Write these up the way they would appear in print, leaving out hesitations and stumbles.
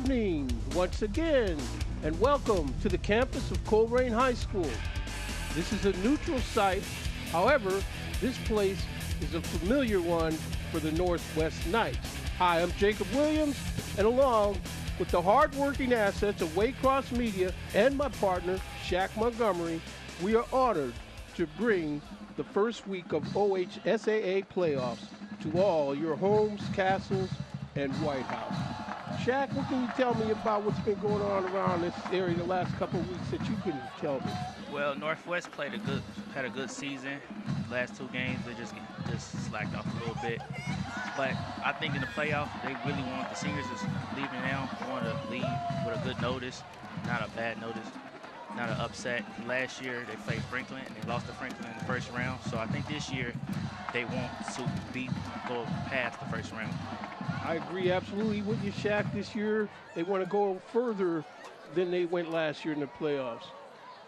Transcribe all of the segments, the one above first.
evening once again, and welcome to the campus of Colerain High School. This is a neutral site. However, this place is a familiar one for the Northwest Knights. Hi, I'm Jacob Williams, and along with the hard-working assets of Waycross Media and my partner, Shaq Montgomery, we are honored to bring the first week of OHSAA playoffs to all your homes, castles, and White House. Shaq, what can you tell me about what's been going on around this area the last couple of weeks that you can tell me? Well, Northwest had a good season. Last two games, they just slacked off a little bit. But I think in the playoffs, they really want the seniors is leaving now. Want to leave with a good notice, not a bad notice, not an upset. Last year, they played Franklin, and they lost to Franklin in the first round. So I think this year, they want to go past the first round. I agree absolutely with you, Shaq. This year, they want to go further than they went last year in the playoffs.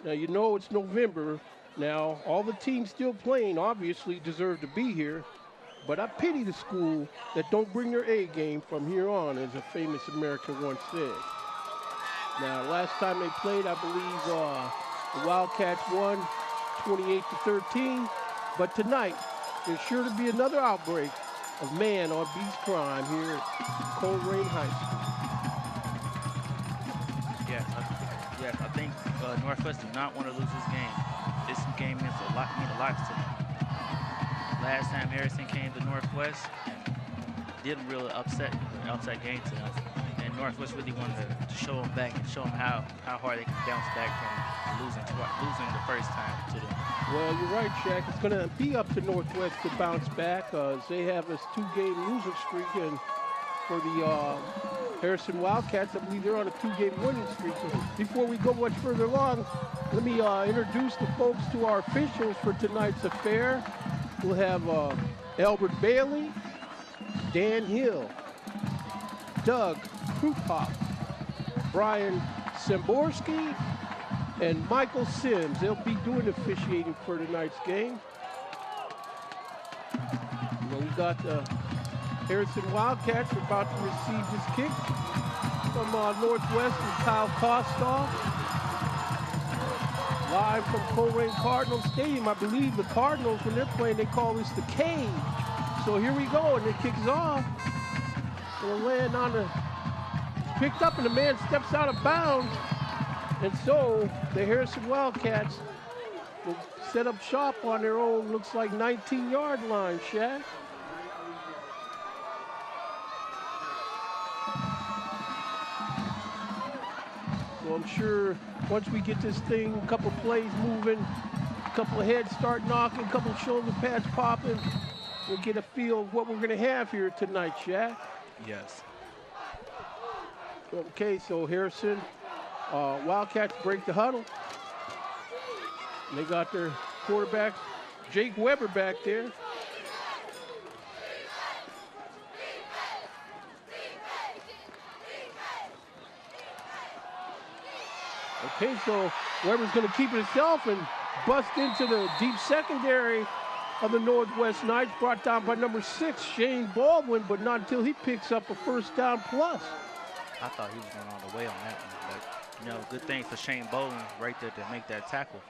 Now, you know it's November. Now, all the teams still playing obviously deserve to be here, but I pity the school that don't bring their A game from here on, as a famous American once said. Now, last time they played, I believe the Wildcats won 28-13, but tonight, there's sure to be another outbreak of man on beast crime here at Colerain High School. Yes, I think Northwest do not want to lose this game. This game means a lot to them. Last time Harrison came to Northwest, didn't really upset game to them. And Northwest really wanted to show them back and show them how hard they can bounce back from losing the first time to them. Well, you're right, Shaq. It's going to be up to Northwest to bounce back. They have this two-game losing streak, and for the Harrison Wildcats, I believe they're on a two-game winning streak. Before we go much further along, let me introduce the folks to our officials for tonight's affair. We'll have Albert Bailey, Dan Hill, Doug Krupop, Brian Semborski, and Michael Sims. They'll be doing officiating for tonight's game. We got the Harrison Wildcats are about to receive this kick from Northwest and Kyle Kostoff. Live from Colerain Cardinal Stadium. I believe the Cardinals, when they're playing, they call this the cage. So here we go, and it kicks off. It'll land on the, picked up, and the man steps out of bounds. And so the Harrison Wildcats will set up shop on their own, looks like 19-yard line, Shaq. So I'm sure once we get this thing, a couple plays moving, a couple of heads start knocking, a couple of shoulder pads popping, we'll get a feel of what we're going to have here tonight, Shaq. Yes. Okay, so Harrison, Wildcats break the huddle. And they got their quarterback, Jake Weber, back there. Okay, so Weber's going to keep it himself and bust into the deep secondary of the Northwest Knights, brought down by number 6, Shane Baldwin, but not until he picks up a first down plus. I thought he was going all the way on that one, but, good thing for Shane Baldwin right there to make that tackle.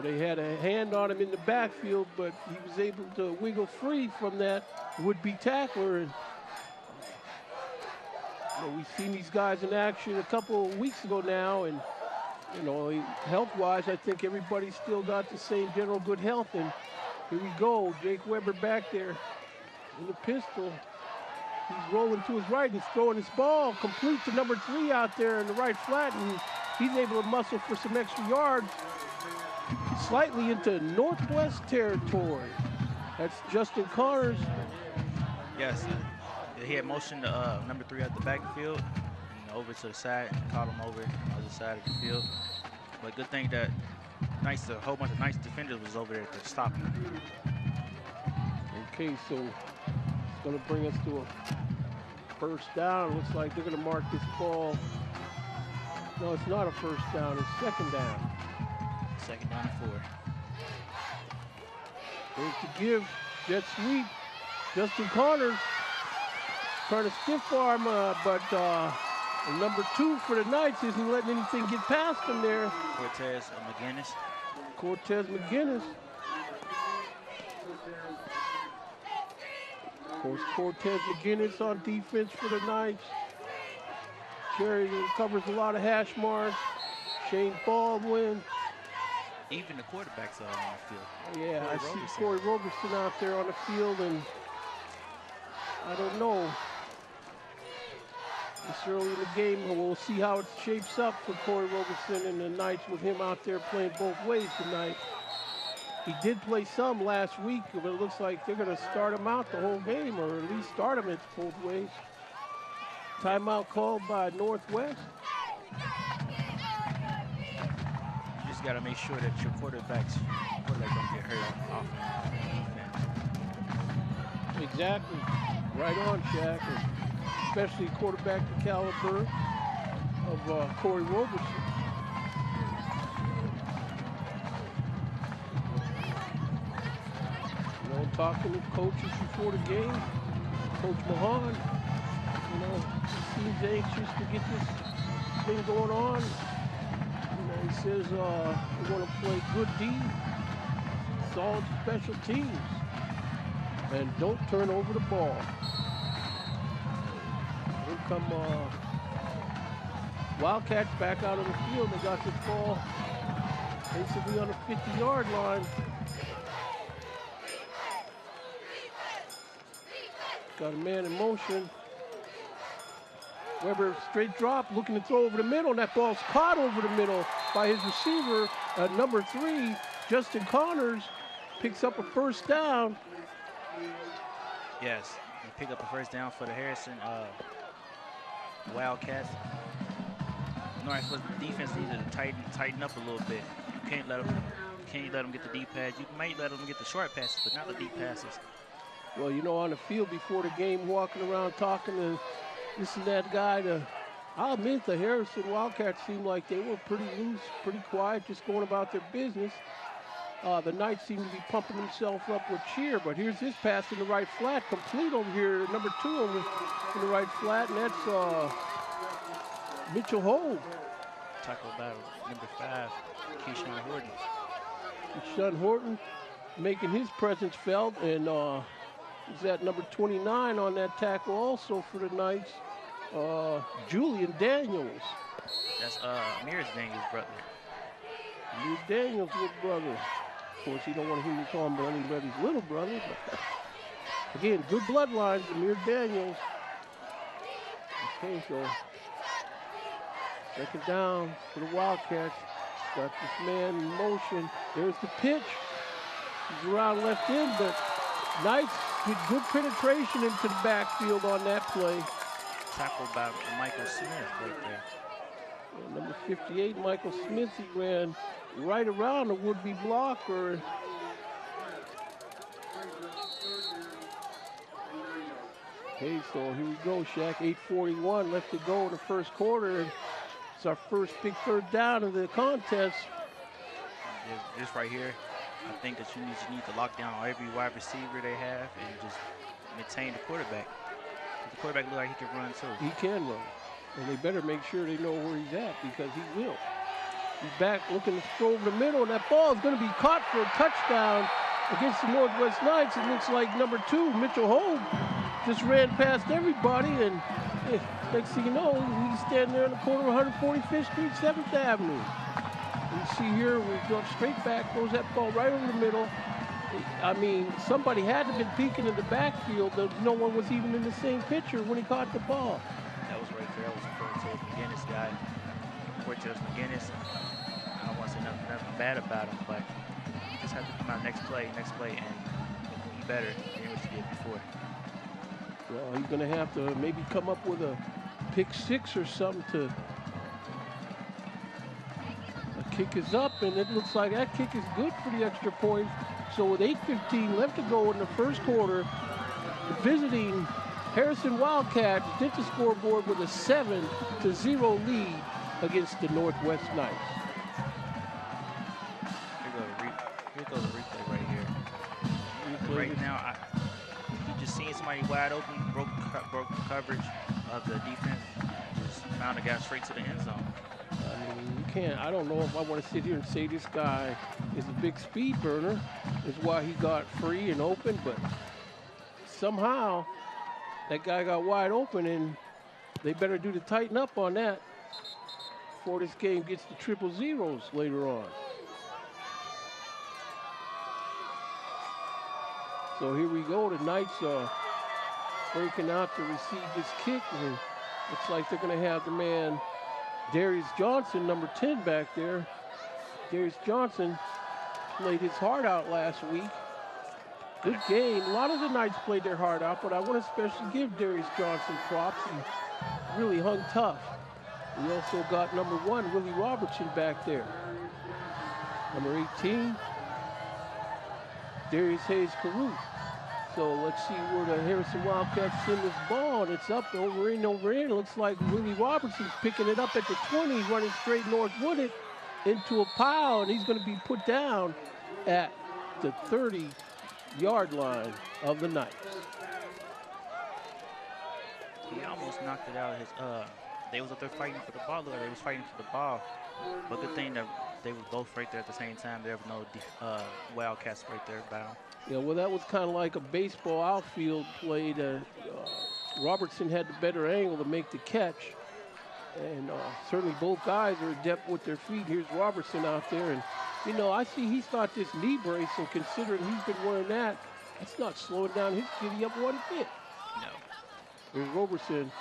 They had a hand on him in the backfield, but he was able to wiggle free from that would-be tackler. And we've seen these guys in action a couple of weeks ago now, and health-wise, I think everybody's still got the same general good health. And here we go, Jake Weber back there in the pistol. He's rolling to his right. He's throwing his ball complete to number 3 out there in the right flat, and he's able to muscle for some extra yards, slightly into Northwest territory. That's Justin Connors. Yes. He had motioned number 3 at the backfield and over to the side and caught him over on the other side of the field. But good thing that a whole bunch of nice defenders was over there to stop him. Okay, so it's going to bring us to a first down. Looks like they're going to mark this ball. No, it's not a first down. It's second down. Second down and 4. There's the give. Jet sweep. Justin Connors trying to stiff arm, but And number 2 for the Knights isn't letting anything get past him there. Cortez McGinnis. Cortez McGinnis. Of course, Cortez McGinnis on defense for the Knights. Carries and covers a lot of hash marks. Shane Baldwin. Even the quarterbacks are on the field. Yeah, I see Corey Roberson out there on the field, and I don't know. It's early in the game, and we'll see how it shapes up for Corey Roberson and the Knights with him out there playing both ways tonight. He did play some last week, but it looks like they're going to start him out the whole game, or at least start him both ways. Timeout called by Northwest. You just got to make sure that your quarterbacks don't get hurt off defense. Exactly. Right on, Shaq. Especially quarterback the caliber of Corey Roberson. You know, talking with coaches before the game, Coach Mahan, you know, seems anxious to get this thing going on. You know, he says we want to play good D, solid special teams, and don't turn over the ball. Here come Wildcats back out on the field. They got this ball basically on the 50-yard line. Got a man in motion. Weber straight drop, looking to throw over the middle, and that ball's caught over the middle by his receiver, number 3, Justin Connors, picks up a first down. Yes, he picked up a first down for the Harrison Wildcats. Northwest defense needed to tighten up a little bit. You can't let them get the deep pass. You might let them get the short passes, but not the deep passes. Well, you know, on the field before the game, walking around talking to this and that guy, I'll admit the Harrison Wildcats seemed like they were pretty loose, pretty quiet, just going about their business. The Knights seem to be pumping themselves up with cheer, but here's this pass in the right flat, complete over here, number 2 in the right flat, and that's Mitchell Hogue. Tackle by number 5, Keyshawn Horton. Keyshawn Horton making his presence felt, and is that number 29 on that tackle also for the Knights, Julian Daniels. That's Amir's Daniels' brother. Amir Daniels' little brother. Of course, he don't want to hear you call him anybody's little brother, but again, good bloodlines, Amir Daniels. Okay, so second down for the Wildcats. Got this man in motion. There's the pitch. He's around left end, but Knights get good penetration into the backfield on that play. Tackled by Michael Smith right there. Yeah, number 58, Michael Smith, he ran right around the would-be blocker. Okay, so here we go, Shaq. 8:41 left to go in the first quarter. It's our first big third down of the contest. This right here, I think that you need to lock down every wide receiver they have and just maintain the quarterback. The quarterback looks like he can run too. He can run. And they better make sure they know where he's at, because he will. He's back looking to throw over the middle, and that ball is going to be caught for a touchdown against the Northwest Knights. It looks like number 2, Mitchell Hogue, just ran past everybody, and next thing you know, he's standing there in the corner of 145th Street, 7th Avenue. You see here, we go straight back, throws that ball right over the middle. I mean, somebody had to have been peeking in the backfield. No one was even in the same picture when he caught the ball. That was right there. That was the Cortez McGinnis guy. Cortez McGinnis. I don't want to say nothing bad about him, but he just had to come out next play, and be better than what he did before. Well, he's going to have to maybe come up with a pick 6 or something to. The kick is up, and it looks like that kick is good for the extra point. So with 8:15 left to go in the first quarter, visiting Harrison Wildcats did the scoreboard with a 7-0 lead against the Northwest Knights. Here goes the replay right here. Right now, you just seeing somebody wide open, broke coverage of the defense, just found and got straight to the end zone. I mean, you can't. I don't know if I want to sit here and say this guy is a big speed burner. Is why he got free and open, but somehow that guy got wide open, and they better do to tighten up on that before this game gets to triple zeros later on. So here we go. The Knights are breaking out to receive this kick, and looks like they're going to have the man Darius Johnson, number 10, back there. Darius Johnson played his heart out last week. Good game. A lot of the Knights played their heart out, but I want to especially give Darius Johnson props. He really hung tough. We also got number 1, Willie Robertson, back there. Number 18, Darius Hayes Caruth. So let's see where the Harrison Wildcats send this ball, and it's up, over in. It looks like Willie Robertson's picking it up at the 20, running straight north with it into a pile, and he's going to be put down at the 30-yard line of the Knights. He almost knocked it out of his, they was up there fighting for the ball. Look, they was fighting for the ball. But good thing that they were both right there at the same time. There was no Wildcats right there about. Yeah, well, that was kind of like a baseball outfield play. Robertson had the better angle to make the catch. And certainly both guys are adept with their feet. Here's Robertson out there. And, you know, I see he's got this knee brace, and considering he's been wearing that, it's not slowing down his giddy up one bit. No. Here's Robertson.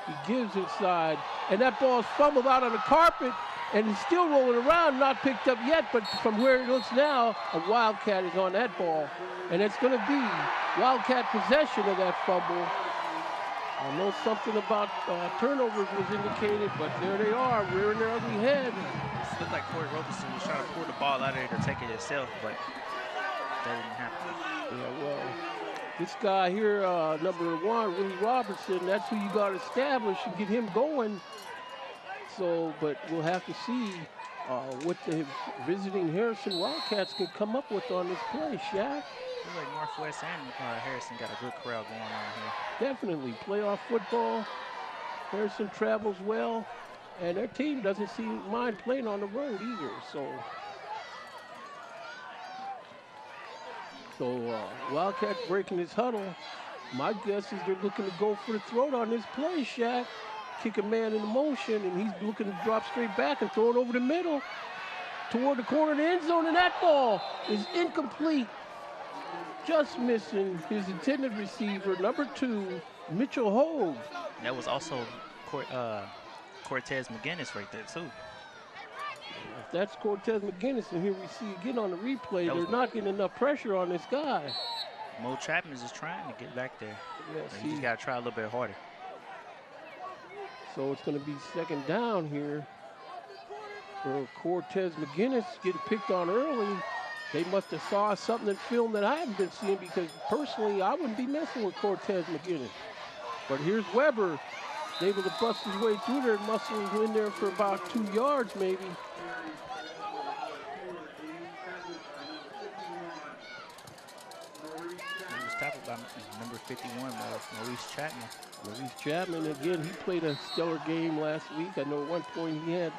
He gives inside, and that ball's fumbled out on the carpet, and he's still rolling around, not picked up yet, but from where it looks now, a Wildcat is on that ball, and it's going to be Wildcat possession of that fumble. I know something about turnovers was indicated, but there they are, rearing their ugly head. It looked like Corey Robertson was trying to pull the ball out of there to take it himself, but that didn't happen. Yeah, well, this guy here, number 1, Willie Robertson, that's who you got to establish and get him going. So, but we'll have to see what the visiting Harrison Wildcats can come up with on this play, Shaq. Looks like Northwest and Harrison got a good crowd going on here. Definitely. Playoff football. Harrison travels well, and their team doesn't mind playing on the road either. So Wildcats breaking his huddle. My guess is they're looking to go for the throat on this play, Shaq. Kick a man in motion, and he's looking to drop straight back and throw it over the middle toward the corner of the end zone, and that ball is incomplete. Just missing his intended receiver, number 2, Mitchell Hogue. That was also Cortez McGinnis right there, too. If that's Cortez McGinnis, and here we see again on the replay, they're not getting enough pressure on this guy. Mo Chapman is just trying to get back there. Yeah, he just got to try a little bit harder. So it's going to be second down here for Cortez McGinnis, getting picked on early. They must have saw something in film that I haven't been seeing, because personally I wouldn't be messing with Cortez McGinnis. But here's Weber, able to bust his way through there, muscling in there for about 2 yards maybe. He was tackled by number 51, Maurice Chapman. Maurice Chapman, again, he played a stellar game last week. I know at one point he had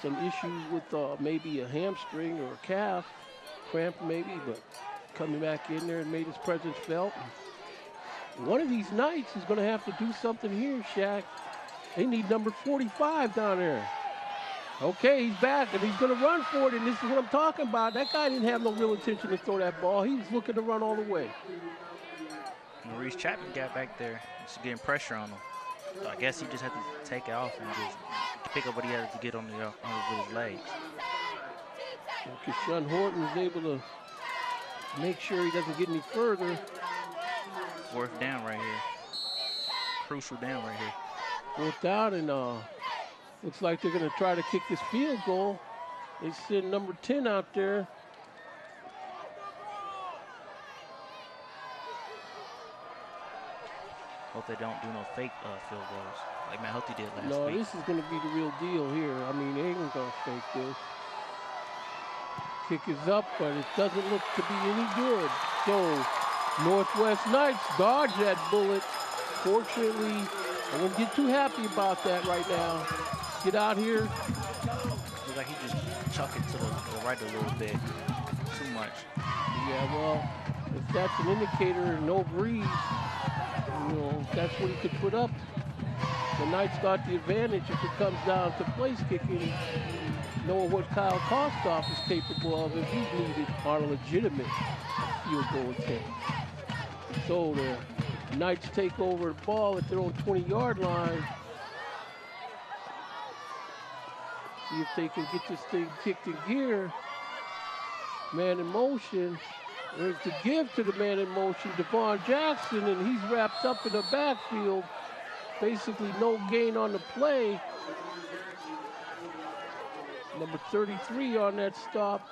some issues with maybe a hamstring or a calf cramp maybe, but coming back in there and made his presence felt. One of these nights is going to have to do something here, Shaq. They need number 45 down there. Okay, he's back, and he's going to run for it, and this is what I'm talking about. That guy didn't have no real intention to throw that ball. He was looking to run all the way. Maurice Chapman got back there, just getting pressure on him. So I guess he just had to take it off and just pick up what he had to get on his legs. Keshawn Horton is able to make sure he doesn't get any further. 4th down right here. Crucial down right here. 4th down, and looks like they're going to try to kick this field goal. They send number 10 out there. Hope they don't do no fake field goals like Matt Healthy did last week. No, this is going to be the real deal here. I mean, they ain't going to fake this. Kick is up, but it doesn't look to be any good. So Northwest Knights dodge that bullet. Fortunately, I won't get too happy about that right now. Get out here. Looks like he just chucked it to the right a little bit. Too much. Yeah, well, if that's an indicator of no breeze, you know, that's what he could put up. The Knights got the advantage if it comes down to place kicking, knowing what Kyle Kostoff is capable of if he's needed on a legitimate field goal attempt. So the Knights take over the ball at their own 20-yard line. See if they can get this thing kicked in gear. Man in motion. There's the give to the man in motion, Devon Jackson, and he's wrapped up in the backfield. Basically no gain on the play. Number 33 on that stop.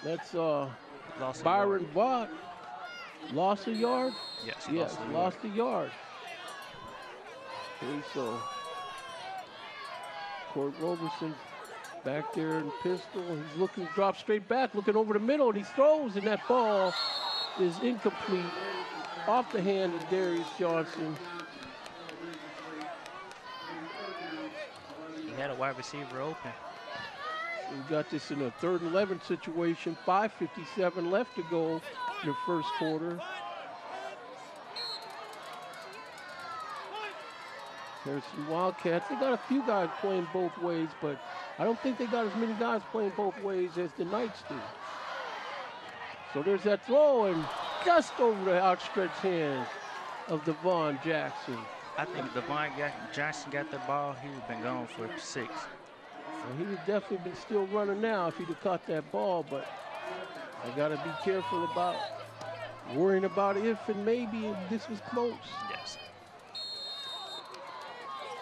That's Byron Vaught. Lost a yard? Yes, lost a yard. Okay, so Court Roberson back there in pistol. He's looking, drop straight back, looking over the middle, and he throws, and that ball is incomplete off the hand of Darius Johnson. He had a wide receiver open. We got this in a 3rd and 11 situation. 5:57 left to go in the first quarter. Harrison Wildcats, they got a few guys playing both ways, but I don't think they got as many guys playing both ways as the Knights do. So there's that throw, and just over the outstretched hands of Devon Jackson. I think Devon Jackson got the ball, he would have been gone for 6. Well, he would definitely been still running now if he'd have caught that ball, but I got to be careful about worrying about if and maybe if this was close. Yes.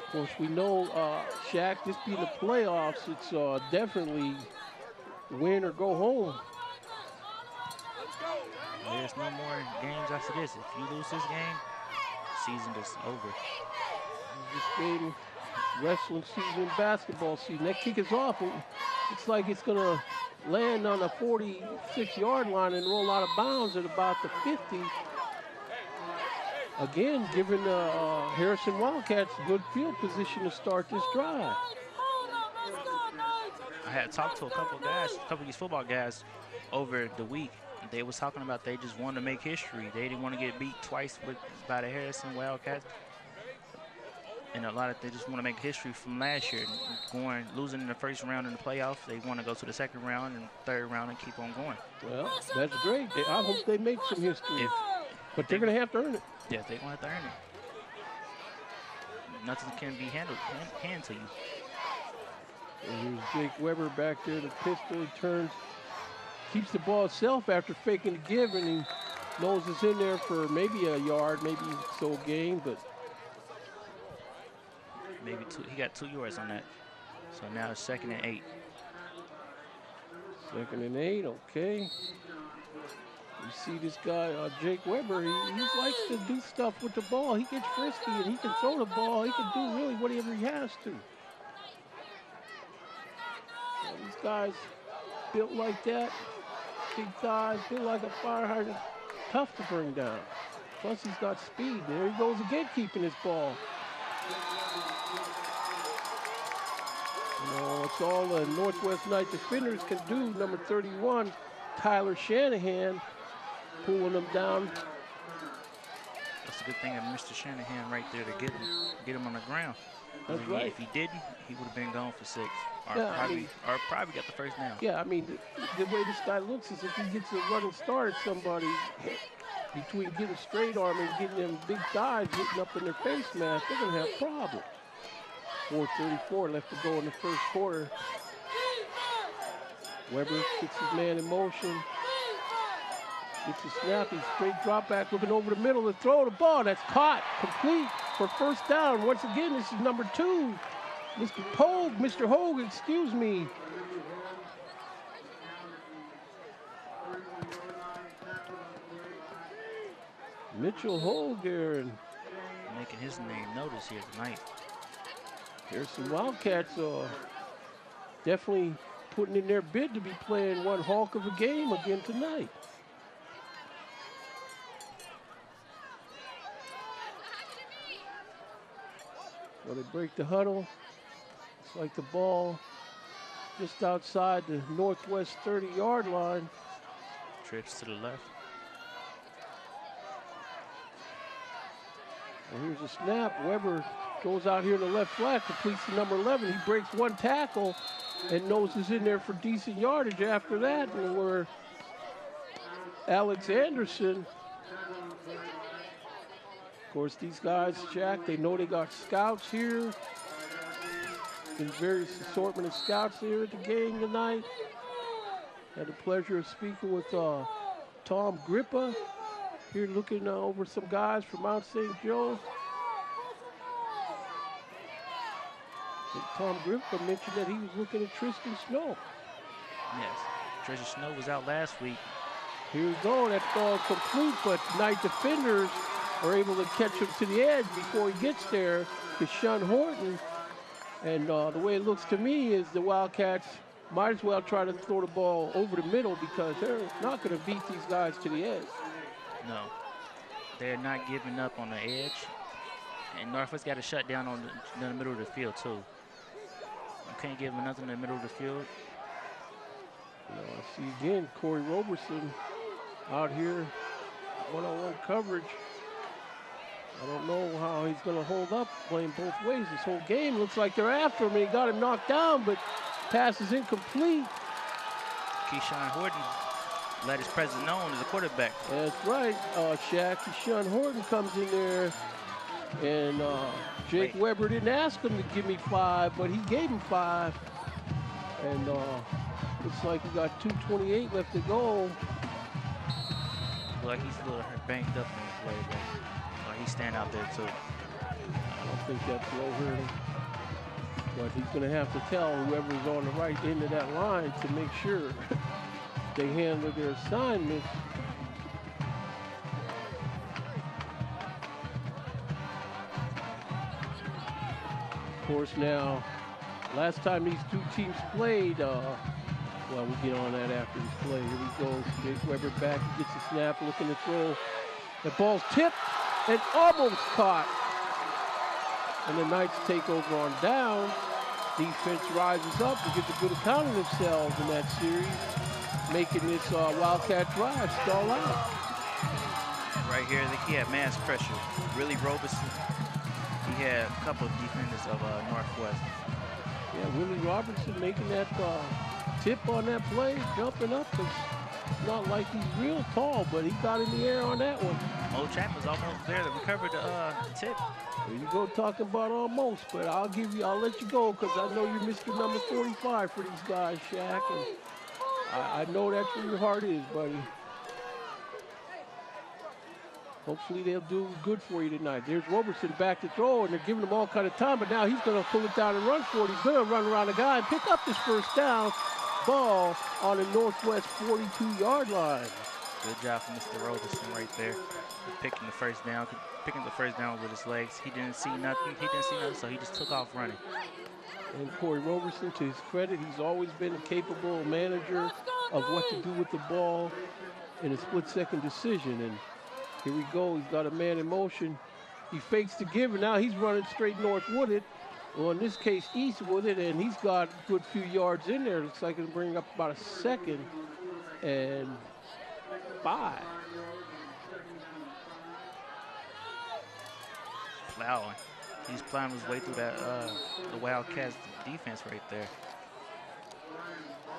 Of course, we know, Shaq, this being the playoffs, it's definitely win or go home. There's no more games after this. If you lose this game, season is over. This game, wrestling season, basketball season. That kick is off. It's like it's going to land on the 46-yard line and roll out of bounds at about the 50. Again, giving Harrison Wildcats good field position to start this drive. I had talked to a couple of these football guys over the week. They was talking about they just wanted to make history. They didn't want to get beat twice by the Harrison Wildcats. And they just want to make history from last year, losing in the first round in the playoffs. They want to go to the second round and third round and keep on going. Well, that's great. I hope they make some history. But they're going to have to earn it. Yeah, they're going to have to earn it. Nothing can be handed to you. And here's Jake Weber back there, the pistol. He turns, keeps the ball itself after faking the give, and he knows it's in there for maybe a yard, maybe so gain, but maybe 2. He got 2 yards on that. So now it's 2nd and 8. 2nd and 8, okay. You see this guy, Jake Weber, he likes to do stuff with the ball. He gets frisky and he can throw the ball. He can do really whatever he has to. Well, these guys built like that, big thighs, built like a fire hydrant, tough to bring down. Plus he's got speed. There he goes again, keeping his ball. You know, it's all the Northwest Knight defenders can do. Number 31, Tyler Shanahan, pulling them down. That's a good thing of Mr. Shanahan right there to get him on the ground. That's right. If he didn't, he would have been gone for 6. Or, Yeah, probably got the first down. Yeah, I mean, the way this guy looks is if he gets a running start at somebody, between getting straight arm and getting them big thighs hitting up in their face mask, they're going to have problems. 4:34 left to go in the first quarter. Weber gets his man in motion. Gets a snappy, straight drop back, looking over the middle to throw the ball. That's caught, complete for first down. Once again, this is number 2. Mr. Hogue, excuse me. Mitchell Hogue there. Making his name notice here tonight. There's some Wildcats definitely putting in their bid to be playing one hulk of a game again tonight. So they break the huddle. It's like the ball just outside the northwest 30-yard line. Trips to the left. And here's a snap. Weber goes out here in the left flat, completes the number 11. He breaks one tackle and noses in there for decent yardage after that. And where Alex Anderson, of course, these guys, Jack, they know they got scouts here. Been various assortment of scouts here at the game tonight. Had the pleasure of speaking with Tom Grippa here, looking over some guys from Mount St. Joe's. And Tom Grippa mentioned that he was looking at Tristan Snow. Yes, Tristan Snow was out last week. Here we go, that ball complete, but Knight defenders are able to catch him to the edge before he gets there to Sean Horton. And the way it looks to me is the Wildcats might as well try to throw the ball over the middle because they're not going to beat these guys to the edge. No, they're not giving up on the edge. And Northwest got to shut down on the middle of the field, too. You can't give them nothing in the middle of the field. I see again Corey Roberson out here, one-on-one coverage. I don't know how he's going to hold up playing both ways. This whole game looks like they're after him, and he got him knocked down, but pass is incomplete. Keyshawn Horton let his presence known as a quarterback. That's right, Shaq. Keyshawn Horton comes in there, and Jake Weber didn't ask him to give me 5, but he gave him 5. And looks like he got 2:28 left to go. Looks like he's a little banged up in the play, but he's standing out there too. I don't think that blow hurt him. But he's going to have to tell whoever's on the right end of that line to make sure they handle their assignments. Of course, now, last time these two teams played, well, we'll get on that after this play. Here we go. Jake Weber back, he gets the snap, looking to throw. The ball's tipped and almost caught. And the Knights take over on down. Defense rises up and gets a good account of themselves in that series, making this Wildcat drive stall out. Right here, I think he had mass pressure. Willie Roberson, he had a couple of defenders of Northwest. Yeah, Willie Robertson making that tip on that play, jumping up. It's not like he's real tall, but he got in the air on that one. Mo Chapman's almost there to recover the tip. There you go, talking about almost, but I'll let you go because I know you're Mr. Number 45 for these guys, Shaq, and I know that's where your heart is, buddy. Hopefully they'll do good for you tonight. There's Roberson back to throw, and they're giving him all kind of time, but now he's going to pull it down and run for it. He's going to run around the guy and pick up this first down. Ball on the Northwest 42-yard line. Good job from Mr. Roberson right there. Picking the first down with his legs. He didn't see nothing, so he just took off running. And Corey Roberson, to his credit, he's always been a capable manager of what to do with the ball in a split-second decision. And here we go, he's got a man in motion. He fakes the give, and now he's running straight north with it. Well, in this case, east with it, and he's got a good few yards in there. Looks like it'll bring up about a 2nd and 5. Plowing. He's plowing his way through that the Wildcats defense right there.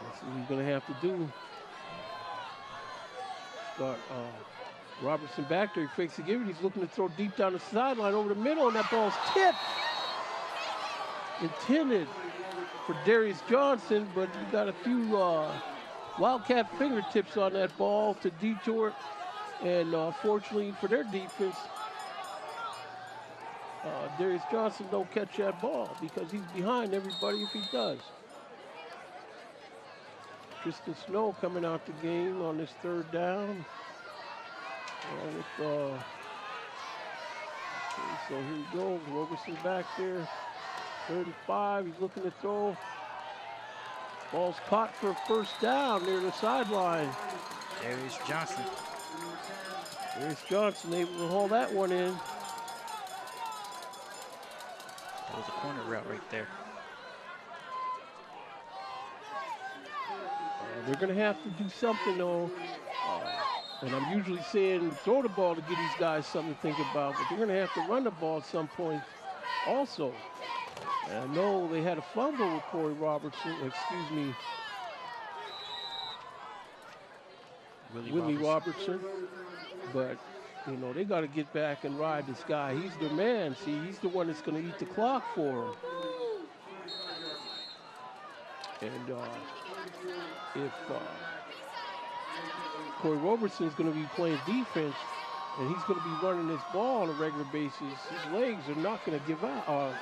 That's what he's going to have to do. Got Robertson back there. He fakes the give it. He's looking to throw deep down the sideline over the middle, and that ball's tipped. Intended for Darius Johnson, but you got a few Wildcat fingertips on that ball to detour. And fortunately for their defense, Darius Johnson don't catch that ball because he's behind everybody if he does. Tristan Snow coming out the game on this 3rd down. Okay, so here he goes. Roberson back there. 3rd and 5. He's looking to throw. Ball's caught for a first down near the sideline. Darius Johnson. Darius Johnson able to hold that one in. It was a corner route right there. They're going to have to do something, though. And I'm usually saying throw the ball to give these guys something to think about, but they're going to have to run the ball at some point also. And I know they had a fumble with Corey Robertson, Willie Robertson. But, you know, they got to get back and ride this guy. He's their man. See, he's the one that's going to eat the clock for them. And if Corey Robertson is going to be playing defense and he's going to be running this ball on a regular basis, his legs are not going to give out.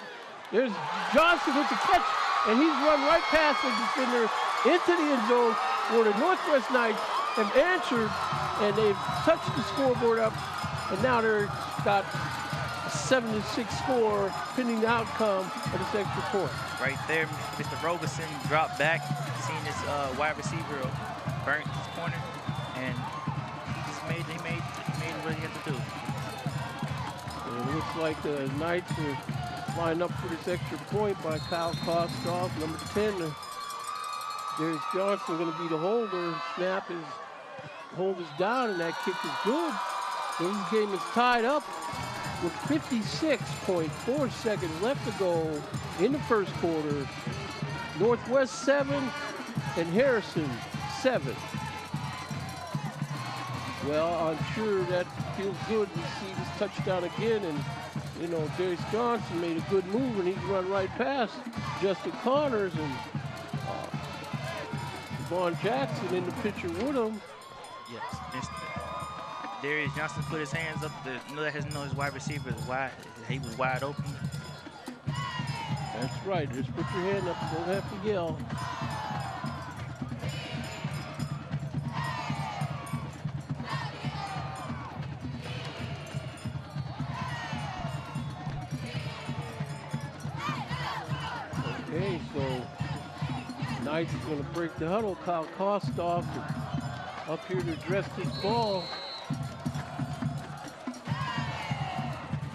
There's Johnson with the catch, and he's run right past the defender into the end zone where the Northwest Knights have answered, and they've touched the scoreboard up, and now they've got a 7-6 score pending the outcome of this extra point. Right there, Mr. Roberson dropped back, seeing his wide receiver burnt his corner, and he made what he had to do. And it looks like the Knights are lined up for this extra point by Kyle Kostoff, number 10. Darius Johnson going to be the holder. Snap is hold is down, and that kick is good. So this game is tied up with 56.4 seconds left to go in the first quarter. Northwest 7 and Harrison 7. Well, I'm sure that feels good to see this touchdown again, and you know, Darius Johnson made a good move, and he's run right past Justin Connors, and Vaughn Jackson in the picture with him. Yes, Darius Johnson put his hands up to let his wide receiver is wide. He was wide open. That's right. Just put your hand up. Don't have to yell. Okay, so Knights is going to break the huddle. Kyle Kostoff up here to address this ball.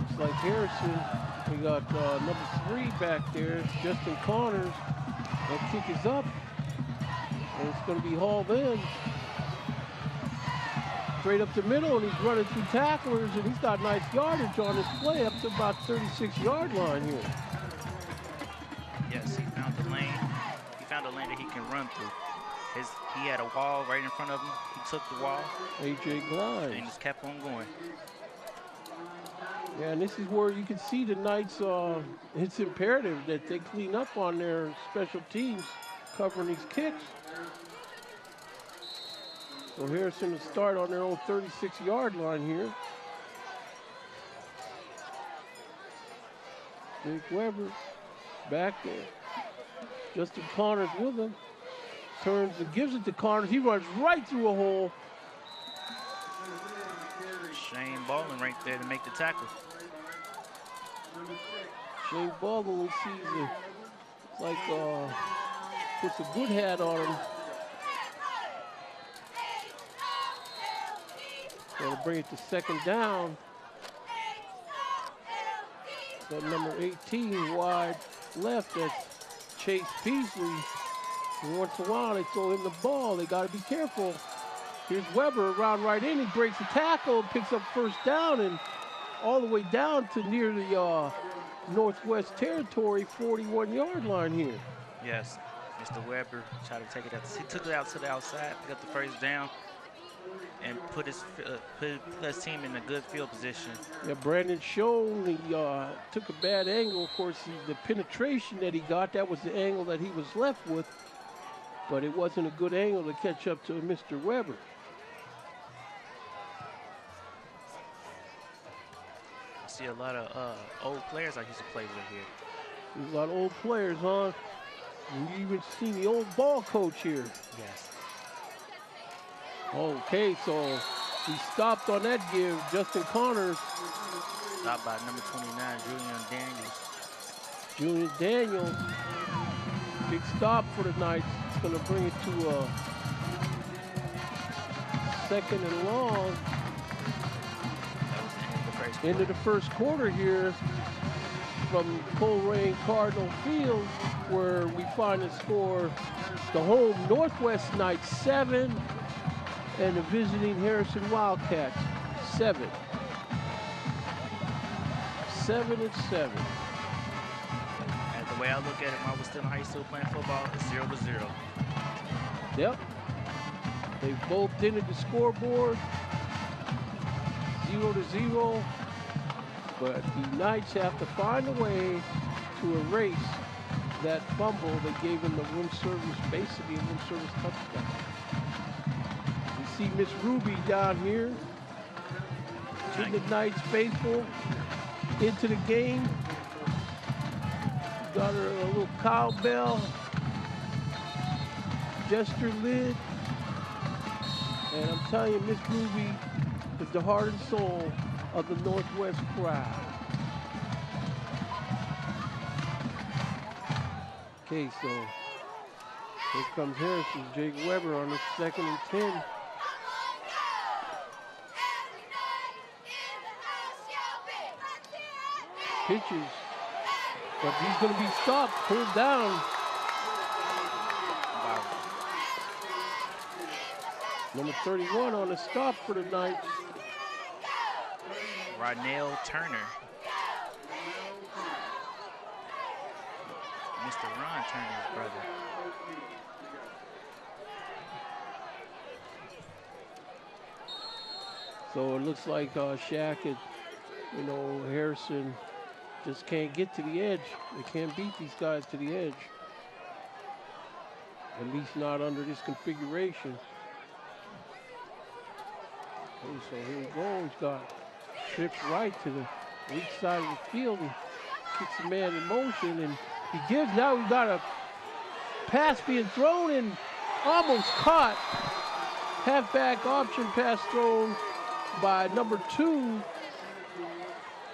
Looks like Harrison. We got number 3 back there, Justin Connors. That kick is up, and it's going to be hauled in. Straight up the middle, and he's running through tacklers, and he's got nice yardage on this play up to about 36-yard line here. Yes, he found the lane. He found a lane that he can run through. He had a wall right in front of him. He took the wall. A.J. Glide. And just kept on going. Yeah, and this is where you can see the Knights, it's imperative that they clean up on their special teams covering these kicks. So Harrison will start on their own 36-yard line here. Jake Weber back there. Justin Connors with him. Turns and gives it to Connors. He runs right through a hole. Shane Baldwin right there to make the tackle. Shane Baldwin, we see puts a good hat on him. Going to bring it to second down. Got number 18 wide left. That's Chase Peasley. And once in a while, they throw him the ball. They got to be careful. Here's Weber around right in. He breaks the tackle, picks up first down, and all the way down to near the Northwest Territory 41-yard line here. Yes, Mr. Weber tried to take it out. He took it out to the outside, picked up the first down, and put his team in a good field position. Yeah, Brandon Schoen, he took a bad angle. Of course, the penetration that he got, that was the angle that he was left with, but it wasn't a good angle to catch up to Mr. Weber. I see a lot of old players I used to play with here. There's a lot of old players, huh? And you even see the old ball coach here. Yes. Okay, so he stopped on that give. Justin Connors. Stopped by number 29, Julian Daniels. Julian Daniels. Big stop for the Knights. It's going to bring it to a second and long. That was the end of the first quarter. End of the first quarter here. from Colerain Cardinal Field, where we find the score, the home Northwest Knights 7 and the visiting Harrison Wildcats 7. 7-7. And the way I look at it, when I was still in high school playing football, it's 0-0. Yep. They both entered the scoreboard 0-0. But the Knights have to find a way to erase that fumble that gave him the room service, basically a room service touchdown. You see Miss Ruby down here, getting the Knights faithful into the game. Got her a little cowbell, gesture lid. And I'm telling you, Miss Ruby is the heart and soul of the Northwest crowd. Okay, so here comes Harrison, Jake Weber on the 2nd and 10. Pitches, but he's going to be stopped, pulled down. Wow. Number 31 on the stop for the Knights. Ronell Turner. Mr. Ron Turner's brother. So it looks like Shaq and, Harrison just can't get to the edge. They can't beat these guys to the edge. At least not under this configuration. Okay, so here we go. He's got trips right to the weak side of the field and kicks the man in motion, and he gives. Now we got a pass being thrown and almost caught. Halfback option pass thrown by number 2.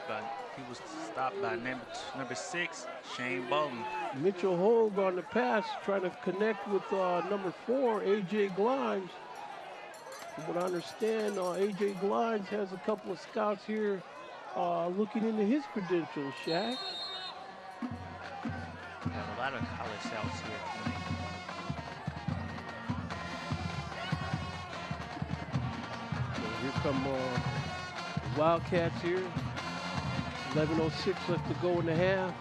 But he was stopped by number 6, Shane Bolton. Mitchell Hogue on the pass, trying to connect with number 4, A.J. Glimes. From what I understand, A.J. Glimes has a couple of scouts here looking into his credentials, Shaq. We have a lot of college scouts here. So here come the Wildcats here. 11:06 left to go in the half.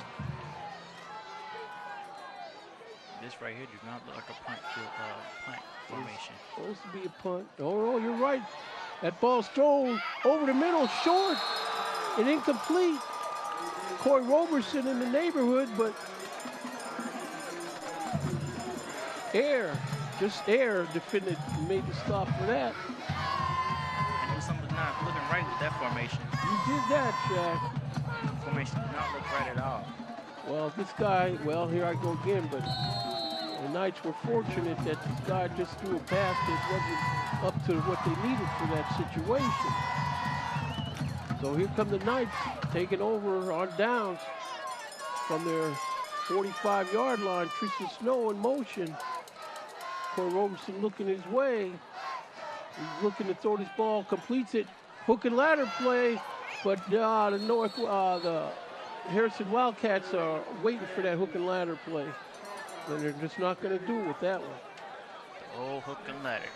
This right here does not look like a punt formation. It's supposed to be a punt. Oh, no, you're right. That ball's thrown over the middle, short and incomplete. Corey Roberson in the neighborhood, but just air defended, made the stop for that. And there was something not looking right with that formation. You did that, Shaq. Formation did not look right at all. Well, this guy, here I go again, but the Knights were fortunate that this guy just threw a pass that wasn't up to what they needed for that situation. So here come the Knights taking over on downs from their 45-yard line. Tristan Snow in motion. Corey Roberson looking his way. He's looking to throw this ball, completes it. Hook and ladder play, but the Harrison Wildcats are waiting for that hook and ladder play. And they're just not going to do it with that one. Oh, hook and ladder.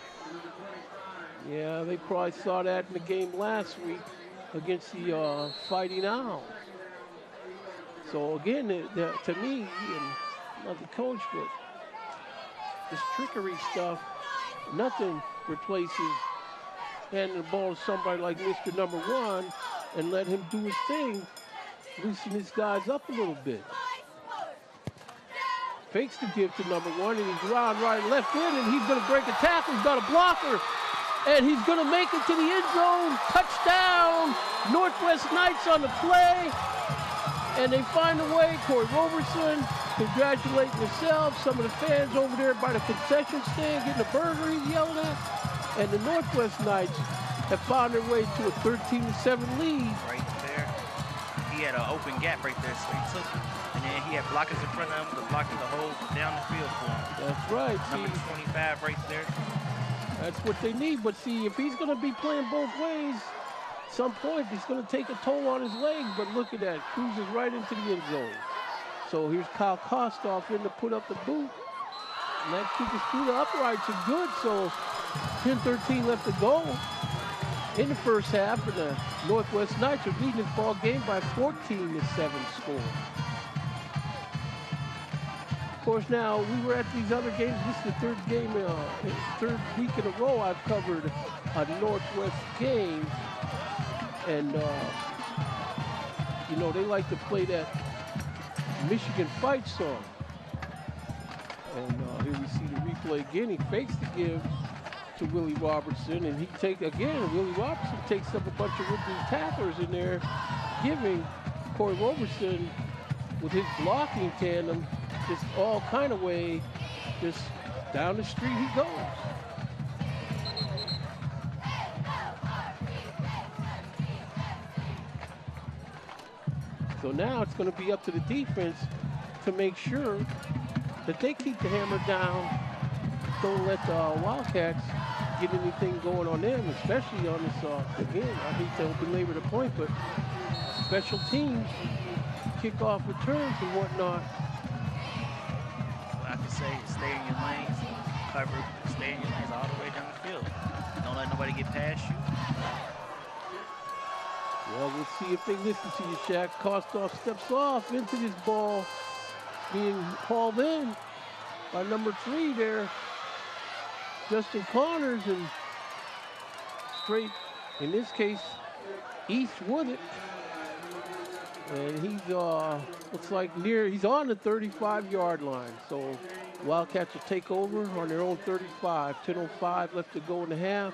Yeah, they probably saw that in the game last week against the Fighting Owls. So again, to me, and not the coach, but this trickery stuff, nothing replaces handing the ball to somebody like Mr. Number 1 and let him do his thing, loosen his guys up a little bit. Fakes the give to number 1, and he's around right and left in, and he's going to break a tackle. He's got a blocker, and he's going to make it to the end zone. Touchdown, Northwest Knights on the play, and they find a way. Corey Roberson congratulating himself. Some of the fans over there by the concession stand getting a burger he's yelling at, and the Northwest Knights have found their way to a 13-7 lead. Right there. He had an open gap right there, so he took it. And then he had blockers in front of him, but blocking the whole down the field for him. That's right. Number 25 right there. That's what they need. But see, if he's going to be playing both ways, some point, it's going to take a toll on his leg, but look at that. Cruises right into the end zone. So here's Kyle Kostoff in to put up the boot. And that kick is through the uprights are good, so 10-13 left to go in the first half, and the Northwest Knights are leading this ball game by 14-7 score. Of course, now we were at these other games. This is the third game, third week in a row I've covered a Northwest game, and you know, they like to play that Michigan fight song. And here we see the replay again. He fakes the give to Willie Robertson, and Willie Robertson takes up a bunch of rookie tacklers in there, giving Corey Robertson with his blocking tandem just all kind of way, just down the street he goes. So now it's going to be up to the defense to make sure that they keep the hammer down. Don't let the Wildcats get anything going on them, especially on this, again, I hate to belabor the point, but special teams, kickoff returns and whatnot. Well, I can say stay in your lanes, cover, stay in your lanes all the way down the field. Don't let nobody get past you. Well, we'll see if they listen to you, Shaq. Kostoff steps off into this ball, being hauled in by number 3 there, Justin Connors, and straight, in this case, east with it. And he's, looks like he's on the 35-yard line. So Wildcats will take over on their own 35. 10:05 left to go in the half.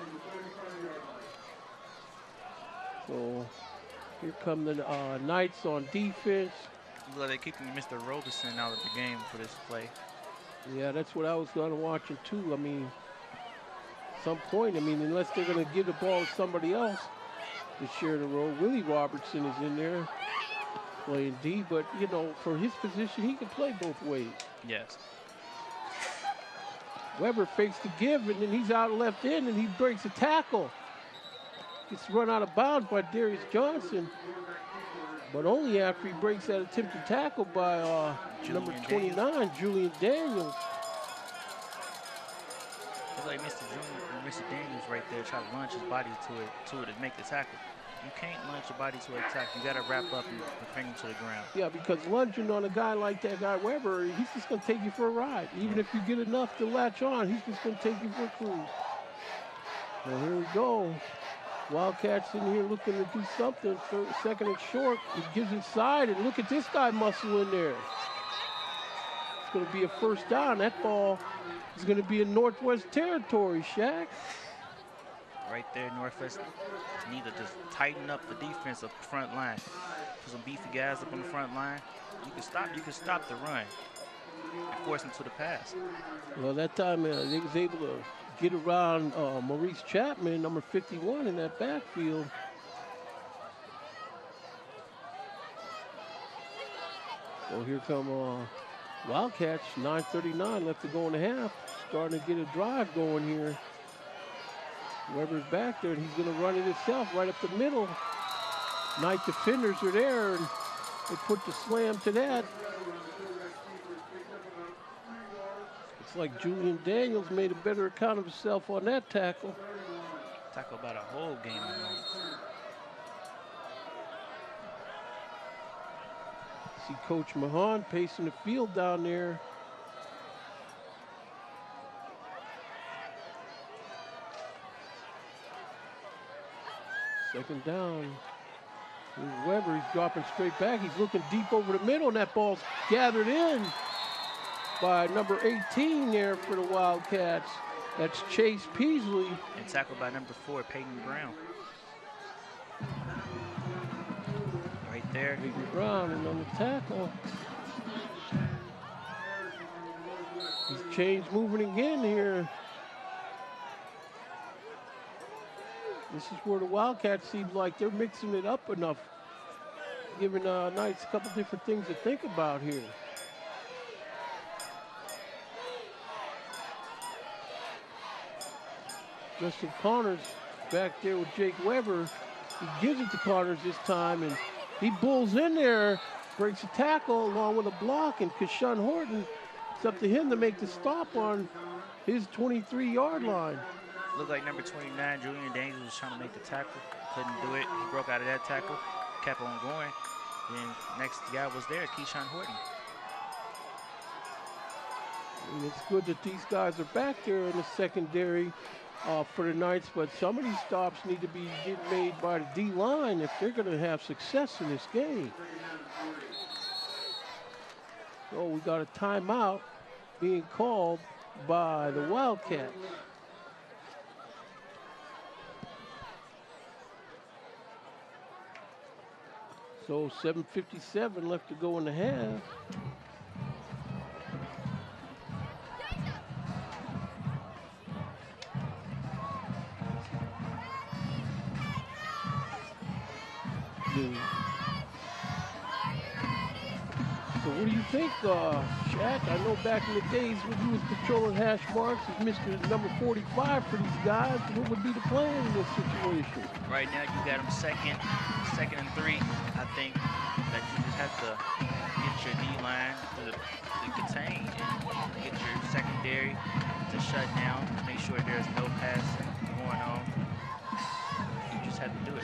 So here come the Knights on defense. Well, they're keeping Mr. Roberson out of the game for this play. Yeah, that's what I was going to watch too. I mean, some point, unless they're going to give the ball to somebody else to share the role. Willie Robertson is in there playing D, but, you know, for his position, he can play both ways. Yes. Weber fakes the give, and then he's out left in, and he breaks a tackle. Gets run out of bounds by Darius Johnson, but only after he breaks that attempted tackle by number 29, Julian Daniels. It's like Mr. Daniels right there try to launch his body to it and make the tackle. You can't launch your body to an attack. You got to wrap up and bring him to the ground. Yeah, because lunging on a guy like that guy Weber, he's just going to take you for a ride. Even if you get enough to latch on, he's just going to take you for a cruise. Well, here we go. Wildcats in here looking to do something. Second and short. He gives inside, and look at this guy muscle in there. It's going to be a first down. That ball is going to be in Northwest territory, Shaq. Right there, Northwest need to just tighten up the defense up the front line. Put some beefy guys up on the front line. You can stop the run and force them to the pass. Well, that time they was able to get around Maurice Chapman, number 51, in that backfield. So here come Wildcats, 9:39 left to go in the half. Starting to get a drive going here. Weber's back there, and he's going to run it himself right up the middle. Knight defenders are there, and they put the slam to that. Looks like Julian Daniels made a better account of himself on that tackle. Tackle about a whole game tonight. See Coach Mahan pacing the field down there. Second down. Here's Weber. He's dropping straight back. He's looking deep over the middle, and that ball's gathered in by number 18 there for the Wildcats. That's Chase Peasley. And tackled by number 4, Peyton Brown. Right there. Peyton Brown and on the tackle. He's changed moving again here. This is where the Wildcats seems like they're mixing it up enough, giving Knights a couple different things to think about here. Justin Connors back there with Jake Weber. He gives it to Connors this time, and he bulls in there, breaks a tackle along with a block, and Keshawn Horton, it's up to him to make the stop on his 23-yard line. Looked like number 29, Julian Daniels, was trying to make the tackle. Couldn't do it. He broke out of that tackle, kept on going. Then next guy was there, Keshawn Horton. And it's good that these guys are back there in the secondary for the Knights, but some of these stops need to be made by the D-line if they're going to have success in this game. So we got a timeout being called by the Wildcats. So 7:57 left to go in the half. So what do you think, Shaq? I know back in the days when you was patrolling hash marks as Mr. number 45 for these guys, what would be the plan in this situation? Right now you got them second and 3. I think that you just have to get your D-line to contain and get your secondary to shut down, make sure there's no passing going on. You just have to do it.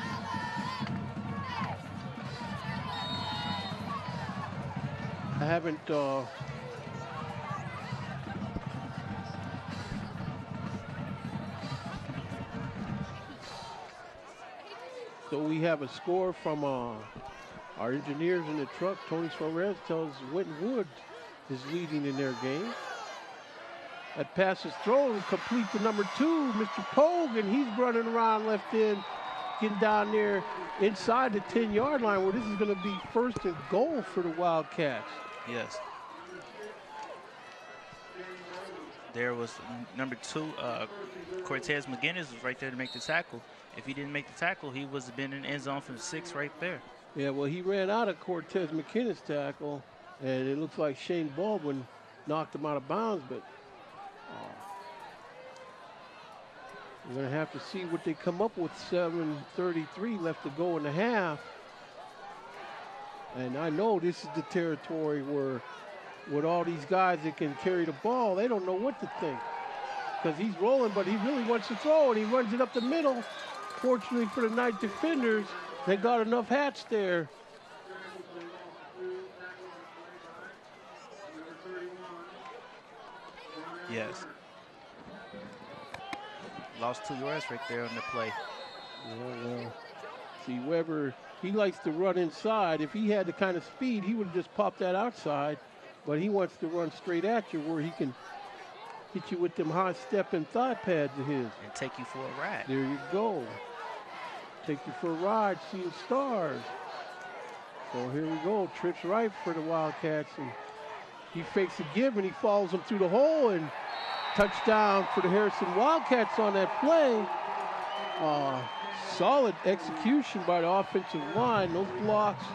I haven't so we have a score from our engineers in the truck. Tony Suarez tells Winton Wood is leading in their game. That pass is thrown, complete to number 2, Mr. Pogue, and he's running around left in, getting down there inside the 10-yard line where this is going to be first and goal for the Wildcats. Yes. There was number 2, Cortez McGinnis was right there to make the tackle. If he didn't make the tackle, he would have been in the end zone from 6 right there. Yeah, well, he ran out of Cortez McGinnis' tackle, and it looks like Shane Baldwin knocked him out of bounds, but we're going to have to see what they come up with. 7:33 left to go in the half. And I know this is the territory where with all these guys that can carry the ball, they don't know what to think. Because he's rolling, but he really wants to throw, and he runs it up the middle. Fortunately for the Knight defenders, they got enough hats there. Yes. Lost 2 yards right there on the play. Yeah, well, see, Weber, he likes to run inside. If he had the kind of speed, he would have just popped that outside. But he wants to run straight at you where he can hit you with them high step and thigh pads of his. And take you for a ride. There you go. Take you for a ride, seeing stars. So here we go. Trips right for the Wildcats. And he fakes a give and he follows him through the hole, and touchdown for the Harrison Wildcats on that play. Solid execution by the offensive line. Those blocks,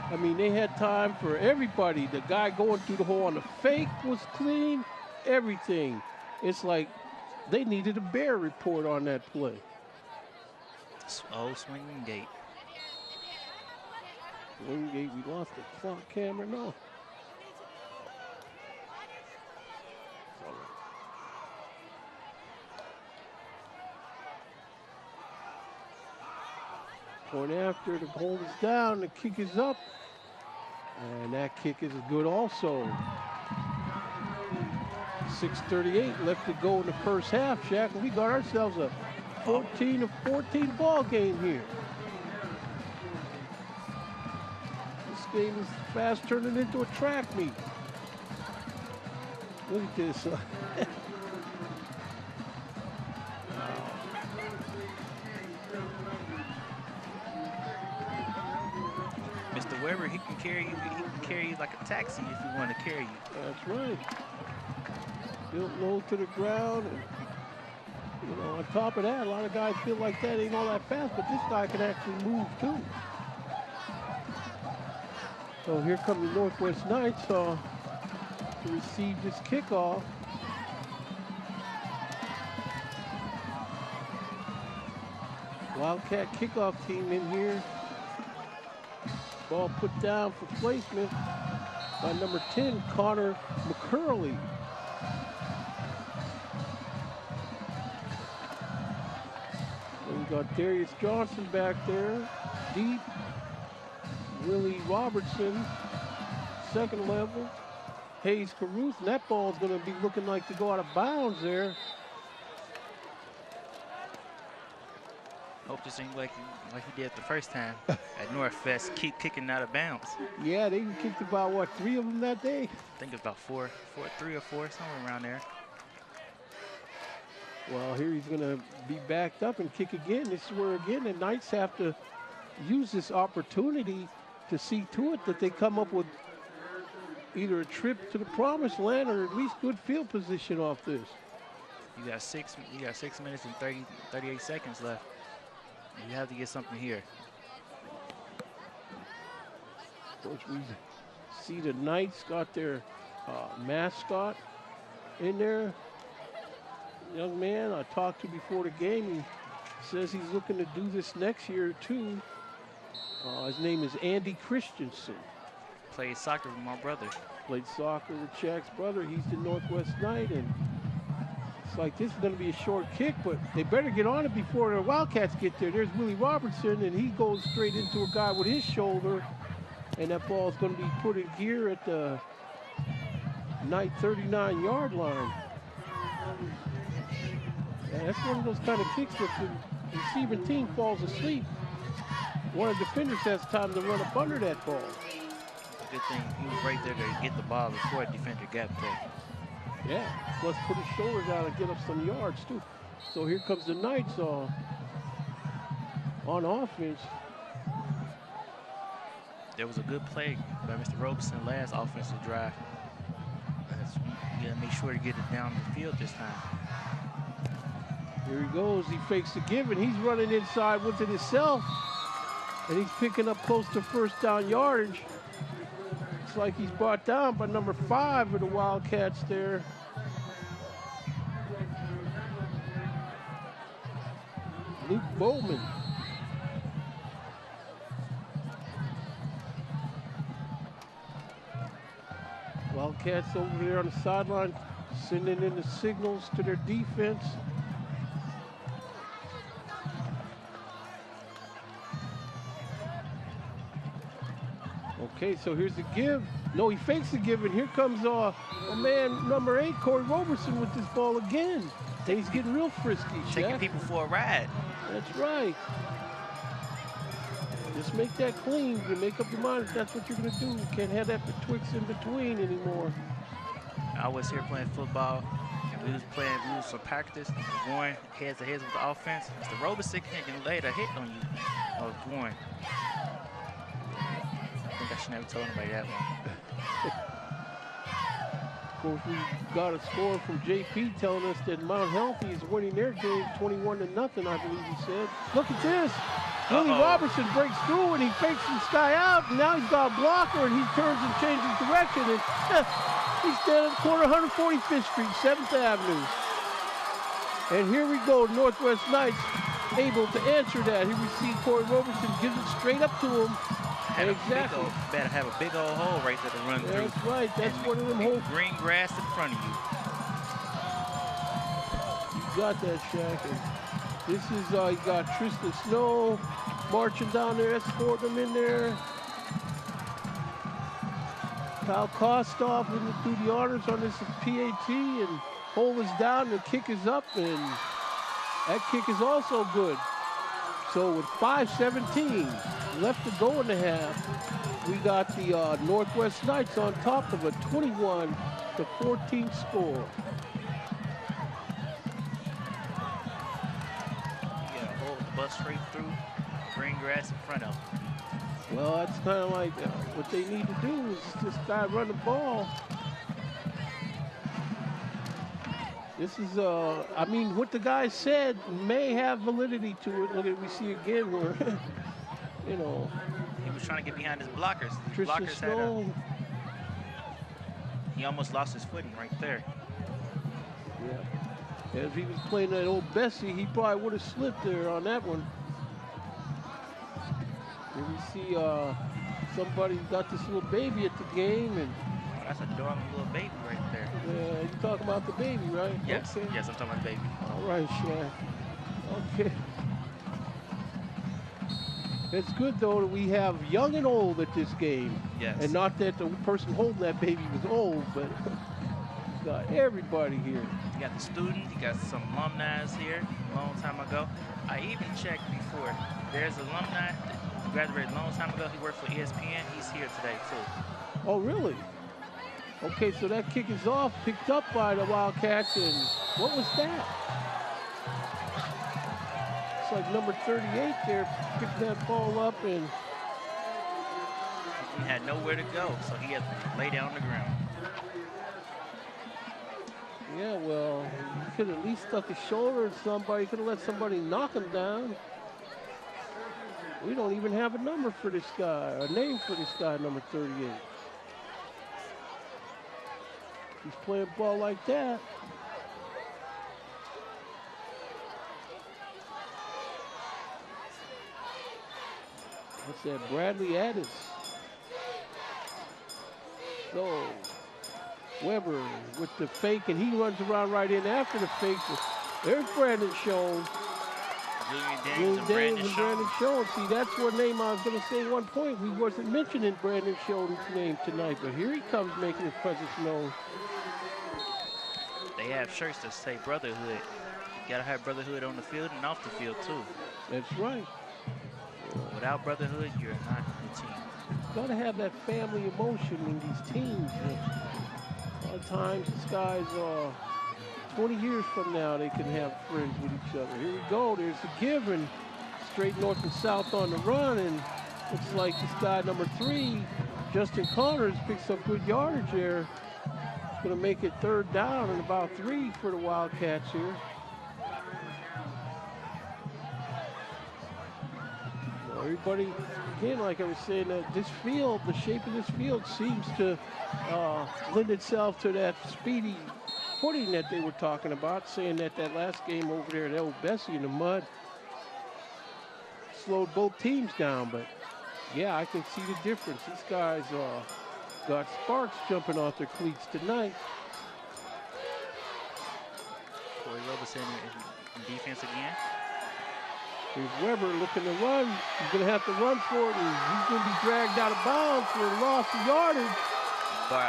I mean, they had time for everybody. The guy going through the hole on the fake was clean. Everything. It's like they needed a bear report on that play. Oh, swinging gate. Swing gate, we lost the clock camera, no. Point after, the goal is down, the kick is up, and that kick is good also. 6:38 left to go in the first half, Shaq, and we got ourselves a 14-14 ball game here. This game is fast turning into a track meet. Look at this. Mr. Weber, he can carry you. He can carry you like a taxi if you want to carry you. That's right. Built low to the ground. And, you know, on top of that, a lot of guys feel like that ain't all that fast, but this guy can actually move too. So here come the Northwest Knights to receive this kickoff. Wildcat kickoff team in here. Ball put down for placement by number 10, Connor McCurley. And we got Darius Johnson back there, deep. Willie Robertson, second level. Hayes Caruth, and that ball's gonna be looking like to go out of bounds there. Hope this ain't like he did the first time at Northfest, keep kicking out of bounds. Yeah, they kicked about, what, 3 of them that day? I think it's about 3 or 4, somewhere around there. Well, here he's gonna be backed up and kick again. This is where, again, the Knights have to use this opportunity to see to it that they come up with either a trip to the promised land or at least good field position off this. You got 6 minutes and 38 seconds left. You have to get something here. Of course, we see the Knights got their mascot in there. Young man I talked to before the game, he says he's looking to do this next year too. His name is Andy Christensen. Played soccer with my brother. Played soccer with Shaq's brother. He's the Northwest Knight, and it's like this is going to be a short kick, but they better get on it before the Wildcats get there. There's Willie Robertson, and he goes straight into a guy with his shoulder, and that ball is going to be put in gear at the Knight 39-yard line. Yeah, that's one of those kind of kicks that the receiving team falls asleep. One of the defenders has time to run up under that ball. Good thing he was right there to get the ball before a defender got there. Yeah, plus put his shoulders out and get up some yards too. So here comes the Knights on offense. There was a good play by Mr. Robeson last offensive drive. You gotta make sure to get it down the field this time. Here he goes, he fakes the give, and he's running inside with it himself. And he's picking up close to first down yardage. It's like he's brought down by number 5 of the Wildcats there. Luke Bowman. Wildcats over there on the sideline sending in the signals to their defense. Okay, so here's the give. No, he fakes the give, and here comes a man, number 8, Corey Robertson, with this ball again. He's getting real frisky, Taking Shaq. people for a ride. That's right. Just make that clean. You make up your mind if that's what you're going to do. You can't have that betwixt in between anymore. I was here playing football, and we was for practice, going heads to heads with the offense. Mr. Roberson can lay the hit on you. I was going. I think I should never told anybody that one. Of course, we got a score from JP telling us that Mount Healthy is winning their game 21-0, I believe he said. Look at this. Willie Robertson breaks through and he fakes this guy out, and now he's got a blocker and he turns and changes direction, and he's standing at the corner of 145th Street, 7th Avenue. And here we go, Northwest Knights able to answer that. Here we see Corey Robertson gives it straight up to him. Exactly. Better have a big old hole right there to run through. That's right. That's one of them holes. Green grass in front of you. You got that, Shaq. And this is, you got Tristan Snow marching down there, escorting him in there. Kyle Kostoff will do the honors on this PAT, and hole is down, the kick is up, and that kick is also good. So with 5:17 left to go in the half, we got the Northwest Knights on top of a 21-14 score. Yeah, hold the bus straight through, green grass in front of them. Well, that's kind of like what they need to do is this guy run the ball. This is, I mean, what the guy said may have validity to it. Look at, we see again where, you know. He was trying to get behind his blockers. His Tristan blockers Snow. he almost lost his footing right there. Yeah. If he was playing that old Bessie, he probably would have slipped there on that one. Here we see somebody got this little baby at the game, and Oh, that's a darling little baby right there. you talking about the baby, right? Yes, Okay. yes, I'm talking about the baby. All right, Shaq. Okay. It's good, though, that we have young and old at this game. Yes. And not that the person holding that baby was old, but he's got everybody here. You got the student, you got some alumni here a long time ago. I even checked before. There's an alumni that graduated a long time ago. He worked for ESPN. He's here today, too. Oh, really? Okay, so that kick is off, picked up by the Wildcats, and what was that? It's like number 38 there, picked that ball up, and He had nowhere to go, so he had to lay down on the ground. yeah, well, he could at least stuck his shoulder at somebody, could have let somebody knock him down. We don't even have a number for this guy, a name for this guy, number 38. He's playing ball like that. What's that? Bradley Addis. So Weber with the fake, and he runs around right in after the fake. There's Brandon Schoen. Julian Daniels and Brandon Schoen. See, that's one name I was going to say at one point. We wasn't mentioning Brandon Schoen's name tonight, but here he comes making his presence known. They have shirts that say brotherhood. You gotta have brotherhood on the field and off the field too. That's right. Without brotherhood, you're not a team. Gotta have that family emotion in these teams. A lot of times, these guys, 20 years from now, they can have friends with each other. Here we go. There's the give, and straight north and south on the run, and looks like this guy, number 3, Justin Connors, picks up good yardage there. It's gonna make it 3rd down and about 3 for the Wildcats here. Everybody, again, like I was saying, this field, the shape of this field seems to lend itself to that speedy footing that they were talking about, saying that that last game over there at El Bessie in the mud slowed both teams down. But, yeah, I can see the difference. These guys got sparks jumping off their cleats tonight. Corey Robeson in defense again. Here's Weber looking to run. He's going to have to run for it, and he's going to be dragged out of bounds for a loss of yardage. By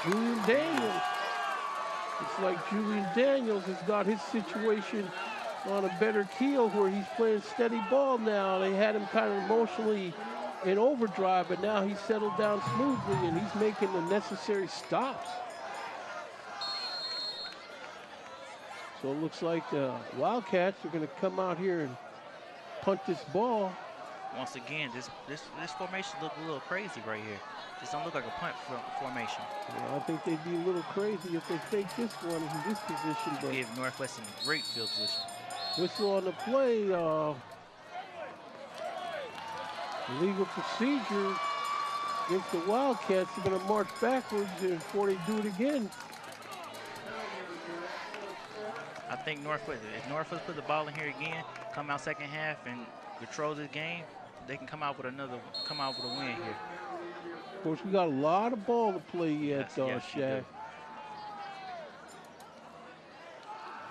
Julian Daniels. It's like Julian Daniels has got his situation on a better keel where he's playing steady ball now. They had him kind of emotionally in overdrive, but now he's settled down smoothly, and he's making the necessary stops. So it looks like the Wildcats are going to come out here and punt this ball. Once again, this formation look a little crazy right here. This don't look like a punt formation. Yeah, I think they'd be a little crazy if they fake this one in this position. But give Northwestern a great field position. Whistle on the play. Legal procedure against the Wildcats. They're going to march backwards before they do it again. I think if Northwestern put the ball in here again, come out second half and control this game, they can come out with a win here. Of course, we got a lot of ball to play yet, yes, Shaq.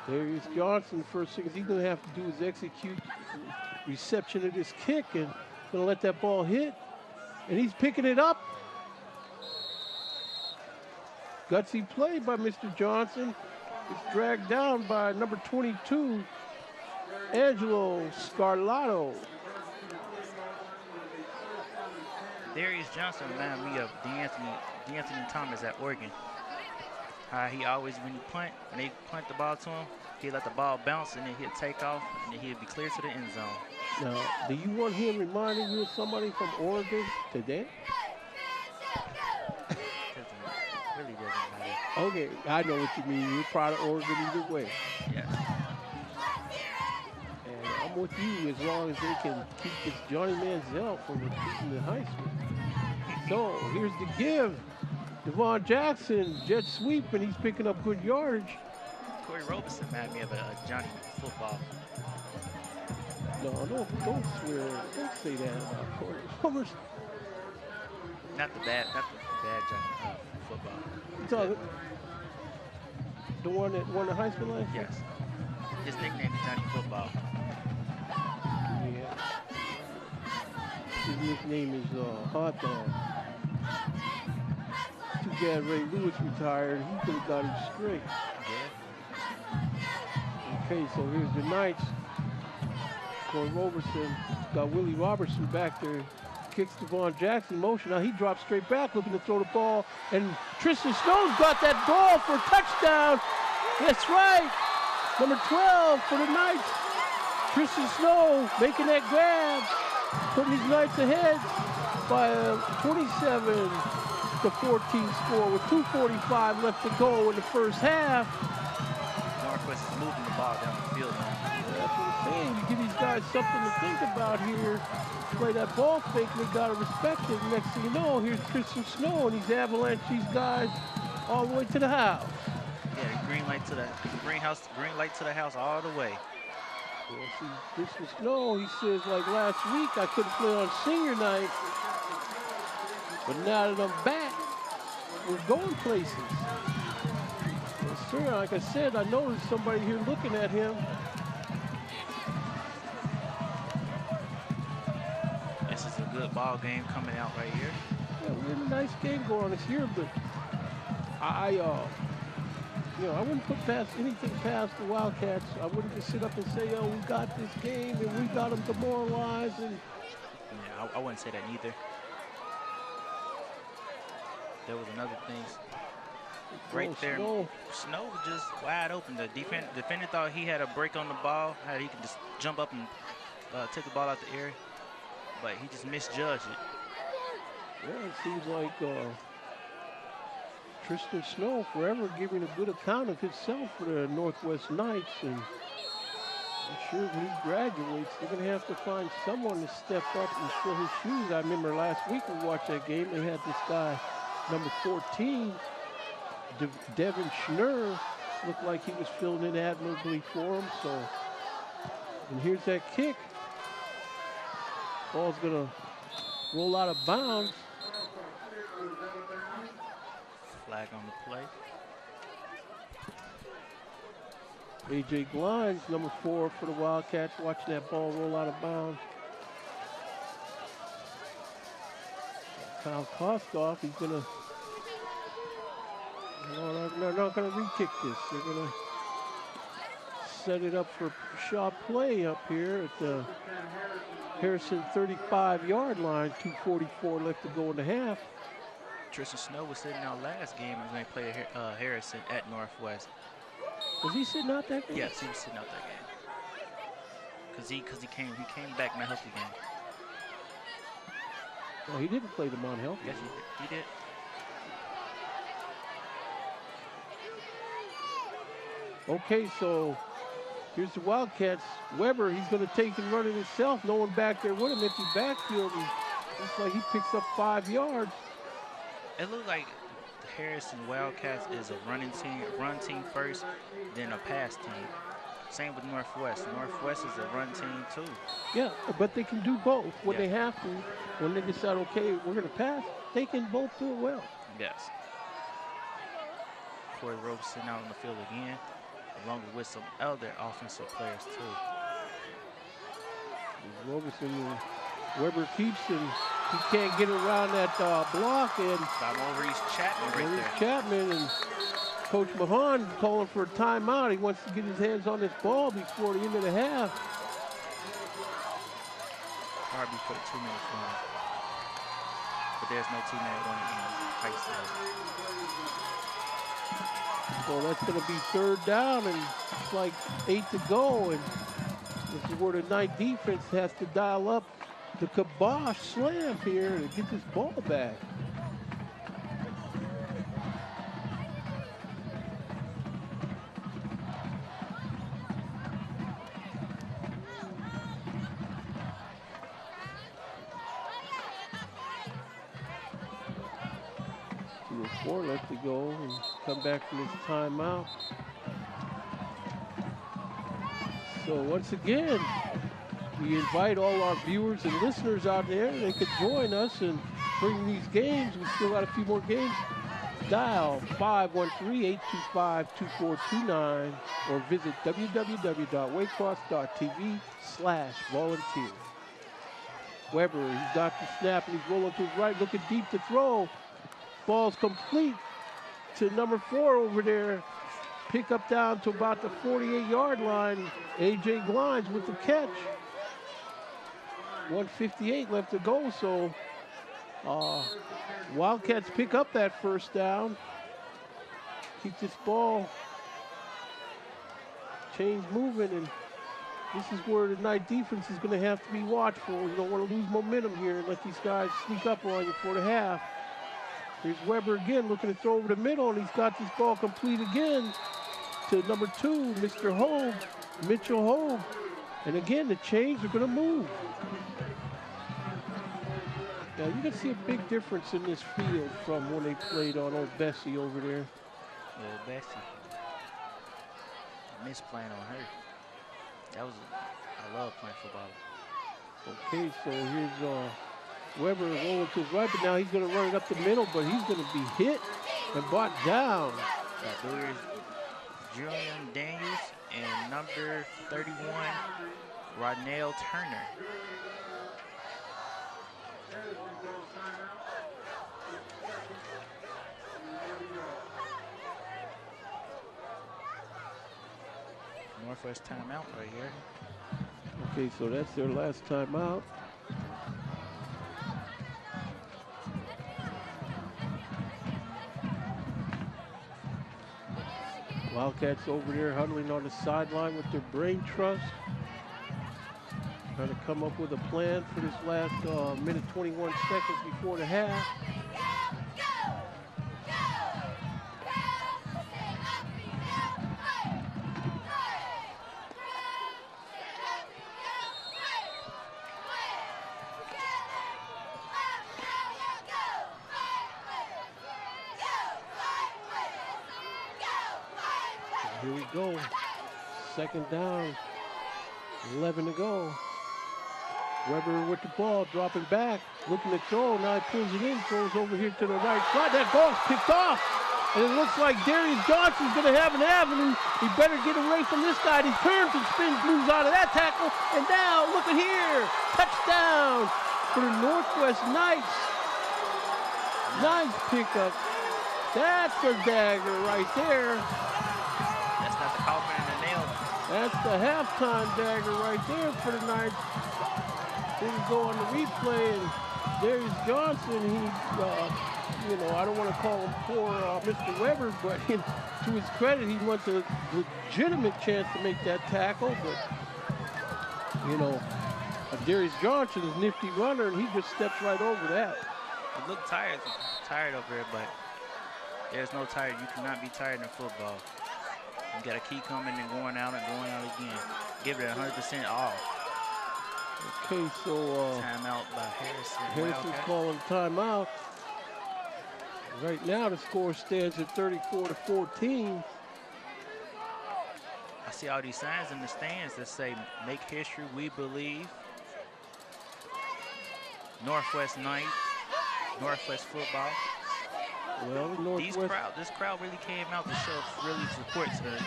There's Johnson. First thing he's going to have to do is execute reception of this kick, and going to let that ball hit. And he's picking it up. Gutsy play by Mr. Johnson. It's dragged down by number 22, Angelo Scarlato. Darius Johnson reminded me of DeAnthony Thomas at Oregon. How he always, when they punt the ball to him, he'd let the ball bounce and then he'd take off and then he'd be clear to the end zone. Now, do you want him reminding you of somebody from Oregon today? Really doesn't matter. Okay, I know what you mean. You're proud of Oregon either way. Yes. And I'm with you as long as they can keep this Johnny Manziel from repeating the high school. So here's the give. Devon Jackson, jet sweep, and he's picking up good yardage. Corey Robeson reminded me of a Johnny football. No, don't swear. Don't say that about Corey. Not the bad football. So, the one that won the high school last year? Yes. His nickname is Johnny Football. Yeah. His nickname is Hot Dog. Too bad Ray Lewis retired. He could have got him straight. Yeah. Okay, so here's the Knights. Corey Roberson got Willie Robertson back there. Kicks Devon Jackson motion. Now he drops straight back looking to throw the ball. And Tristan Snow's got that ball for a touchdown. That's right. Number 12 for the Knights. Tristan Snow making that grab. Putting these Knights ahead by a 27-14 score with 2:45 left to go in the first half. Northwest is moving the ball down the field now. That's what I'm saying. You give these guys something to think about here. Play that ball fake, and they got to respect it. Next thing you know, here's Tristan Snow, and he's avalanche these guys all the way to the house. Yeah, green light to the house all the way. Well, see, Tristan Snow, he says, like last week, I couldn't play on senior night, but now that I'm back, we're going places. Yes, sir. Like I said, I know there's somebody here looking at him. This is a good ball game coming out right here. Yeah, we had a nice game going on this year, but I wouldn't put anything past the Wildcats. I wouldn't just sit up and say, oh, we got this game and we got them demoralized. And yeah, I wouldn't say that neither. There was another thing right there. Snow was just wide open. The defender thought he had a break on the ball, how he could just jump up and take the ball out the air, but he just misjudged it. Yeah, it seems like Tristan Snow forever giving a good account of himself for the Northwest Knights, and I'm sure when he graduates, they're going to have to find someone to step up and fill his shoes. I remember last week we watched that game. They had this guy, number 14, Devin Schnurr, looked like he was filling in admirably for him. So, and here's that kick. Ball's going to roll out of bounds. Flag on the play. A.J. Glines, number 4 for the Wildcats, watching that ball roll out of bounds. Kyle Koskoff, he's going to... No, they're not going to re-kick this. They're going to set it up for shot play up here at the Harrison 35-yard line. 2:44 left to go in the half. Tristan Snow was sitting out last game when they played Harrison at Northwest. Was he sitting out that game? Yes, he was sitting out that game. Cause he came back not healthy game. Oh, he didn't play the Mount Health. Yes, he did. Okay, so here's the Wildcats. Weber, he's going to take and run it himself. No one back there with him. Empty backfield. And looks like he picks up 5 yards. It looked like the Harrison Wildcats is a run team first, then a pass team. Same with Northwest. Northwest is a run team too. Yeah, but they can do both when they have to. When they decide, okay, we're going to pass, they can both do it well. Yes. Corey Robeson out on the field again, along with some other offensive players too. Robeson, Weber keeps him. He can't get around that block, and Maurice Chapman Chapman and Coach Mahan calling for a timeout. He wants to get his hands on this ball before the end of the half. Hard before the 2-minute warning, but there's no 2-minute warning in high school. So that's going to be 3rd down, and it's like 8 to go, and this is where the Knight defense has to dial up the kibosh slam here to get this ball back. Two or 4 left to go and come back from this timeout. So once again, We invite all our viewers and listeners out there. They could join us and bring these games. We still got a few more games. Dial 513-825-2429 or visit www.waycross.tv/volunteer. Weber, he's got the snap and he's rolling to his right, looking deep to throw. Ball's complete to number 4 over there. Pick up down to about the 48-yard line. A.J. Glines with the catch. 1:58 left to go, so Wildcats pick up that first down. Keep this ball chains moving, and this is where the night defense is going to have to be watchful. You don't want to lose momentum here and let these guys sneak up on you for the half. Here's Weber again looking to throw over the middle, and he's got this ball complete again to number 2, Mr. Hogue, Mitchell Hogue. And again, the chains are going to move. Now, you can see a big difference in this field from when they played on old Bessie over there. Old Bessie. I miss playing on her. I love playing football. Okay, so here's Weber rolling to his right, but now he's going to run it up the middle, but he's going to be hit and brought down. Here's Julian Daniels and number 31, Rodnell Turner. Northwest timeout right here. Okay, so that's their last timeout. Wildcats over there huddling on the sideline with their brain trust. Trying to come up with a plan for this last minute 21 seconds before the half. Here we go. Second down. 11 to go. Weber with the ball, dropping back, looking to throw. Now he pulls it in, throws over here to the right side. That ball's picked off. And it looks like Darius Johnson's going to have an avenue. He better get away from this guy. He turns and spins, moves out of that tackle. And now, look at here. Touchdown for the Northwest Knights. Nice pickup. That's a dagger right there. That's not the coffin in the nail. That's the halftime dagger right there for the Knights. Here we go on the replay, and Darius Johnson, he, you know, I don't want to call him poor Mr. Weber, but to his credit, he wants a legitimate chance to make that tackle. But, you know, Darius Johnson is a nifty runner, and he just steps right over that. He looked tired over there, but there's no tired. You cannot be tired in football. You got to keep coming and going out again. Give it 100% all. Okay, so timeout by Harrison. Harrison's calling timeout. Right now, the score stands at 34-14. I see all these signs in the stands that say, "Make history, we believe." Northwest Knights, Northwest football. Well, this crowd really came out to show really support to the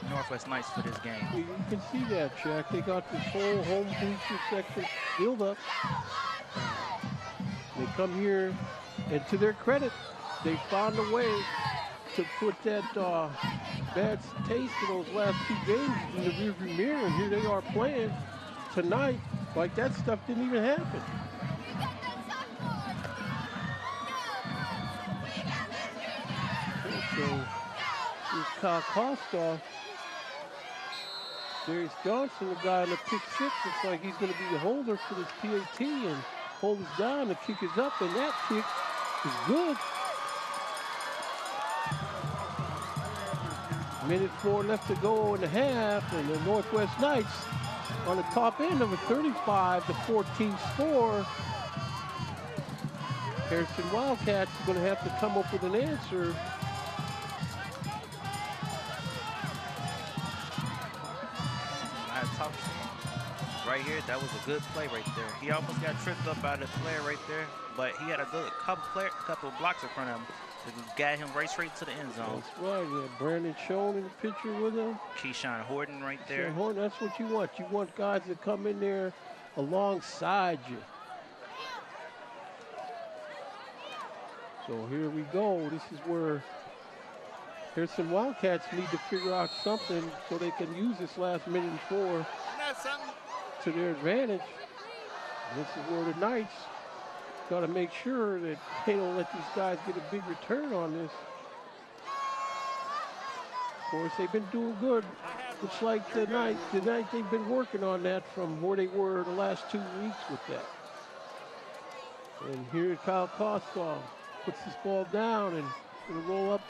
Northwest Knights for this game. You can see that, Jack. They got this whole home bleacher section filled up. They come here, and to their credit, they found a way to put that bad taste in those last 2 games in the rearview mirror, and here they are playing tonight like that stuff didn't even happen. So here's Kyle Kostoff. Darius Johnson, the guy in the pick 6, looks like he's going to be the holder for this PAT and hold us down. The kick is up, and that kick is good. Minute 4 left to go in the half, and the Northwest Knights on the top end of a 35-14 score. Harrison Wildcats is going to have to come up with an answer. right here, that was a good play right there. He almost got tripped up by the player right there, but he had a good couple of blocks in front of him that got him right straight to the end zone. That's right. Yeah, Brandon Schoen in the picture with him. Keyshawn Horton right there. Keyshawn Horton, that's what you want. You want guys that come in there alongside you. So here we go. This is where Harrison Wildcats need to figure out something so they can use this last minute and 4 to their advantage. And this is where the Knights got to make sure that they don't let these guys get a big return on this. Of course, they've been doing good. Looks like tonight they've been working on that from where they were the last 2 weeks with that. And here Kyle Koskov puts this ball down and gonna roll up.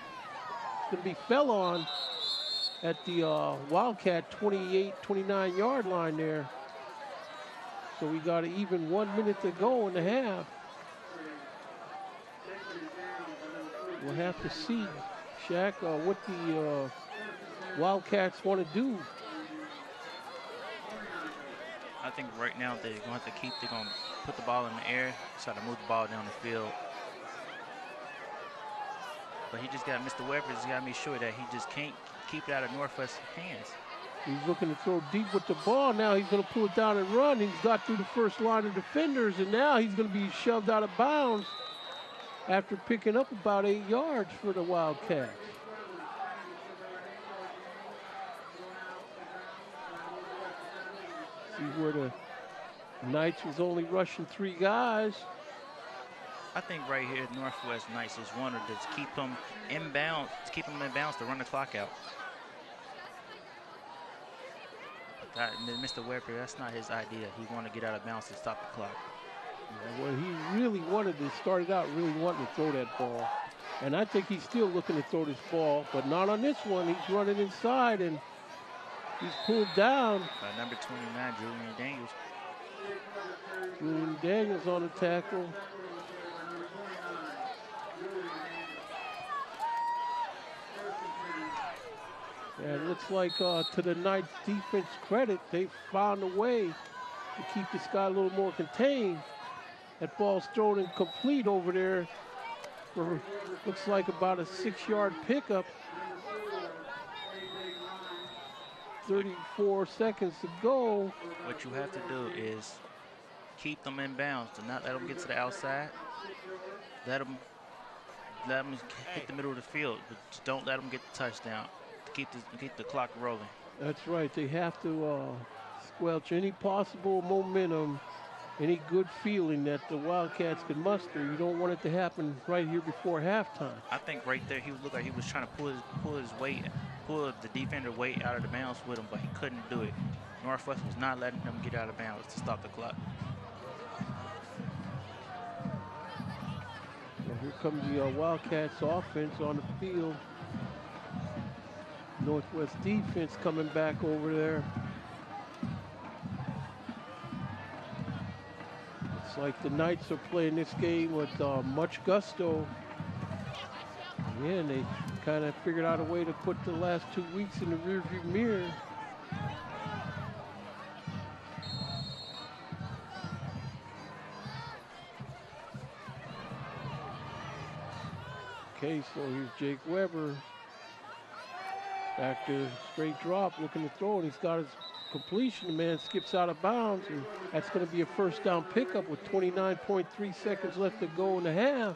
It's gonna be fell on at the Wildcat 28-29 yard line there. So we got even 1 minute to go in the half. We'll have to see, Shaq, what the Wildcats want to do. I think right now they're going to they're going to put the ball in the air, try to move the ball down the field. But he just got Mr. Weber's got to make sure that he just can't keep it out of Northwest's hands. He's looking to throw deep with the ball. Now he's going to pull it down and run. He's got through the first line of defenders, and now he's going to be shoved out of bounds after picking up about 8 yards for the Wildcats. See where the Knights was only rushing 3 guys. I think right here, Northwest Knights just wanted to keep them inbound, to run the clock out. Mr. Weber, that's not his idea. He wanted to get out of bounds to stop the clock. Yeah, well, he really wanted to, started out really wanting to throw that ball. And I think he's still looking to throw this ball, but not on this one. He's running inside, and he's pulled down. By number 29, Julian Daniels. Julian Daniels on the tackle. And it looks like to the Knights defense credit, they found a way to keep this guy a little more contained. That ball's thrown incomplete over there for looks like about a 6-yard pickup. 34 seconds to go. What you have to do is keep them in bounds. Do not let them get to the outside. Let them hit the middle of the field, but just don't let them get the touchdown. Keep the clock rolling. That's right. They have to squelch any possible momentum, any good feeling that the Wildcats can muster. You don't want it to happen right here before halftime. I think right there he looked like he was trying to pull the defender weight out of the bounds with him, but he couldn't do it. Northwest was not letting him get out of bounds to stop the clock. Well, here comes the Wildcats offense on the field. Northwest defense coming back over there. It's like the Knights are playing this game with much gusto. Yeah, and they kind of figured out a way to put the last 2 weeks in the rearview mirror. Okay, so here's Jake Weber. Back to straight drop, looking to throw, and he's got his completion. The man skips out of bounds, and that's going to be a first down pickup with 29.3 seconds left to go in the half.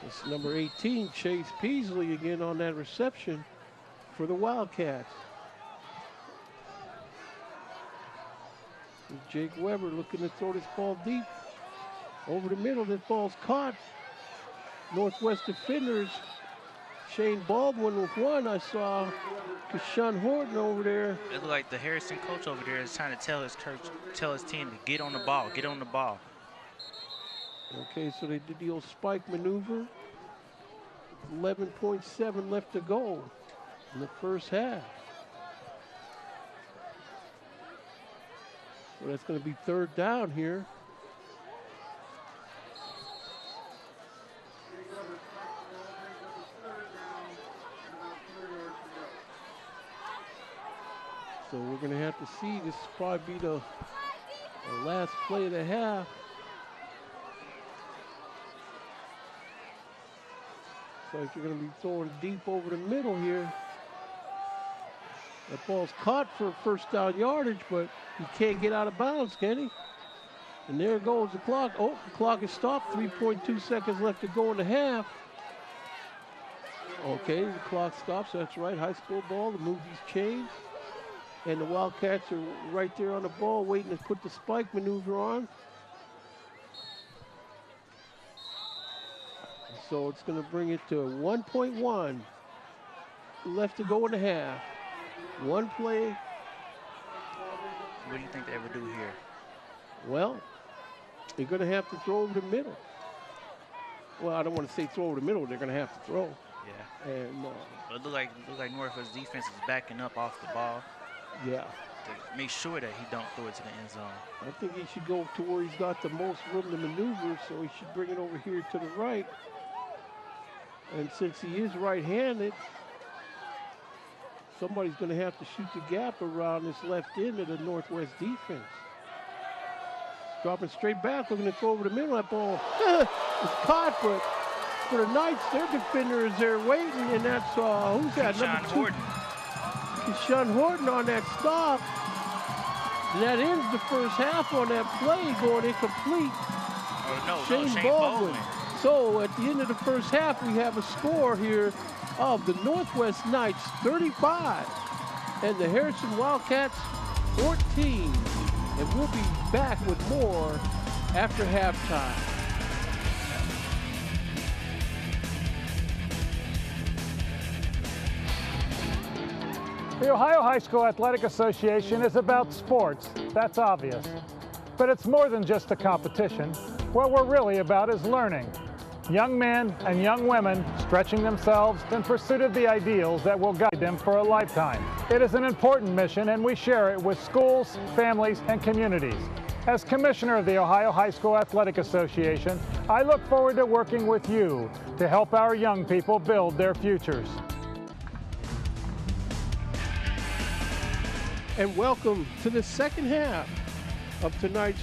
It's number 18, Chase Peasley, again on that reception for the Wildcats. And Jake Weber looking to throw this ball deep. Over the middle, that ball's caught. Northwest defenders, Shane Baldwin with one. I saw Keyshawn Horton over there. It looked like the Harrison coach over there is trying to tell his team to get on the ball, get on the ball. Okay, so they did the old spike maneuver. 11.7 left to go in the first half. So that's going to be 3rd down here. So we're going to have to see. This will probably be the last play of the half. So if you're going to be throwing deep over the middle here. That ball's caught for first down yardage, but he can't get out of bounds, can he? And there goes the clock. Oh, the clock is stopped. 3.2 seconds left to go in the half. Okay, the clock stops. That's right. High school ball. The movie's changed. And the Wildcats are right there on the ball waiting to put the spike maneuver on. So it's going to bring it to 1.1 left to go in the half. One play. What do you think they ever do here? Well, you're going to have to throw over the middle. Well, I don't want to say throw over the middle. They're going to have to throw. Yeah. And but it look like Northwest defense is backing up off the ball. Yeah. To make sure that he don't throw it to the end zone. I think he should go to where he's got the most room to maneuver, so he should bring it over here to the right. And since he is right-handed, somebody's going to have to shoot the gap around this left end of the Northwest defense. Dropping straight back, looking to throw over the middle. That ball is caught, but for the Knights, their defender is there waiting, and that's, who's that? Number 2. Horton. Sean Horton on that stop. And that ends the first half on that play, going incomplete. Oh, no, Shane Baldwin. So at the end of the first half, we have a score here of the Northwest Knights 35 and the Harrison Wildcats 14. And we'll be back with more after halftime. The Ohio High School Athletic Association is about sports, that's obvious. But it's more than just a competition. What we're really about is learning. Young men and young women stretching themselves in pursuit of the ideals that will guide them for a lifetime. It is an important mission, and we share it with schools, families, and communities. As Commissioner of the Ohio High School Athletic Association, I look forward to working with you to help our young people build their futures. And welcome to the second half of tonight's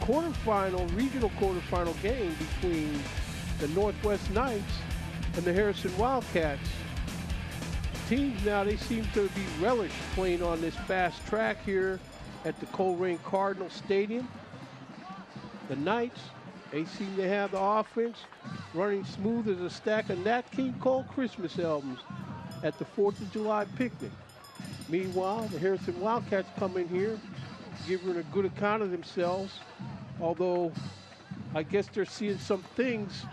regional quarterfinal game between the Northwest Knights and the Harrison Wildcats. Teams now, they seem to be relished playing on this fast track here at the Colerain Cardinal Stadium. The Knights, they seem to have the offense running smooth as a stack of Nat King Cole Christmas albums at the 4th of July picnic. Meanwhile, the Harrison Wildcats come in here, giving a good account of themselves, although I guess they're seeing some things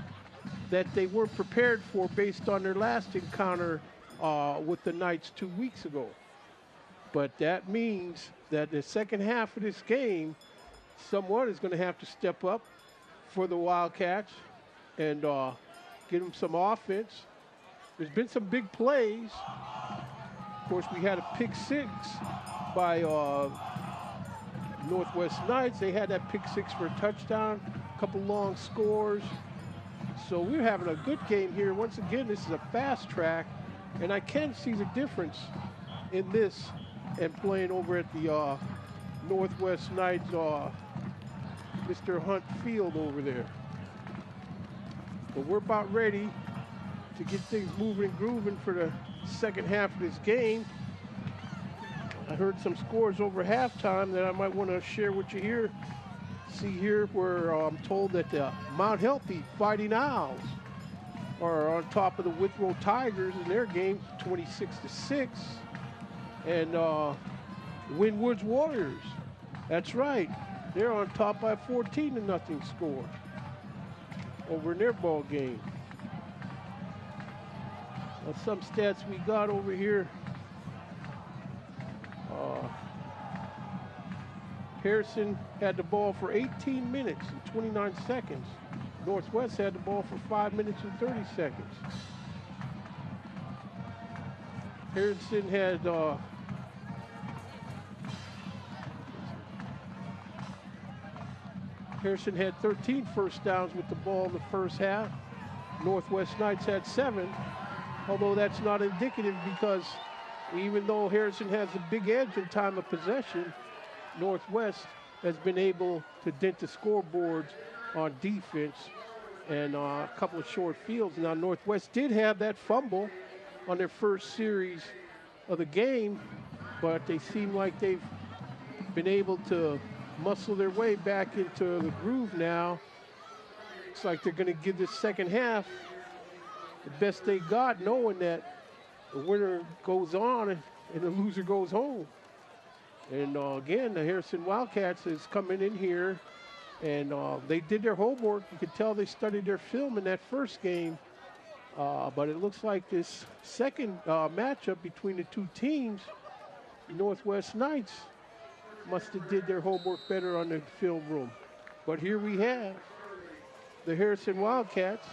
that they weren't prepared for based on their last encounter with the Knights 2 weeks ago. But that means that the second half of this game, someone is going to have to step up for the Wildcats and get them some offense. There's been some big plays. Of course, we had a pick six by Northwest Knights. They had that pick six for a touchdown, a couple long scores. So we're having a good game here. Once again, this is a fast track, and I can see the difference in this and playing over at the Northwest Knights Mr. Hunt Field over there. But we're about ready to get things moving and grooving for the second half of this game. I heard some scores over halftime that I might want to share with you here. See here where I'm told that the Mount Healthy Fighting Owls are on top of the Withrow Tigers in their game, 26-6. And Windward's Warriors, that's right, they're on top by 14-0 score over in their ball game. Some stats we got over here. Harrison had the ball for 18 minutes and 29 seconds. Northwest had the ball for 5 minutes and 30 seconds. Harrison had 13 first downs with the ball in the first half. Northwest Knights had 7, although that's not indicative because Even though Harrison has a big edge in time of possession, Northwest has been able to dent the scoreboards on defense and a couple of short fields. Now, Northwest did have that fumble on their first series of the game, but they seem like they've been able to muscle their way back into the groove now. Looks like they're going to give this second half the best they got, knowing that the winner goes on and the loser goes home. And again, the Harrison Wildcats is coming in here, and they did their homework. You could tell they studied their film in that first game. But it looks like this second matchup between the two teams, Northwest Knights, must have did their homework better on the film room. But here we have the Harrison Wildcats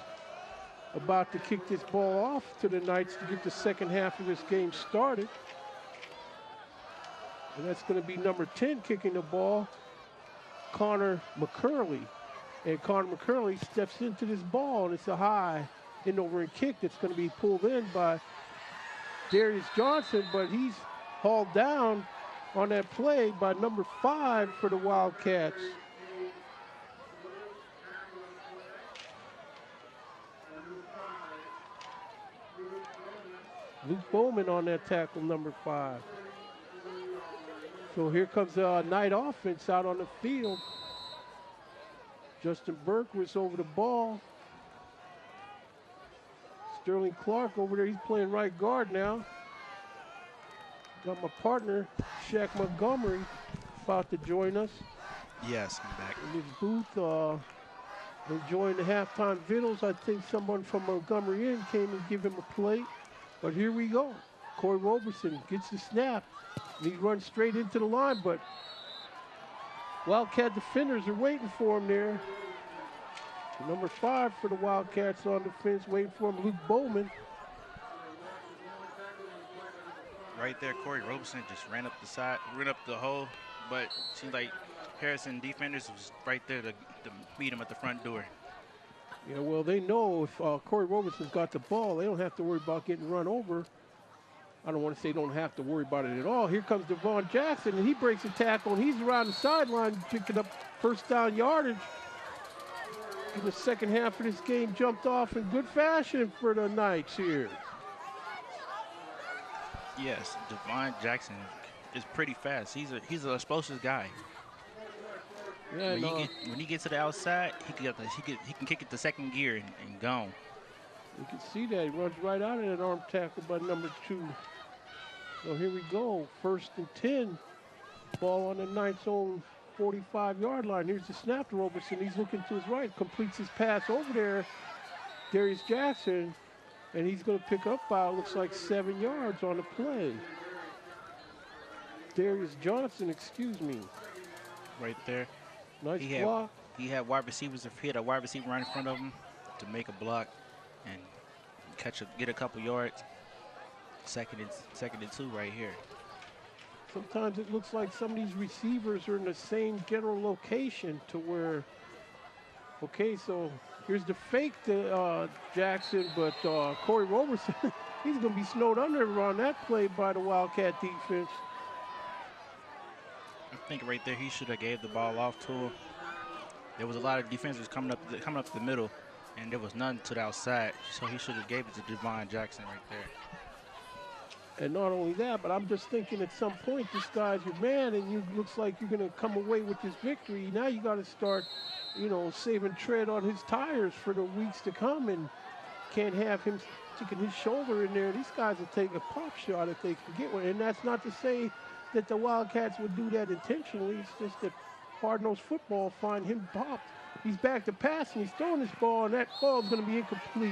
about to kick this ball off to the Knights to get the second half of this game started. And that's going to be number 10 kicking the ball, Connor McCurley. And Connor McCurley steps into this ball, and it's a high end over and kick that's going to be pulled in by Darius Johnson, but he's hauled down on that play by number 5 for the Wildcats. Luke Bowman on that tackle, number 5. So here comes the Knight offense out on the field. Justin Burke was over the ball. Sterling Clark over there, he's playing right guard now. Got my partner, Shaq Montgomery, about to join us. Yes, I'm back. In his booth, enjoying the halftime vittles. I think someone from Montgomery Inn came and gave him a plate. But here we go. Corey Roberson gets the snap. And he runs straight into the line, but Wildcat defenders are waiting for him there. Number 5 for the Wildcats on defense, waiting for him, Luke Bowman. Right there, Corey Robeson just ran up the side, ran up the hole, but seems like Harrison defenders was right there to meet him at the front door. Yeah, well, they know if Corey Robeson's got the ball, they don't have to worry about getting run over. I don't want to say don't have to worry about it at all. Here comes Devon Jackson, and he breaks a tackle, and he's around the sideline picking up first down yardage. In the second half of this game, jumped off in good fashion for the Knights here. Yes, Devon Jackson is pretty fast. He's an explosive guy. Yeah, when he gets to the outside, he can kick it to second gear and gone. You can see that. He runs right out of that arm tackle by number 2. So here we go. 1st and 10. Ball on the Knights' own 45-yard line. Here's the snap to Roberson. He's looking to his right. Completes his pass over there. Darius Jackson. And he's going to pick up by, looks like 7 yards on the play. Darius Johnson, excuse me. Right there. Nice block. He had wide receivers. He had a wide receiver right in front of him to make a block and get a couple yards. Second and 2 right here. Sometimes it looks like some of these receivers are in the same general location to where, okay, so here's the fake to Jackson, but Corey Roberson, he's going to be snowed under on that play by the Wildcat defense. I think right there he should have gave the ball off to him. There was a lot of defenders coming up the middle, and there was none to the outside, so he should have gave it to Devon Jackson right there. And not only that, but I'm just thinking at some point this guy's your man, and you looks like you're going to come away with this victory. Now you got to start, saving tread on his tires for the weeks to come, and can't have him sticking his shoulder in there. These guys will take a pop shot if they can get one, and that's not to say that the Wildcats would do that intentionally. It's just that hard-nosed football find him popped. He's back to pass, and he's throwing this ball, and that ball is going to be incomplete.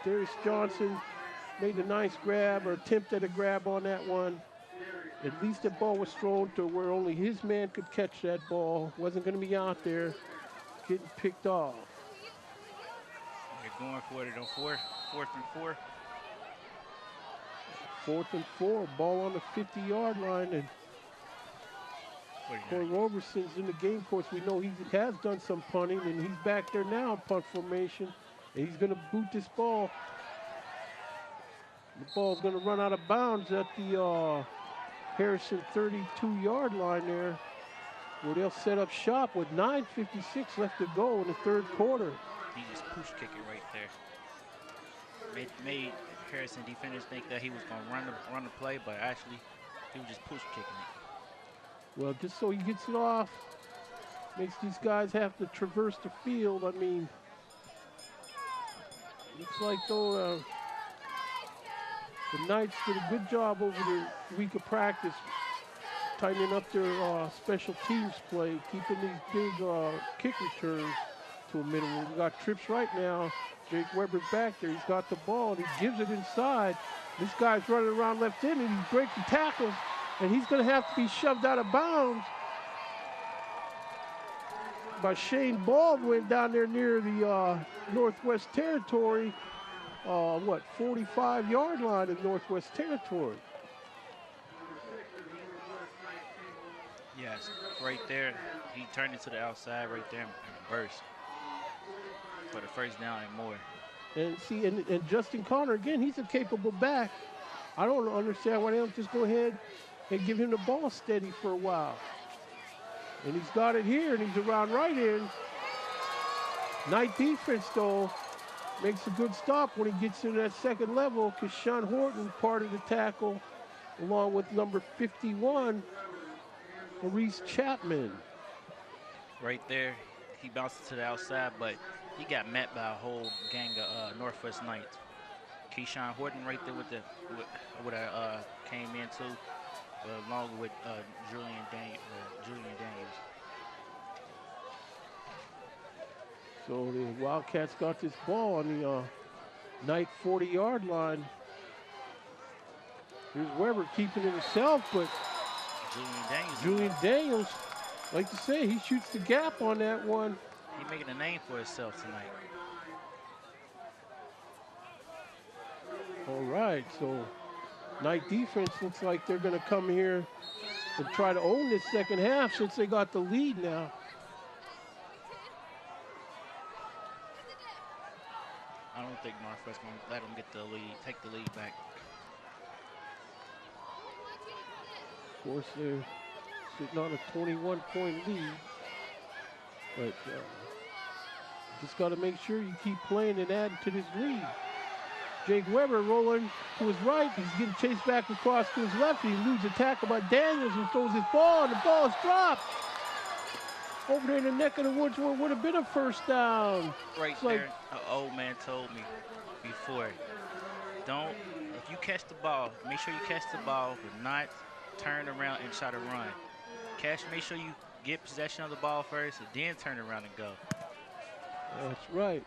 Darius Johnson made a nice grab or attempt at a grab on that one. At least the ball was thrown to where only his man could catch that ball. Wasn't going to be out there getting picked off. They're going for it on 4th and 4. 4th and 4, ball on the 50-yard line, and Corey Roberson's in the game. Of course, we know he has done some punting, and he's back there now in punt formation, and he's going to boot this ball. The ball's going to run out of bounds at the Harrison 32-yard line there, where they'll set up shop with 9:56 left to go in the third quarter. He just push kick it right there. Made Harrison defenders think that he was going to run the play, but actually he was just push kicking it. Well, just so he gets it off, makes these guys have to traverse the field. I mean, looks like though the Knights did a good job over the week of practice, tightening up their special teams play, keeping these big kick returns to a minimum. We got trips right now. Jake Weber's back there. He's got the ball, and he gives it inside. This guy's running around left end, and he's breaking tackles, and he's going to have to be shoved out of bounds by Shane Baldwin down there near the Northwest Territory. 45-yard line of Northwest Territory. Yes, right there. He turned it to the outside right there and burst for the first down and more. And see, and Justin Connor, again, he's a capable back. I don't understand why they don't just go ahead and give him the ball steady for a while. And he's got it here, and he's around right in. Knight defense, though, makes a good stop when he gets to that second level, because Sean Horton part of the tackle, along with number 51, Maurice Chapman. Right there, he bounced it to the outside, but he got met by a whole gang of Northwest Knights. Keyshawn Horton right there with came in too, along with Julian Daniels. So the Wildcats got this ball on the Knight 40-yard line. Here's Weber keeping it himself, but Julian Daniels, like to say, he shoots the gap on that one. He's making a name for himself tonight. All right, so Knight defense looks like they're going to come here and try to own this second half since they got the lead now. I don't think Northwest going to let them get the lead, take the lead back. Of course, they're sitting on a 21-point lead, but just got to make sure you keep playing and adding to this lead. Jake Weber rolling to his right. He's getting chased back across to his left. He loses a tackle by Daniels and throws his ball, and the ball is dropped. Over there in the neck of the woods where it would have been a first down. Right it's there, an old man told me before, if you catch the ball, make sure you catch the ball, but not turn around and try to run. Make sure you get possession of the ball first, and then turn around and go. That's right.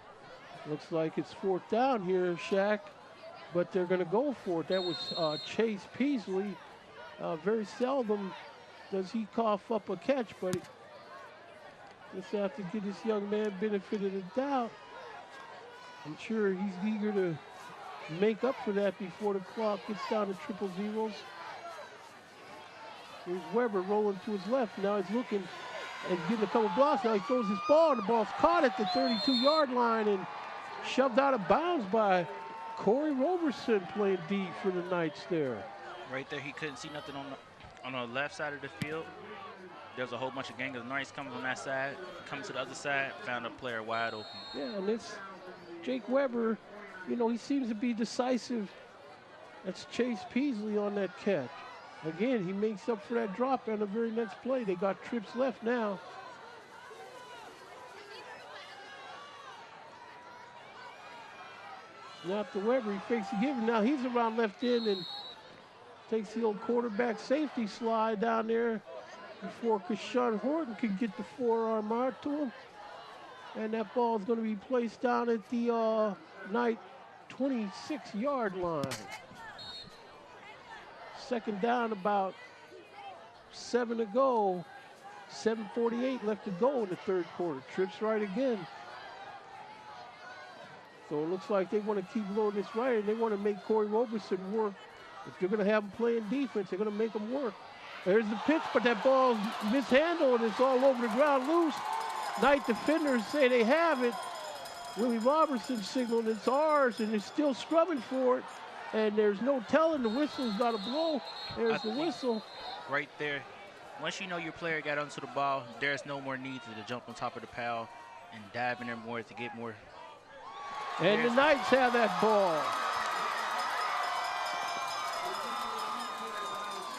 Looks like it's fourth down here, Shaq, but they're going to go for it. That was Chase Peasley. Very seldom does he cough up a catch, but just have to give this young man benefit of the doubt. I'm sure he's eager to make up for that before the clock gets down to triple zeros. Here's Weber rolling to his left. Now he's looking and getting a couple blocks. Now he throws his ball, and the ball's caught at the 32-yard line and shoved out of bounds by Corey Roberson playing D for the Knights there. Right there, he couldn't see nothing on the left side of the field. There's a whole bunch of gang of Knights coming from that side. Coming to the other side, found a player wide open. Yeah, and it's Jake Weber. You know, he seems to be decisive. That's Chase Peasley on that catch. Again, he makes up for that drop on the very next play. They got trips left now. Now to Weber, he fakes the give. Now he's around left end and takes the old quarterback safety slide down there before Sean Horton can get the forearm out to him. And that ball is going to be placed down at the Knight 26-yard line. Second down, about 7 to go. 7:48 left to go in the third quarter. Trips right again. So it looks like they want to keep loading this right, and they want to make Corey Roberson work. If they're going to have him playing defense, they're going to make him work. There's the pitch, but that ball's mishandled, and it's all over the ground loose. Knight defenders say they have it. Willie Robertson signaled it's ours, and they're still scrubbing for it. and there's no telling the whistle's got to blow. There's the whistle. Right there. Once you know your player got onto the ball, there's no more need to jump on top of the pile and dive in there more to get more. And the Knights have that ball.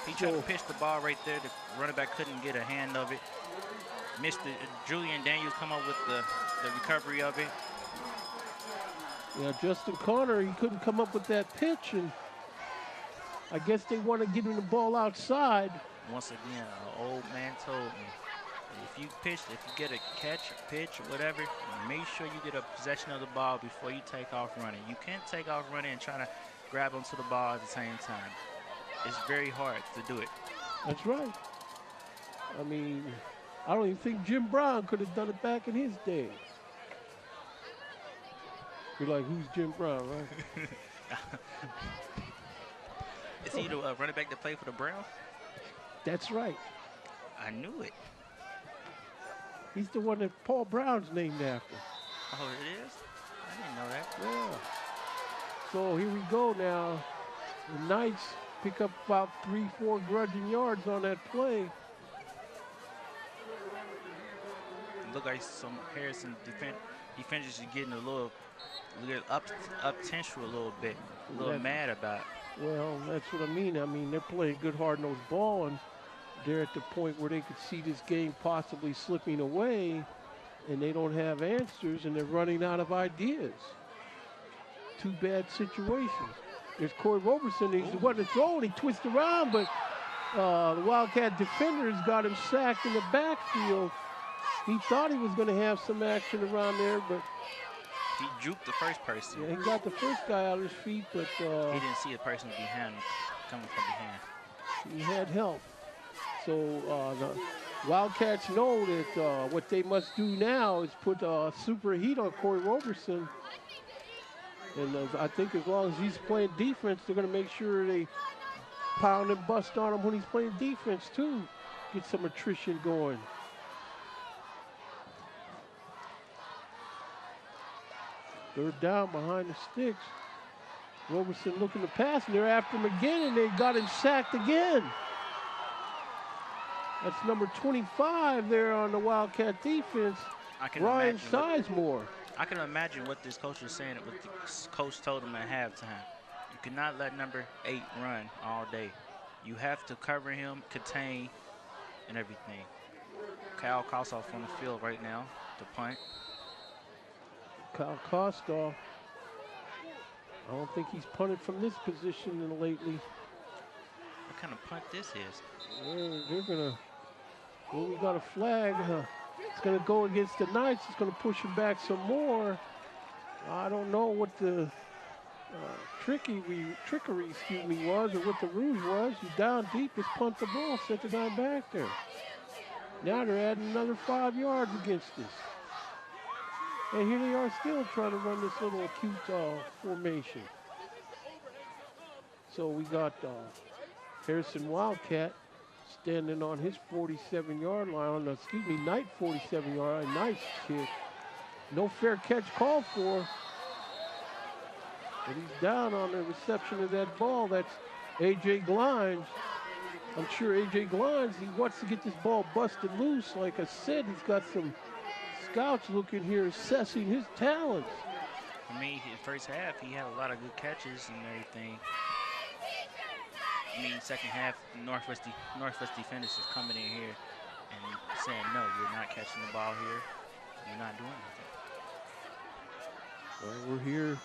He tried to pitch the ball right there. The running back couldn't get a hand of it. Missed it. Julian Daniels come up with the recovery of it. Yeah, Justin Connor, he couldn't come up with that pitch, and I guess they want to get him the ball outside. Once again, an old man told me, if you get a catch, a pitch, or whatever, make sure you get a possession of the ball before you take off running. You can't take off running and try to grab onto the ball at the same time. It's very hard to do it. That's right. I mean, I don't even think Jim Brown could have done it back in his day. You're like, who's Jim Brown, right? Is he the running back that played for the Browns? That's right. I knew it. He's the one that Paul Brown's named after. Oh, it is? I didn't know that. Yeah. So here we go now. The Knights pick up about 3-4 grudging yards on that play. Look like some Harrison defenders are getting a little up tension a little bit, a little mad about it. Well, that's what I mean. I mean, they're playing good hard-nosed ball, and they're at the point where they could see this game possibly slipping away, and they don't have answers, and they're running out of ideas. Two bad situations. There's Corey Roberson. He's the one to throw, and he twists around, but the Wildcat defenders got him sacked in the backfield. He thought he was going to have some action around there, but he juked the first person. Yeah, he got the first guy out of his feet, but he didn't see the person behind him, coming from behind. He had help. So the Wildcats know that what they must do now is put super heat on Corey Roberson. And I think as long as he's playing defense, they're going to make sure they pound and bust on him when he's playing defense, too. Get some attrition going. Third down behind the sticks. Roberson looking to pass, and they're after him again, and they got him sacked again. That's number 25 there on the Wildcat defense, Ryan Sizemore. I can imagine what this coach was saying, what the coach told him at halftime. You cannot let number 8 run all day. You have to cover him, contain, and everything. Kyle Kosoff on the field right now to punt. Kyle Kostoff. I don't think he's punted from this position lately. What kind of punt this is? They're gonna. Well, we got a flag. It's gonna go against the Knights. It's gonna push him back some more. I don't know what the trickery was, or what the ruse was. He's down deep. Just punt the ball. Set the guy back there. Now they're adding another 5 yards against this. And here they are still trying to run this little acute formation. So we got Harrison Wildcat standing on his 47-yard line, Knight 47-yard line. Nice kick. No fair catch called for. But he's down on the reception of that ball. That's A.J. Glines. I'm sure A.J. Glines, he wants to get this ball busted loose. Like I said, he's got some scouts looking here, assessing his talents. For me, in the first half, he had a lot of good catches and everything. I mean, second half, Northwest defenders is coming in here and saying, no, you're not catching the ball here. You're not doing anything. Well, we're here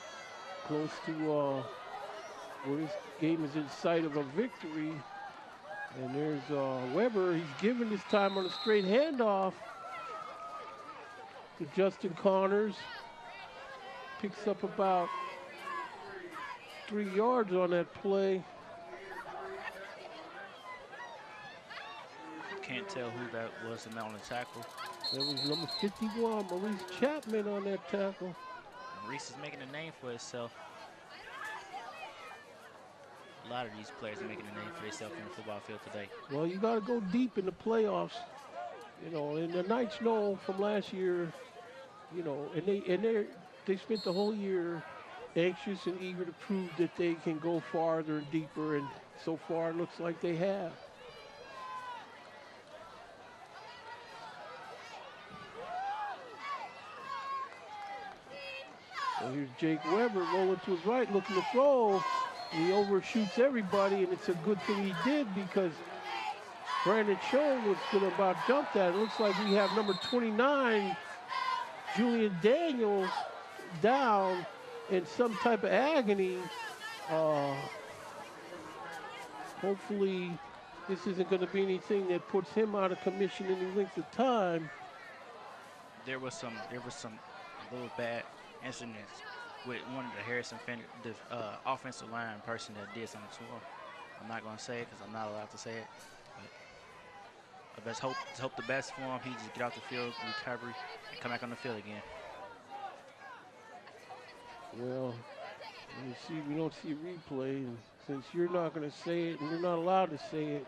close to where this game is in sight of a victory. And there's Weber. He's given this time on a straight handoff to Justin Connors. Picks up about 3 yards on that play. Can't tell who that was on the tackle. That was number 51, Maurice Chapman, on that tackle. Maurice is making a name for himself. A lot of these players are making a name for themselves on the football field today. Well, you got to go deep in the playoffs, you know. And the Knights know from last year, you know, and they spent the whole year anxious and eager to prove that they can go farther and deeper, and so far it looks like they have. So here's Jake Weber rolling to his right, looking to throw. He overshoots everybody, and it's a good thing he did because Brandon Scholl was going to about jump that. It looks like we have number 29, Julian Daniels, down in some type of agony. Hopefully this isn't going to be anything that puts him out of commission any length of time. There was some little bad incidents with one of the Harrison offensive line person that did something to him. I'm not going to say it because I'm not allowed to say it. But I just hope the best for him. He just get off the field, recovery, and come back on the field again. Well, you see, we don't see a replay, and since you're not going to say it and you're not allowed to say it,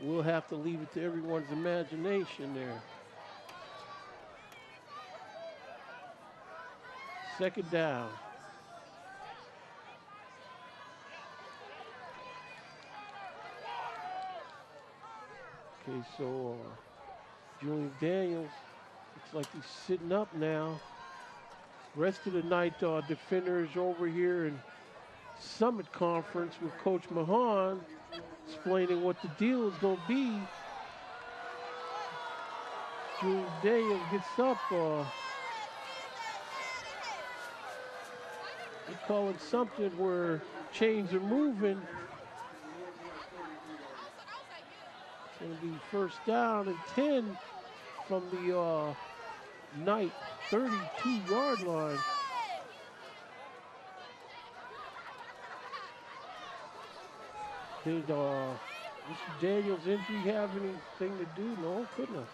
we'll have to leave it to everyone's imagination there. Second down. Okay, so Julian Daniels, looks like he's sitting up now. Rest of the night, defenders over here in Summit Conference with Coach Mahan explaining what the deal is going to be. Julian Daniels gets up. They call it something where chains are moving. It's going to be first down and 10 from the Knight 32-yard line. Did Mr. Daniels' injury have anything to do? No, couldn't have.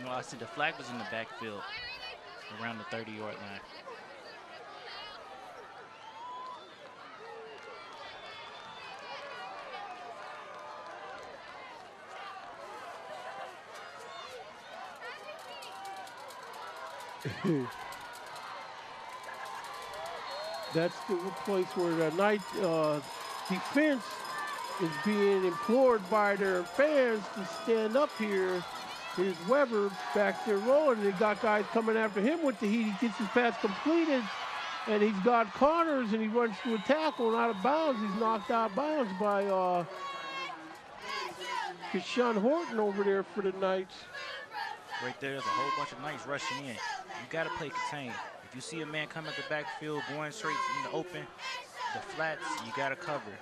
No, I see the flag was in the backfield around the 30-yard line. That's the place where the Knight defense is being implored by their fans to stand up here. Here's Weber back there rolling. They got guys coming after him with the heat. He gets his pass completed, and he's got Connors, and he runs through a tackle and out of bounds. He's knocked out of bounds by Keshawn Horton over there for the Knights. Right there's a whole bunch of Knights rushing in. You got to play contain. If you see a man come at the backfield going straight in the open, the flats, you got to cover.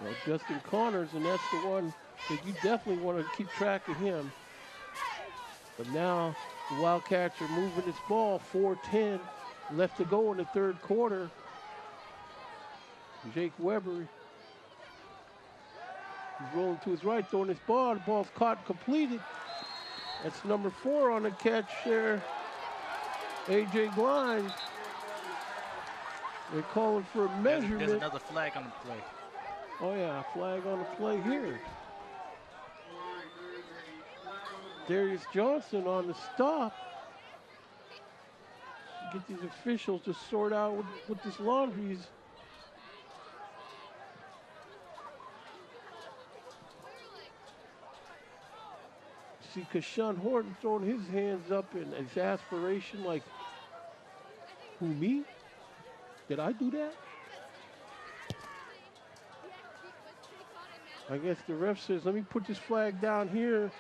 Well, Justin Connors, and that's the one that you definitely want to keep track of him. But now the Wildcats are moving this ball. 4:10 left to go in the third quarter. Jake Weber, he's rolling to his right, throwing his ball. The ball's caught and completed. That's number 4 on the catch there, A.J. Glines. They're calling for a measurement. There's another flag on the play. Oh yeah, flag on the play here. Darius Johnson on the stop. Get these officials to sort out what this laundry is. See Keshawn Horton throwing his hands up in exasperation like, who, me? Did I do that? I guess the ref says, let me put this flag down here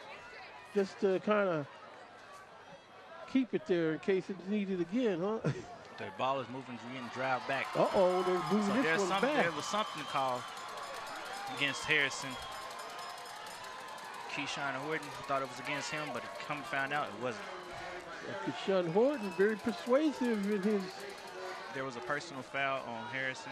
just to kind of keep it there in case it's needed again, huh? The ball is moving, getting drive back. Uh-oh, they're moving this one back. There was something to call against Harrison. Keshawn Horton thought it was against him, but come found out it wasn't. Keshawn Horton, very persuasive in his... There was a personal foul on Harrison.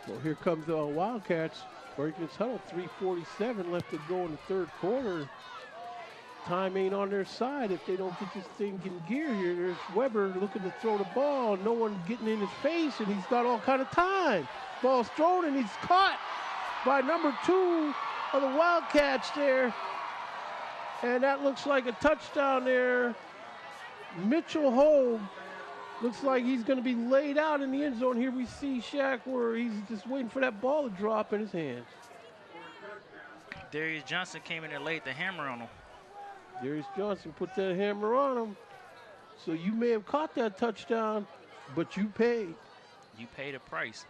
Well, here comes the Wildcats breaking his huddle. 3:47 left to go in the third quarter. Time ain't on their side if they don't get this thing in gear here. There's Weber looking to throw the ball. No one getting in his face, and he's got all kind of time. Ball's thrown, and he's caught by number 2, of the Wildcats there. And that looks like a touchdown there. Mitchell Hogue looks like he's going to be laid out in the end zone. Here we see Shaq where he's just waiting for that ball to drop in his hands. Darius Johnson came in there laid the hammer on him. Darius Johnson put that hammer on him. So you may have caught that touchdown, but you paid. You paid a price.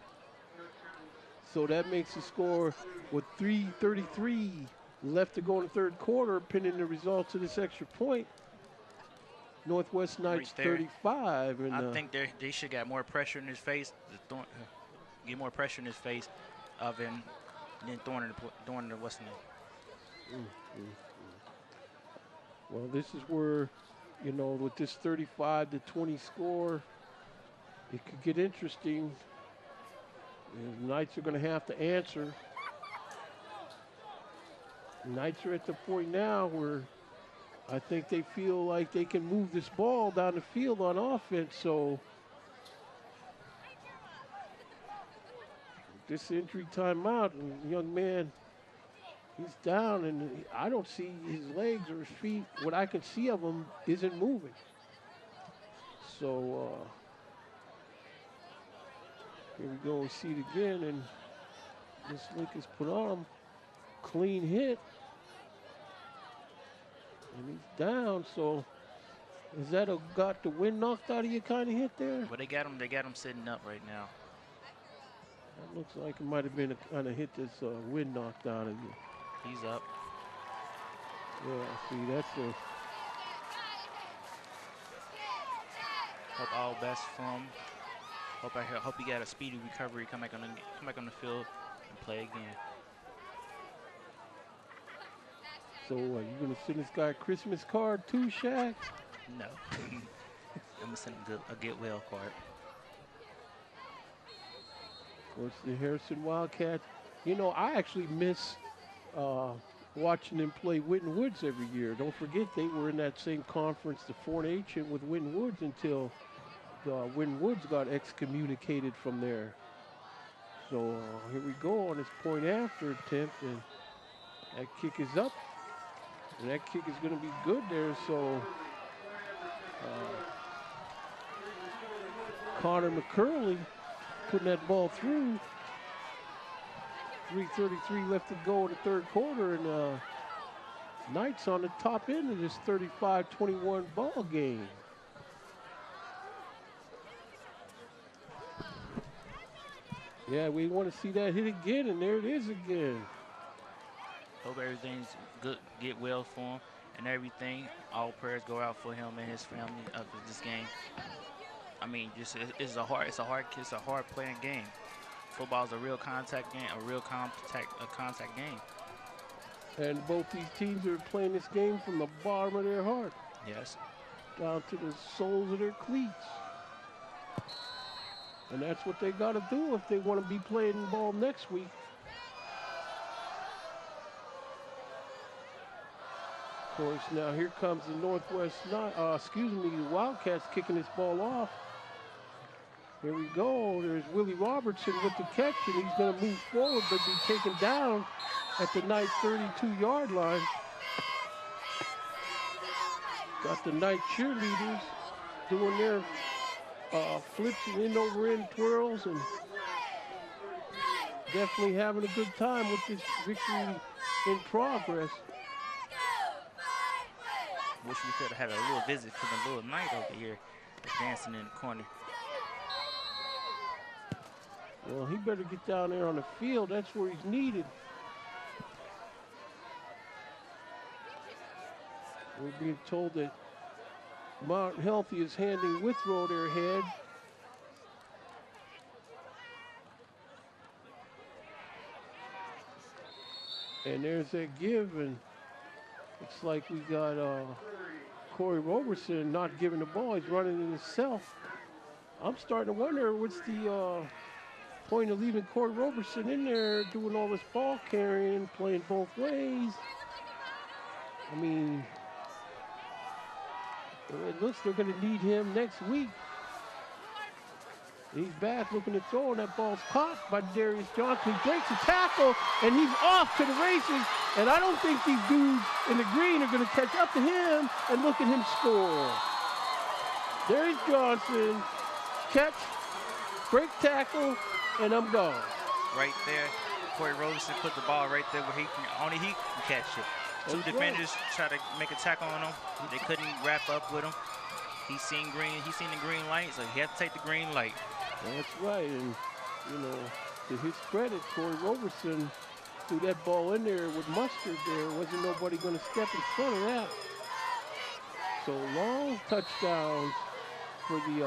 So that makes the score with 3:33 left to go in the third quarter, pending the results of this extra point. Northwest Knights Right there. 35. And, I think they should got more pressure in his face. Get more pressure in his face than throwing the Western. Well, this is where, you know, with this 35-20 score, it could get interesting. The Knights are going to have to answer. The Knights are at the point now where I think they feel like they can move this ball down the field on offense. So this injury timeout, and young man, he's down, and I don't see his legs or his feet. What I can see of him isn't moving. So here we go. We see it again, and this link is put on him. Clean hit. And he's down, so is that got the wind knocked out of you kind of hit there? But they got him sitting up right now. That looks like it might have been a kind of hit that's wind knocked out of you. He's up. Yeah, see, that's a... Hope all best for him. Hope he got a speedy recovery. Come back on the field and play again. So you gonna send this guy a Christmas card too, Shaq? No. I'm gonna send him a get well card. Of course, the Harrison Wildcats. You know, I actually miss watching them play Winton Woods every year. Don't forget, they were in that same conference, the 4-H, with Winton Woods until Winton Woods got excommunicated from there. So here we go on this point after attempt, and that kick is up. And that kick is going to be good there, so Connor McCurley putting that ball through. 3:33 left to go in the third quarter, and Knights on the top end of this 35-21 ball game. Yeah, we want to see that hit again, and there it is again. Hope everything's good, get well for him and everything. All prayers go out for him and his family of this game. I mean, just it's a hard playing game. Football is a real contact game, a real contact game. And both these teams are playing this game from the bottom of their heart. Yes. Down to the soles of their cleats. And that's what they got to do if they want to be playing ball next week. Of course, now here comes the the Wildcats kicking this ball off. Here we go. There's Willie Robertson with the catch, and he's going to move forward, but be taken down at the Knight 32-yard line. Got the Knight cheerleaders doing their flips and in-over-end twirls, and definitely having a good time with this victory in progress. Wish we could have had a little visit for the little Knight over here dancing in the corner. Well, he better get down there on the field. That's where he's needed. We're being told that Mount Healthy is handing Withrow their head. And there's that give, and looks like we got Corey Roberson not giving the ball. He's running it himself. I'm starting to wonder what's the point of leaving Corey Roberson in there doing all this ball carrying, playing both ways. I mean, it looks they're going to need him next week. He's back looking to throw, and that ball's caught by Darius Johnson. He breaks a tackle, and he's off to the races. And I don't think these dudes in the green are going to catch up to him and look at him score. Darius Johnson, catch, break tackle, and I'm gone. Right there, Corey Roberson put the ball right there where only he can catch it. Two defenders try to make a tackle on him. They couldn't wrap up with him. He's seen the green light, so he had to take the green light. That's right, and to his credit, Corey Roberson threw that ball in there with mustard there. Wasn't nobody going to step in front of that. So long touchdowns for the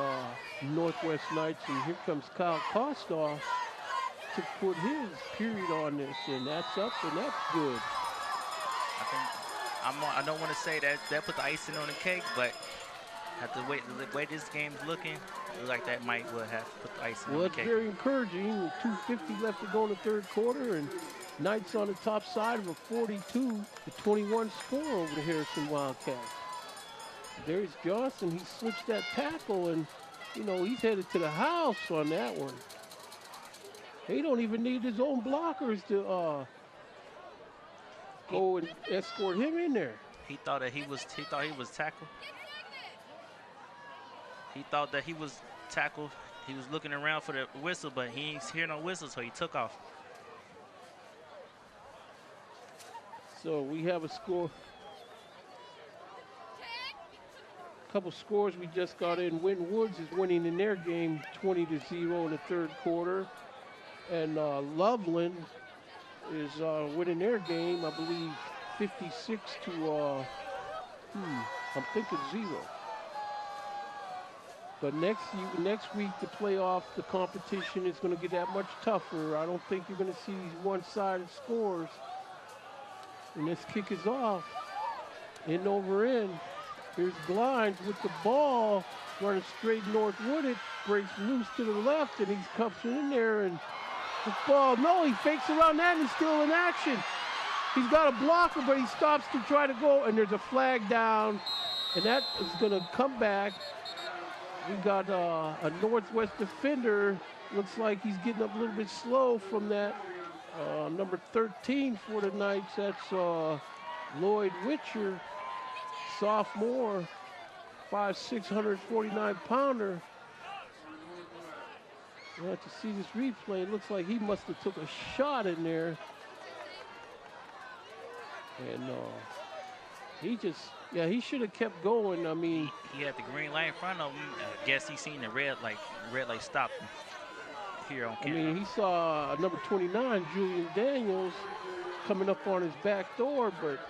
Northwest Knights, and here comes Kyle Kostoff to put his period on this, and that's up, and that's good. I don't want to say that put the icing on the cake, but the way this game's looking, it looks like that will have put the icing on the cake. Well, it's very encouraging. 2:50 left to go in the third quarter, and Knights on the top side of a 42-21 score over the Harrison Wildcats. Darius Johnson, he switched that tackle, and he's headed to the house on that one. He don't even need his own blockers to go and escort him in there. He thought he was tackled. He thought that he was tackled. He was looking around for the whistle, but he ain't hear no whistle, so he took off. So we have a score. A couple scores we just got in. Winton Woods is winning in their game 20-0 in the third quarter. And Loveland is winning their game, I believe, 56 to, I'm thinking 0. But next week, the playoff, the competition is going to get that much tougher. I don't think you're going to see these one-sided scores. And this kick is off. In over in. Here's Glines with the ball, running straight north with it. Breaks loose to the left, and he's cuffs it in there. And the ball, no, he fakes around that, and he's still in action. He's got a blocker, but he stops to try to go, and there's a flag down. And that is going to come back. We got a Northwest defender. Looks like he's getting up a little bit slow from that. Number 13 for the Knights, that's Lloyd Witcher, sophomore, 5'6", 149-pounder. We'll have to see this replay. It looks like he must have took a shot in there. And he should have kept going. I mean, he had the green light in front of him. I guess he seen the red light stop him here on camera. I mean, he saw number 29, Julian Daniels, coming up on his back door, but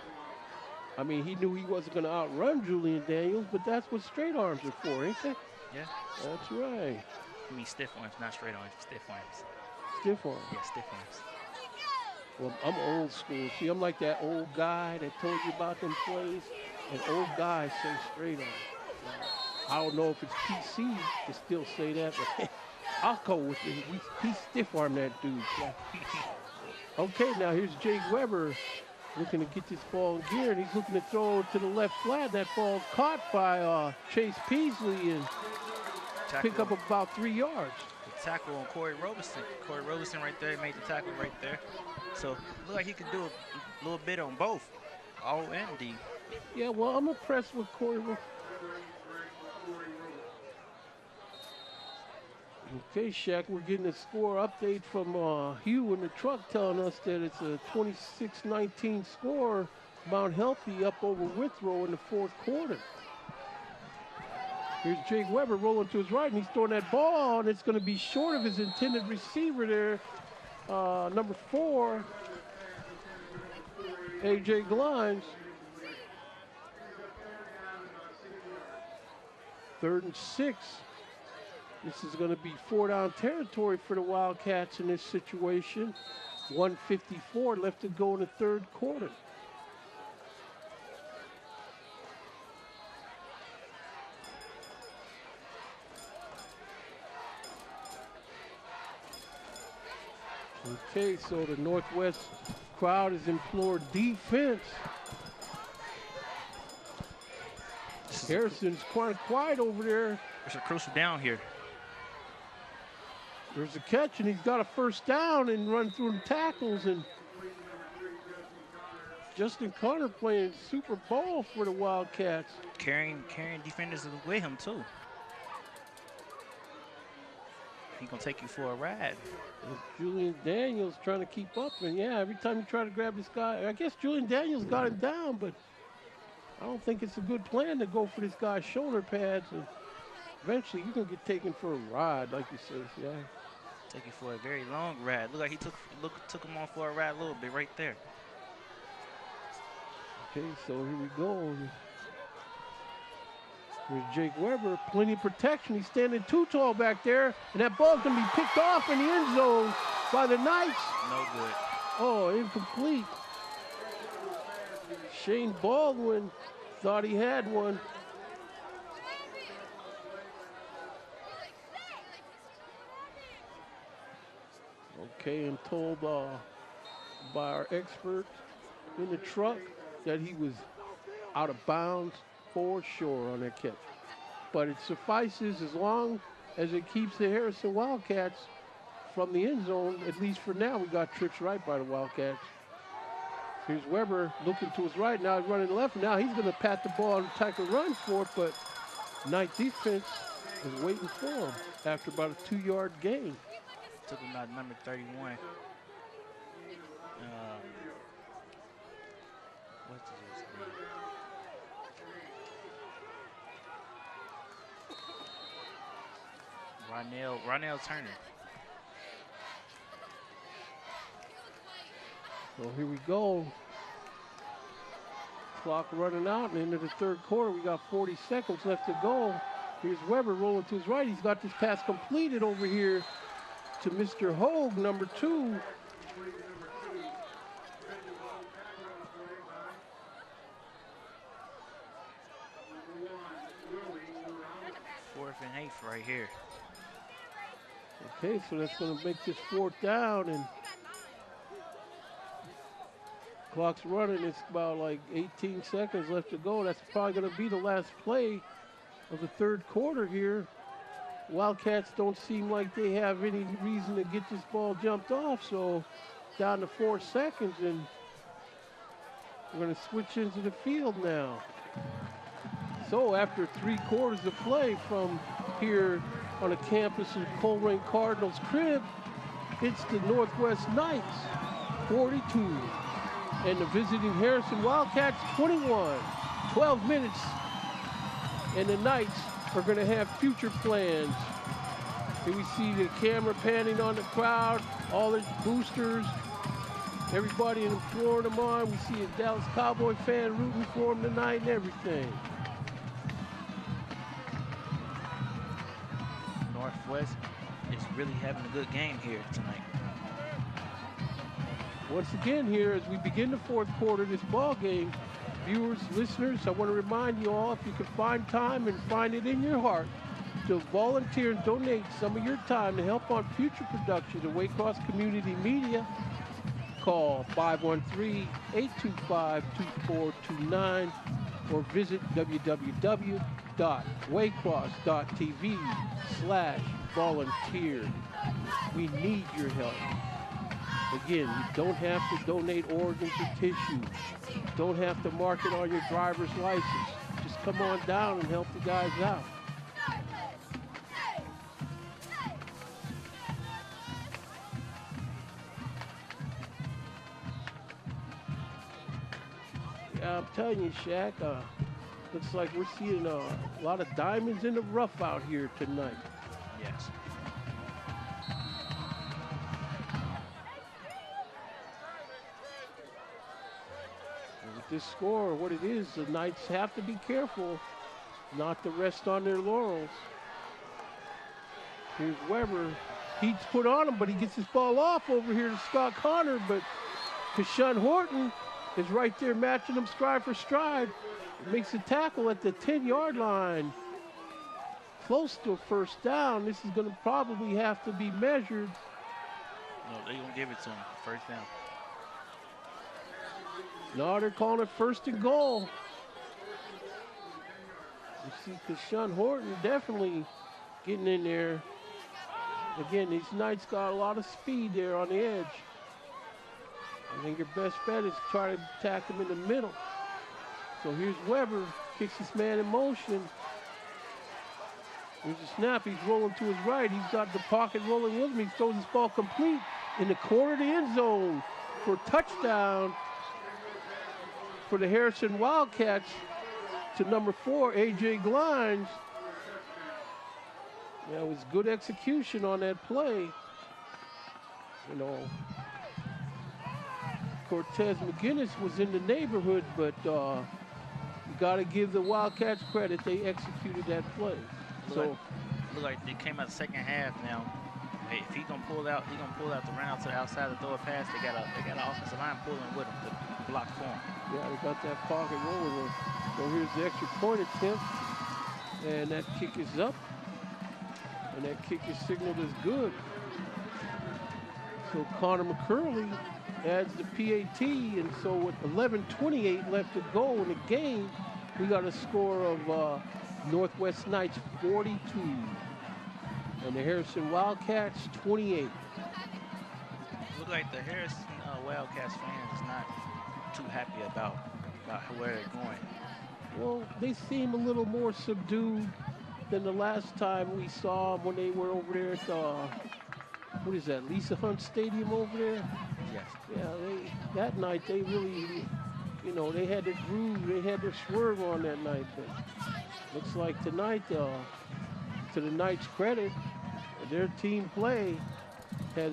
I mean, he knew he wasn't going to outrun Julian Daniels, but that's what straight arms are for, ain't they? Yeah. That's right. I mean, stiff arms, not straight arms, stiff arms. Stiff arms? Yeah, stiff arms. Well, I'm old school. See, I'm like that old guy that told you about them plays. And old guys say straight arm. I don't know if it's PC to still say that, but I'll go with it. He stiff armed that dude. Okay, now here's Jake Weber looking to get this ball in gear, and he's looking to throw to the left flat. That ball's caught by Chase Peasley and pick up about 3 yards. The tackle on Corey Roberson. Corey Roberson right there made the tackle right there. So look like he could do a little bit on both, O and D. Yeah, well, I'm impressed with Corey. Okay, Shaq, we're getting a score update from Hugh in the truck telling us that it's a 26-19 score. Mount Healthy up over Withrow in the fourth quarter. Here's Jake Weber rolling to his right, and he's throwing that ball, and it's going to be short of his intended receiver there. Number 4, A.J. Glines. 3rd and 6. This is going to be 4-down territory for the Wildcats in this situation. 1:54 left to go in the third quarter. Okay, so the Northwest crowd has implored defense. Harrison's quite quiet over there. There's a crucial down here. There's a catch, and he's got a first down and run through the tackles. And Justin Connor playing super ball for the Wildcats. Carrying defenders with him, too. He's going to take you for a ride. And Julian Daniels trying to keep up. And, yeah, every time you try to grab this guy, I guess Julian Daniels got him down, but I don't think it's a good plan to go for this guy's shoulder pads. And eventually, you're going to get taken for a ride, like you said, yeah. Take you for a very long ride. Look like he took him on for a ride a little bit right there. Okay, so here we go. Here's Jake Weber, plenty of protection. He's standing too tall back there, and that ball's going to be picked off in the end zone by the Knights. No good. Oh, incomplete. Shane Baldwin thought he had one. Okay, I'm told by our expert in the truck that he was out of bounds for sure on that catch. But it suffices as long as it keeps the Harrison Wildcats from the end zone. At least for now, we got trips right by the Wildcats. Here's Weber looking to his right. Now he's running left. Now he's going to pat the ball and tackle run for it, but Knight defense is waiting for him after about a 2-yard gain. Took him out number 31. What's his name? Ronell Turner. So here we go. Clock running out, and into the third quarter, we got 40 seconds left to go. Here's Weber rolling to his right. He's got this pass completed over here to Mr. Hogue, number 2. Fourth and 8 right here. Okay, so that's going to make this 4th down, and clock's running. It's about like 18 seconds left to go. That's probably going to be the last play of the third quarter here. Wildcats don't seem like they have any reason to get this ball jumped off, so down to 4 seconds, and we're going to switch into the field now. So after 3 quarters of play from here on the campus of Colerain Cardinals crib, it's the Northwest Knights 42 and the visiting Harrison Wildcats 21. 12 minutes, and the Knights are going to have future plans. Here we see the camera panning on the crowd, all the boosters, everybody imploring them on. We see a Dallas Cowboy fan rooting for them tonight and everything. Northwest is really having a good game here tonight. Once again here, as we begin the 4th quarter of this ball game, viewers, listeners, I want to remind you all, if you can find time and find it in your heart to volunteer and donate some of your time to help on future productions of Waycross Community Media, call 513-825-2429 or visit www.waycross.tv/volunteer. We need your help. Again, you don't have to donate organs or tissue. You don't have to mark it on your driver's license. Just come on down and help the guys out. Yeah, I'm telling you, Shaq, looks like we're seeing a lot of diamonds in the rough out here tonight. Yes. With this score, what it is, the Knights have to be careful not to rest on their laurels. Here's Weber. Heat's put on him, but he gets his ball off over here to Scott Connor, but Kashawn Horton is right there matching him stride for stride. Makes a tackle at the 10-yard line. Close to a first down. This is going to probably have to be measured. No, they're going to give it to him. First down. No, they're calling it 1st and goal. You see Kashawn Horton definitely getting in there. Again, these Knights got a lot of speed there on the edge. I think your best bet is to try to attack him in the middle. So here's Weber, kicks this man in motion. Here's a snap, he's rolling to his right. He's got the pocket rolling with him. He throws his ball complete in the corner of the end zone for a touchdown for the Harrison Wildcats to number 4, A.J. Glines. Yeah, it was good execution on that play. You know, Cortez McGinnis was in the neighborhood, but you got to give the Wildcats credit. They executed that play. Look like they came out the second half now. Hey, if he's gonna pull out the round to the outside to throw a pass. They got an offensive line pulling with him to block for him. Yeah, they got that pocket rolling. So here's the extra point attempt, and that kick is up, and that kick is signaled as good. So Connor McCurley adds the PAT, and so with 11:28 left to go in the game, we got a score of Northwest Knights 42, and the Harrison Wildcats 28. Look like the Harrison Wildcats fans is not too happy about where they're going. Well, they seem a little more subdued than the last time we saw them when they were over there at what is that, Lisa Hunt Stadium over there? Yes. Yeah, that night they really, you know, they had their groove, they had their swerve on that night. But looks like tonight, to the Knights' credit, their team play has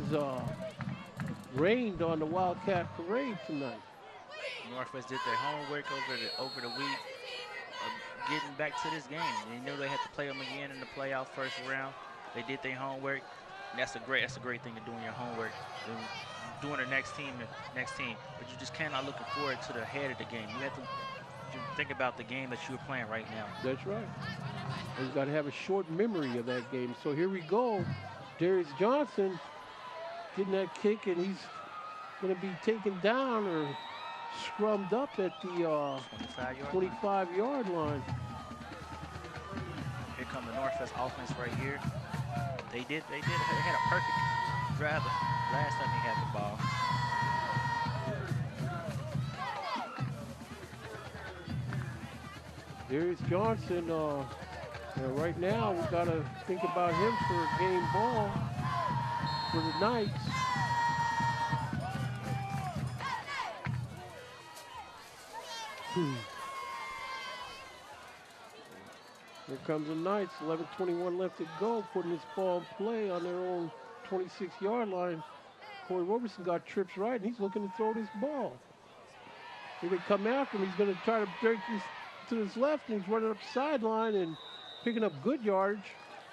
rained on the Wildcat Parade tonight. Northwest did their homework over the week of getting back to this game. They knew they had to play them again in the playoff first round. They did their homework. And that's a great thing to do in your homework. Doing the next team, but you just cannot looking forward to the head of the game. You have to think about the game that you're playing right now. That's right. And you got to have a short memory of that game. So here we go. Darius Johnson getting that kick, and he's going to be taken down or scrummed up at the 25-yard line. Here comes the Northwest offense right here. They had a perfect drive last time he had the ball. Darius Johnson, right now we got to think about him for a game ball for the Knights. Here comes the Knights, 11:21 left to go, putting this ball in play on their own 26-yard line. Corey Roberson got trips right, and he's looking to throw this ball. Here they come after him. He's going to try to break this to his left, and he's running up the sideline and picking up good yardage.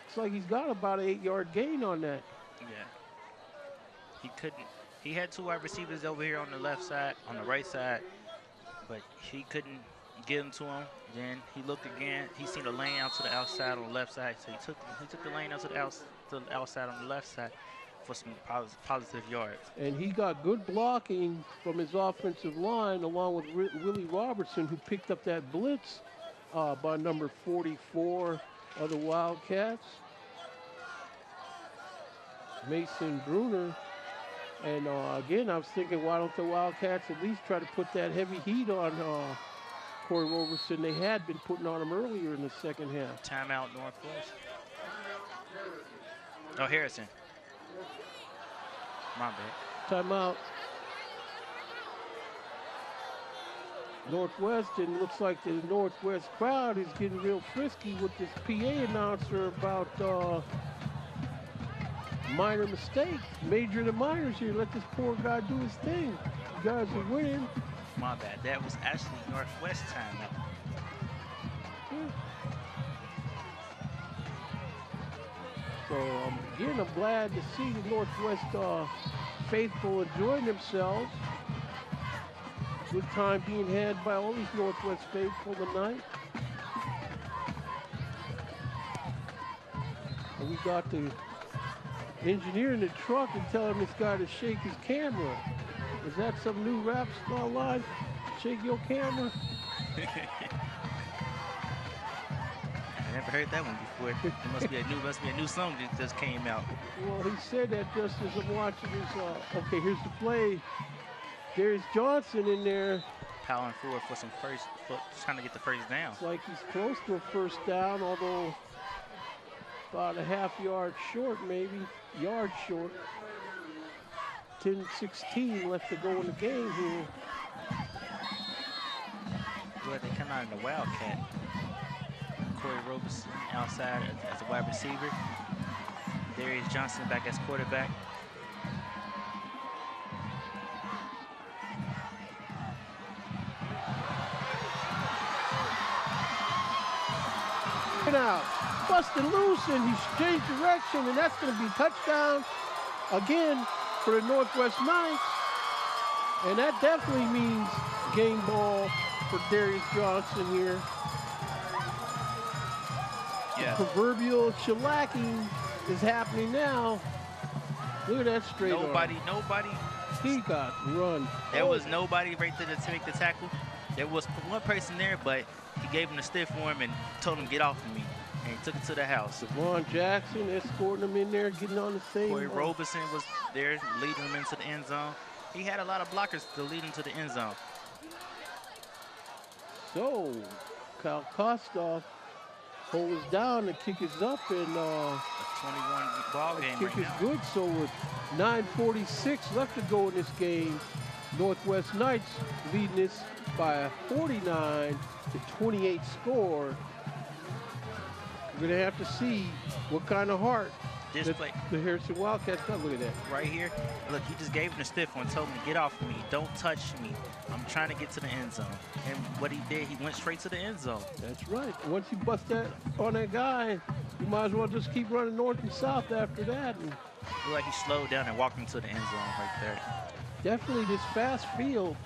Looks like he's got about an 8-yard gain on that. Yeah. He couldn't. He had two wide receivers over here on the left side, on the right side, but he couldn't get them to him. Then he looked again. He seen a lane out to the outside on the left side, so he took the lane out to the outside on the left side for some positive yards. And he got good blocking from his offensive line, along with Willie Robertson, who picked up that blitz by number 44 of the Wildcats, Mason Bruner. And again, I was thinking, why don't the Wildcats at least try to put that heavy heat on Corey Robertson? They had been putting on him earlier in the second half. Timeout, Northwest. Oh, Harrison. My bad. Timeout. Northwest, and looks like the Northwest crowd is getting real frisky with this PA announcer about minor mistake. Major to minors here. Let this poor guy do his thing. You guys are winning. My bad. That was actually Northwest timeout. Yeah. So again, I'm glad to see the Northwest faithful enjoying themselves. Good time being had by all these Northwest faithful tonight. And we got the engineer in the truck and telling this guy to shake his camera. Is that some new rap style line? Shake your camera? I never heard that one before. It must be a new song that just came out. Well, he said that just as I'm watching this. Okay, here's the play. Darius Johnson in there. Powering forward for trying to get the first down. It's like he's close to a first down, although about a half yard short, maybe. Yard short. 10-16 left to go in the game here. Well, they come out in the Wildcat. Corey Robeson outside as a wide receiver. Darius Johnson back as quarterback. Out, busted loose, and he's changed direction, and that's going to be touchdown again for the Northwest Knights. And that definitely means game ball for Darius Johnson here. Yeah. The proverbial shellacking is happening now. Look at that straight Nobody. He got run. There was nobody right there to make the tackle. There was one person there, but he gave him the stiff arm and told him, get off of me. And he took it to the house. Devon Jackson escorting him in there, getting on the same. Corey Robeson was there, leading him into the end zone. He had a lot of blockers to lead him to the end zone. So, Kyle Kostoff holds down, the kick is up, and a 21 ball game kick right is now. good. So with 9:46 left to go in this game, Northwest Knights leading this by a 49-28 score. We're gonna have to see what kind of heart This play the Harrison Wildcats got. Look at that. right here. Look, he just gave him the stiff one, told him to get off of me. Don't touch me. I'm trying to get to the end zone. And what he did, he went straight to the end zone. That's right. Once you bust that on that guy, you might as well just keep running north and south after that. And Looked like he slowed down and walked into the end zone right there. definitely this fast field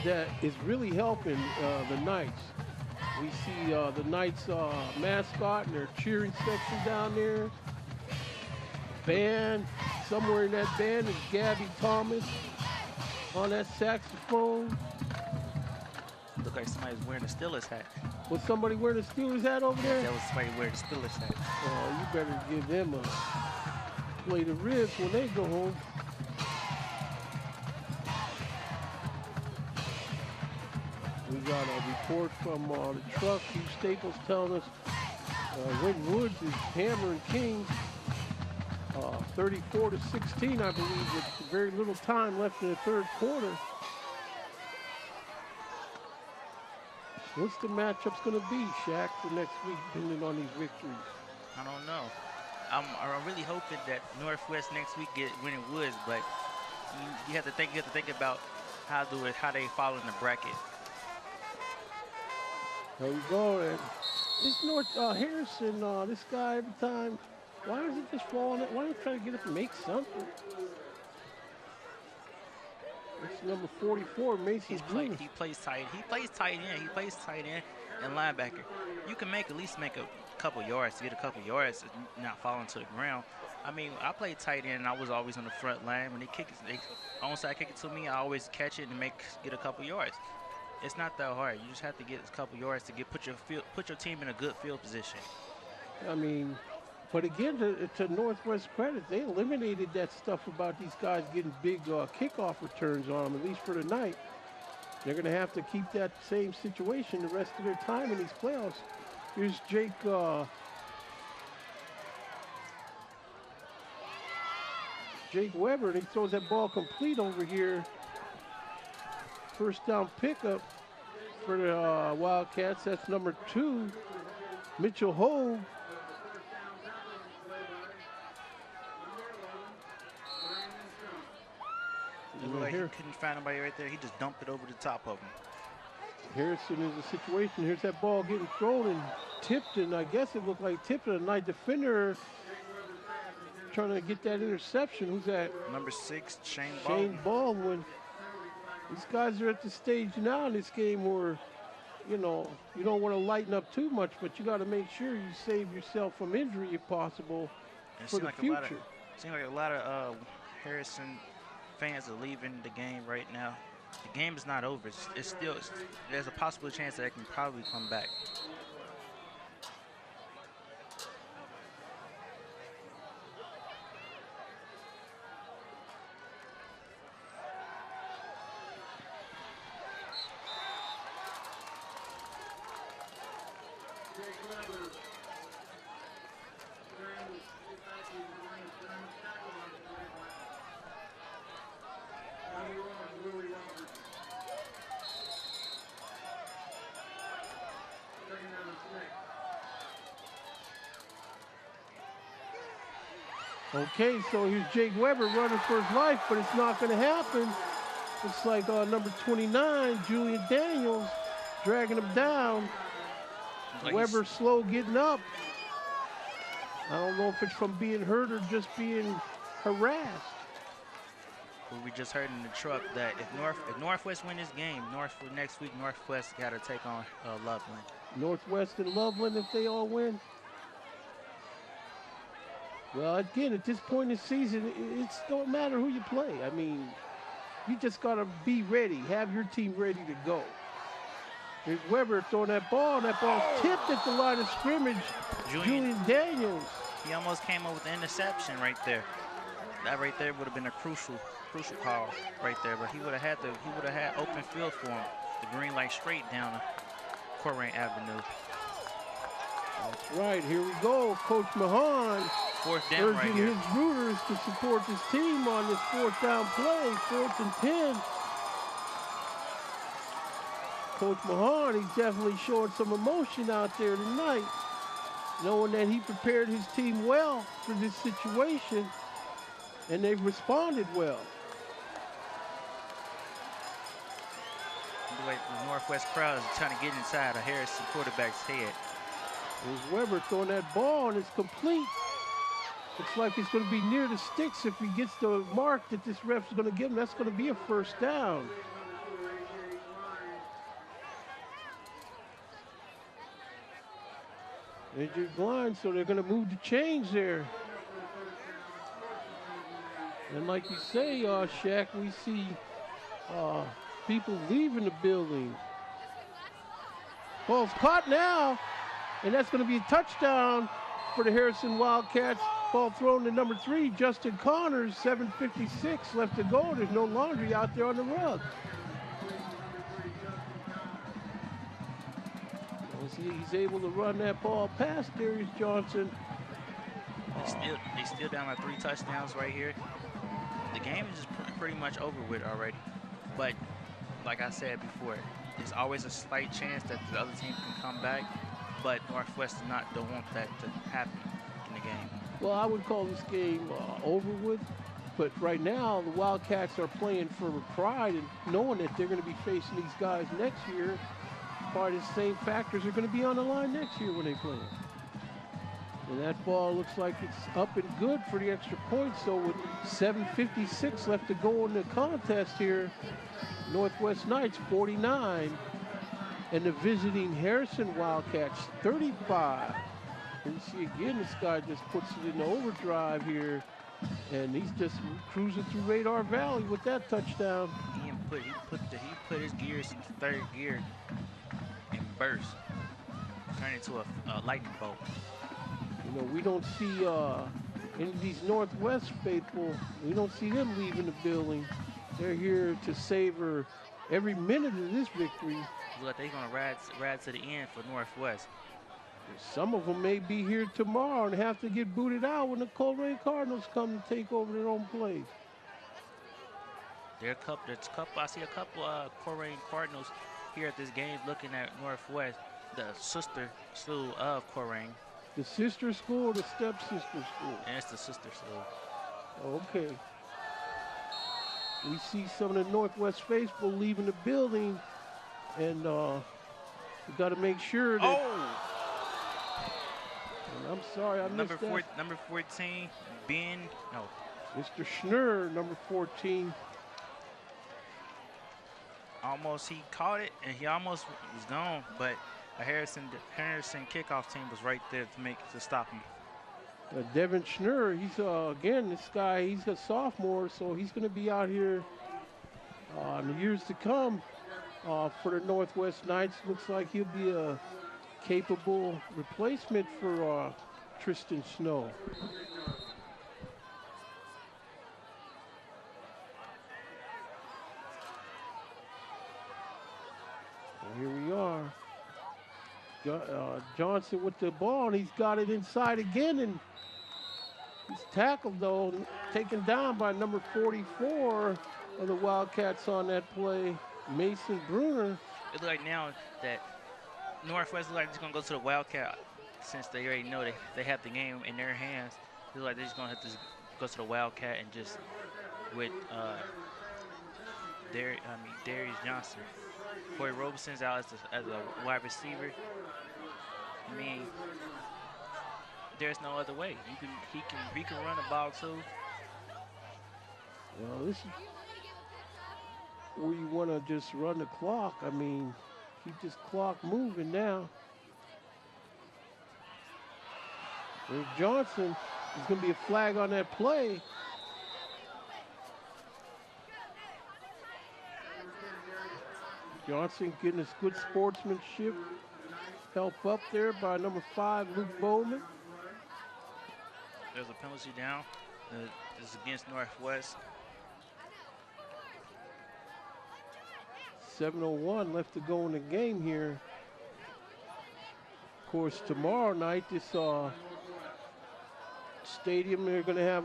that is really helping the Knights. We see the Knights mascot and their cheering section down there. Band, somewhere in that band is Gabby Thomas on that saxophone. Looked like somebody's wearing a Steelers hat. Was somebody wearing a Steelers hat over there? That was somebody wearing a Steelers hat. Oh, you better give them a plate of ribs when they go home. We got a report from the truck. Hugh Staples telling us Wayne Woods is hammering King 34-16, I believe, with very little time left in the third quarter. What's the matchup's going to be, Shaq, for next week, depending on these victories? I don't know. I'm really hoping that Northwest next week get winning Woods, but you have to think about how they fall in the bracket. There we go. And this Harrison, this guy every time, why does it just fall on it? Why don't you try to get up and make something? It's number 44, Mason Bruce. He plays tight end. He plays tight end and linebacker. You can at least make a couple yards to get a couple yards and not falling to the ground. I mean, I played tight end and I was always on the front line. When they onside kick it to me, I always catch it and get a couple yards. It's not that hard. You just have to get a couple yards to put your team in a good field position. I mean, but again, to Northwest credit, they eliminated that stuff about these guys getting big kickoff returns on them, at least for tonight. They're going to have to keep that same situation the rest of their time in these playoffs. Here's Jake Weber, and he throws that ball complete over here. First down pickup for the Wildcats. That's number 2, Mitchell Hogue. He couldn't find nobody right there. He just dumped it over the top of him. Harrison is a situation. Here's that ball getting thrown and tipped, and I guess it looked like tipped. A night defender trying to get that interception. Who's that? Number 6, Shane Baldwin. These guys are at the stage now in this game where, you know, you don't want to lighten up too much, but you got to make sure you save yourself from injury if possible for the future. It seems like a lot of Harrison fans are leaving the game right now. The game is not over. There's a possible chance that it can probably come back. Okay, so here's Jake Weber running for his life, but it's not going to happen. Looks like number 29, Julian Daniels, dragging him down. Like Weber slow getting up. I don't know if it's from being hurt or just being harassed. We just heard in the truck that if Northwest win this game, next week Northwest got to take on Loveland. Northwest and Loveland, if they all win. Well, again, at this point in the season, it don't matter who you play. I mean, you just got to be ready. Have your team ready to go. Here's Weber throwing that ball, and that ball's tipped at the line of scrimmage. Julian Daniels. He almost came up with an interception right there. That right there would have been a crucial call right there. But he would have had open field for him. The green light straight down Colerain Avenue. That's right. Here we go. Coach Mahan urging his rooters to support his team on this fourth down play, 4th and 10. Coach Mahan, he's definitely showing some emotion out there tonight, knowing that he prepared his team well for this situation, and they've responded well. The way the Northwest crowd is trying to get inside a Harrison quarterback's head. There's Weber throwing that ball, and it's complete. Looks like it's going to be near the sticks if he gets the mark that this ref's going to give him. That's going to be a first down. Injured blind, so they're going to move the chains there. And like you say, Shaq, we see people leaving the building. Ball's caught now, and that's going to be a touchdown for the Harrison Wildcats. Ball thrown to number 3, Justin Connors, 7:56 left to go. There's no laundry out there on the rug. He's able to run that ball past Darius Johnson. They still down by 3 touchdowns right here. The game is just pretty much over with already. But like I said before, there's always a slight chance that the other team can come back. But Northwest don't want that to happen in the game. Well, I would call this game over with. But right now, the Wildcats are playing for pride and knowing that they're going to be facing these guys next year. Part of the same factors are going to be on the line next year when they play. And that ball looks like it's up and good for the extra point. So with 7:56 left to go in the contest here, Northwest Knights 49 and the visiting Harrison Wildcats 35. And you see again, this guy just puts it in the overdrive here, and he's just cruising through Radar Valley with that touchdown. He put his gears into 3rd gear and burst, turn into a lightning bolt. You know, we don't see any of these Northwest faithful, we don't see them leaving the building. They're here to savor every minute of this victory. Look, they're going to ride to the end for Northwest. Some of them may be here tomorrow and have to get booted out when the Colerain Cardinals come to take over their own place. I see a couple Colerain Cardinals here at this game looking at Northwest, the sister school of Colerain. The sister school or the stepsister school? And it's the sister school. Okay. We see some of the Northwest faithful leaving the building, and we got to make sure that... I'm sorry, I missed that. Number 14, Ben. No. Mr. Schnurr, number 14. He caught it, and he almost was gone, but a Harrison kickoff team was right there to stop him. Devin Schnurr, he's again, this guy, he's a sophomore, so he's going to be out here in the years to come for the Northwest Knights. Looks like he'll be a capable replacement for Tristan Snow. Well, here we are. Johnson with the ball, and he's got it inside again, and he's tackled, though, taken down by number 44 of the Wildcats on that play, Mason Bruner. It looks like now that Northwest looks like they're going to go to the Wildcat since they already know they have the game in their hands. It looks like they're just going to have to go to the Wildcat and just with Darius Johnson. Corey Robeson's out as a wide receiver. I mean, there's no other way. He can run the ball too. Well, this is where you want to just run the clock. I mean, keep this clock moving now. There's Johnson. There's going to be a flag on that play. Johnson getting his good sportsmanship. Help up there by number 5, Luke Bowman. There's a penalty down. This is against Northwest. 7:01 left to go in the game here. Of course, tomorrow night, this stadium, they're going to have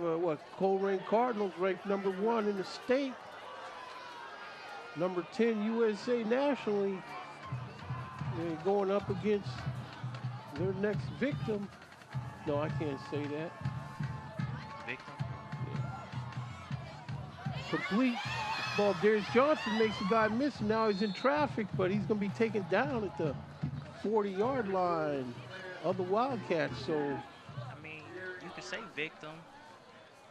Colerain Cardinals ranked number 1 in the state. Number 10 USA nationally. They're going up against their next victim. No, I can't say that. Victim? Yeah. Complete ball. Darius Johnson makes the guy miss. Now he's in traffic, but he's going to be taken down at the 40-yard line of the Wildcats. So, I mean, you could say victim,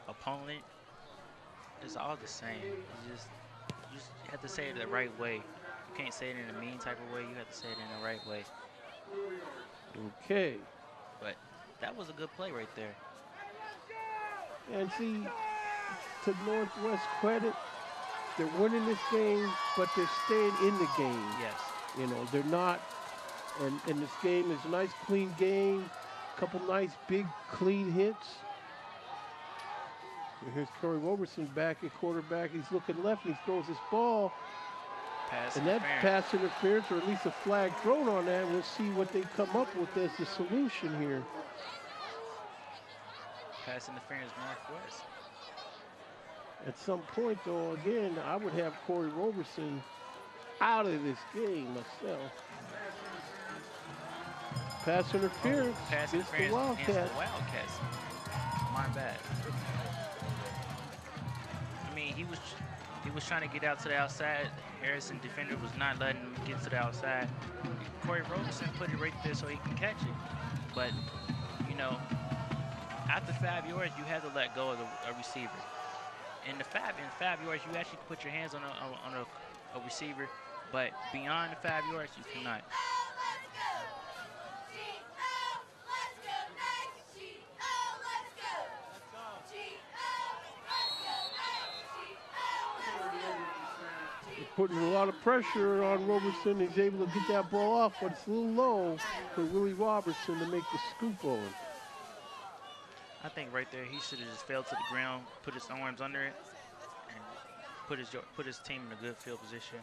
opponent. It's all the same. You just have to say it the right way. You can't say it in a mean type of way. You have to say it in the right way. Okay. But that was a good play right there. And see, to Northwest credit, they're winning this game, but they're staying in the game. Yes. You know, they're not, and this game is a nice, clean game. Couple nice, big, clean hits. And here's Corey Roberson back at quarterback. He's looking left, and he throws this ball. Pass and that interference. pass interference, or at least a flag thrown on that. We'll see what they come up with as the solution here. Pass interference Northwest. At some point, though, again, I would have Corey Roberson out of this game myself. Pass interference Pass against the interference against Wildcats. the Wildcats. My bad. I mean, he was trying to get out to the outside. Harrison defender was not letting him get to the outside. Corey Roberson put it right there so he can catch it. But, you know, after 5 yards, you have to let go of a receiver. In 5 yards, you actually put your hands on a receiver, but beyond the 5 yards, you cannot. Putting a lot of pressure on Roberson. He's able to get that ball off, but it's a little low for Willie Robertson to make the scoop on. I think right there he should have just fell to the ground, put his arms under it, and put his team in a good field position.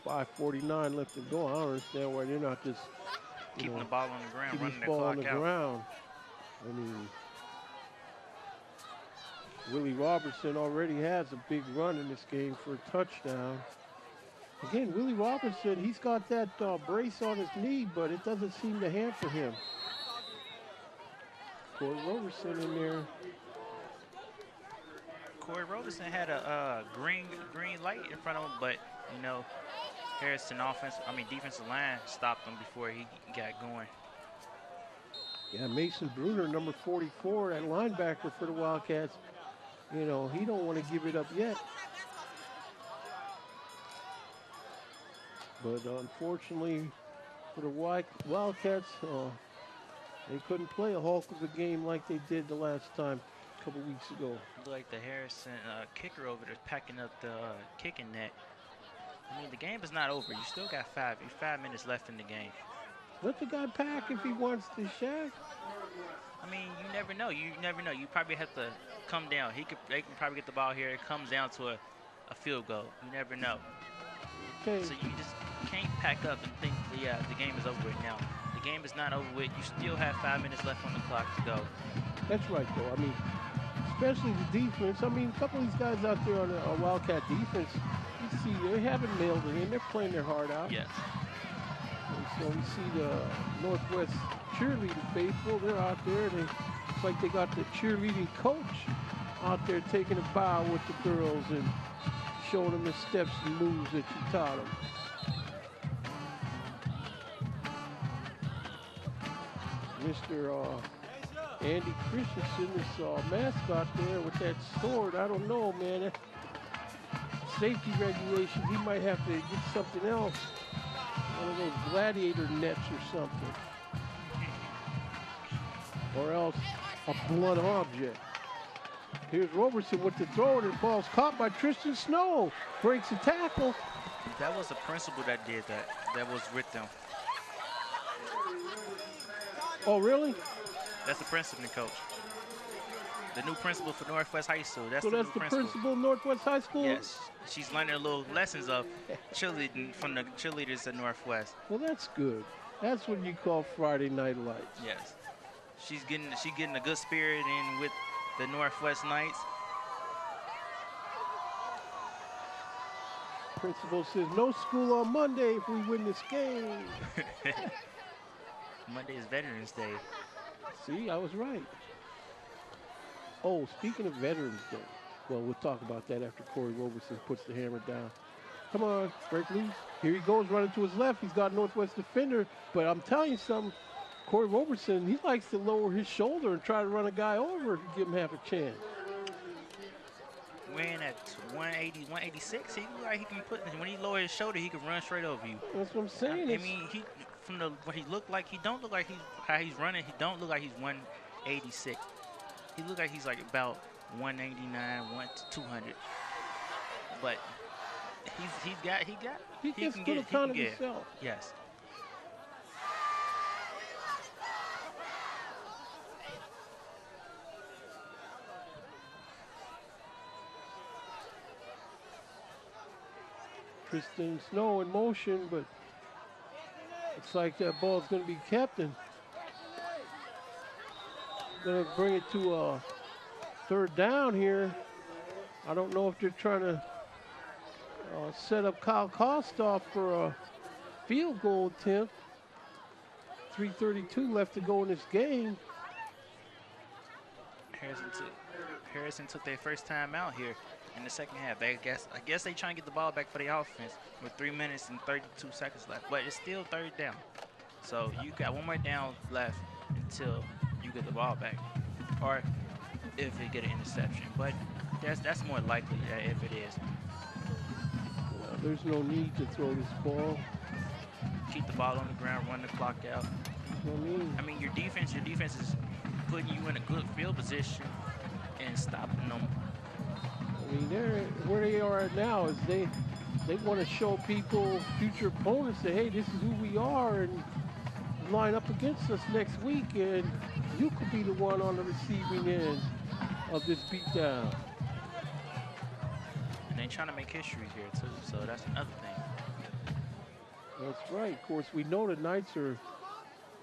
5:49 left to go. I don't understand why they're not just keeping the ball on the ground, keeping running the the ball clock on the out. ground. I mean, Willie Robertson already has a big run in this game for a touchdown. Again, Willie Robertson, he's got that brace on his knee, but it doesn't seem to hamper him. Corey Robertson in there. Corey Robertson had a green light in front of him, but you know, Harrison defensive line stopped him before he got going. Yeah, Mason Bruner, number 44, that linebacker for the Wildcats. You know, he don't want to give it up yet. But unfortunately for the Wildcats, they couldn't play a hulk of a game like they did the last time, a couple weeks ago. Like the Harrison kicker over there packing up the kicking net. I mean, the game is not over. You still got 5 minutes left in the game. Let the guy pack if he wants to, Shaq. I mean, you never know. You never know. You probably have to come down. They can probably get the ball here. It comes down to a field goal. You never know. Okay. So you just can't pack up and think, yeah, the game is over with now. The game is not over with. You still have 5 minutes left on the clock to go. That's right, though. I mean, especially the defense. I mean, a couple of these guys out there on the Wildcat defense, you see they haven't mailed it in. They're playing their heart out. Yes. And so we see the Northwest cheerleading faithful. They're out there. It's like they got the cheerleading coach out there taking a bow with the girls and showing them the steps and moves that you taught them. Mr. Andy Christensen, this mascot there with that sword. I don't know, man. That safety regulations, he might have to get something else. One of those gladiator nets or something. Or else a blunt object. Here's Roberson with the throw, and the ball's caught by Tristan Snow. Breaks the tackle. That was the principal that did that. That was with them. Oh, really? That's the principal and coach. The new principal for Northwest High School. So that's the principal of Northwest High School? Yes. She's learning little lessons of cheerleading from the cheerleaders at Northwest. Well, that's good. That's what you call Friday Night Lights. Yes. She's getting a good spirit in with the Northwest Knights. Principal says no school on Monday if we win this game. Monday is Veterans Day. See, I was right. Oh, speaking of Veterans Day, well, we'll talk about that after Corey Roberson puts the hammer down. Come on, break loose. Here he goes, running to his left. He's got Northwest defender, but I'm telling you something, Corey Roberson, he likes to lower his shoulder and try to run a guy over if you give him half a chance. Weighing at 180, 186, he look like he can put, when he lowers his shoulder, he can run straight over you. That's what I'm saying. I mean, he, from what he looked like, he don't look like how he's running, he don't look like he's 186. He look like he's like about 199, 200. But he can get it. He can get it. Yes. Tristan Snow in motion, but looks like that ball's going to be kept and going to bring it to a third down here. I don't know if they're trying to set up Kyle Kostoff for a field goal attempt. 3:32 left to go in this game. Harrison took their first time out here in the second half. I guess they trying to get the ball back for the offense with 3 minutes and 32 seconds left, but it's still third down. So you got one more down left until you get the ball back, or if they get an interception. But that's more likely if it is. Well, there's no need to throw this ball. Keep the ball on the ground, run the clock out. I mean, your defense is putting you in a good field position and stopping them. I mean, where they are now is they want to show people, future opponents, that hey, this is who we are, and line up against us next week, and you could be the one on the receiving end of this beatdown. And they're trying to make history here too, so that's another thing. That's right. Of course, we know the Knights are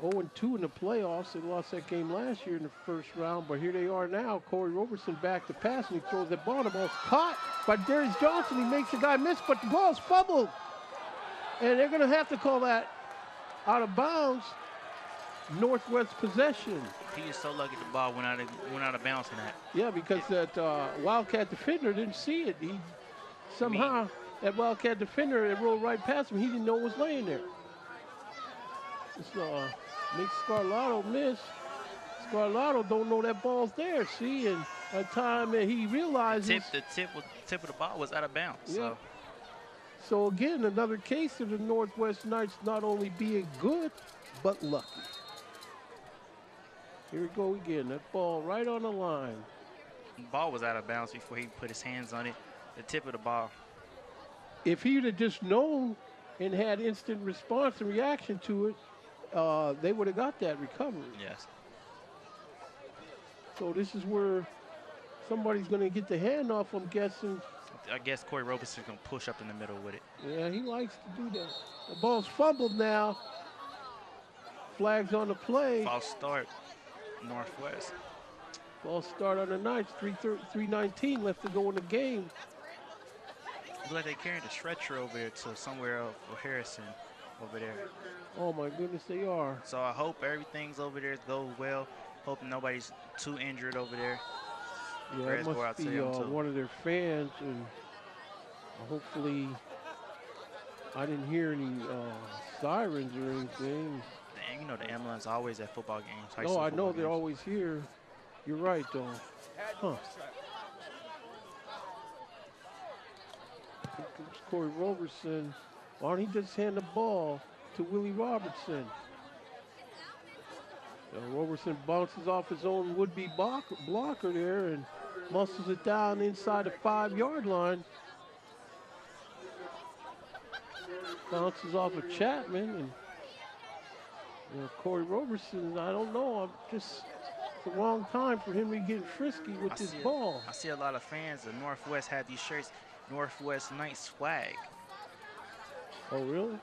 0-2 in the playoffs. They lost that game last year in the first round, but here they are now. Corey Roberson back to pass, and he throws that ball. The ball's caught by Darius Johnson. He makes the guy miss, but the ball's fumbled. And they're going to have to call that out of bounds. Northwest possession. He is so lucky the ball went out of bounds in that. Yeah, because that Wildcat defender didn't see it. He somehow, that Wildcat defender, it rolled right past him. He didn't know it was laying there. Just makes Scarlato miss. Scarlato don't know that ball's there. See, and by the time that he realizes, the tip of the ball was out of bounds. Yeah. So again, another case of the Northwest Knights not only being good, but lucky. Here we go again. That ball right on the line. The ball was out of bounds before he put his hands on it. The tip of the ball. If he'd have just known and had instant response and reaction to it, they would have got that recovery. Yes. So this is where somebody's going to get the handoff, I'm guessing. I guess Corey Robeson's going to push up in the middle with it. Yeah, he likes to do that. The ball's fumbled now. Flags on the play. False start, Northwest. False start on the Knights. 3:19 left to go in the game. Looks like they carried a stretcher over there to somewhere else for Harrison over there. Oh my goodness, they are. So I hope everything's over there goes well. Hope nobody's too injured over there. Yeah, Prayers it go out must to be them, too. one of their fans, and hopefully I didn't hear any sirens or anything. And you know the ambulance always at football games. high No, school I know football they're games. always here. You're right, though. Huh. Here comes Corey Roberson. Why don't he just hand the ball to Willie Robertson? Roberson bounces off his own would-be blocker there and muscles it down inside the 5-yard line. Bounces off of Chapman, and Corey Roberson, I don't know, it's the wrong time for him to get frisky with this ball. I see a lot of fans of Northwest have these shirts, Northwest Knights flag. Oh, really?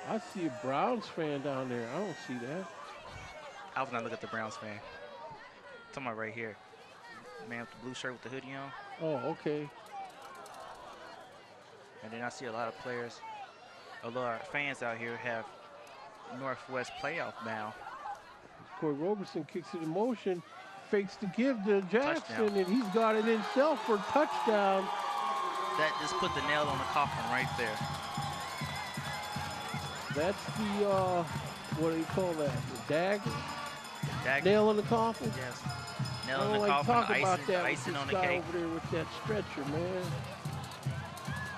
I see a Browns fan down there. I don't see that. I was gonna look at the Browns fan. Talking about right here. Man with the blue shirt with the hoodie on. Oh, okay. And then I see a lot of players, a lot of fans out here have Northwest playoff bound. Corey Roberson kicks it in motion, fakes to give to Jackson, Touchdown. and he's got it himself for touchdown. That just put the nail on the coffin right there. That's the, what do you call that? The dagger? Dagger. Nail in the coffin? Yes. I Nail don't in the like coffin, talk about icing, that with icing this on the guy cake. over there with that stretcher, man.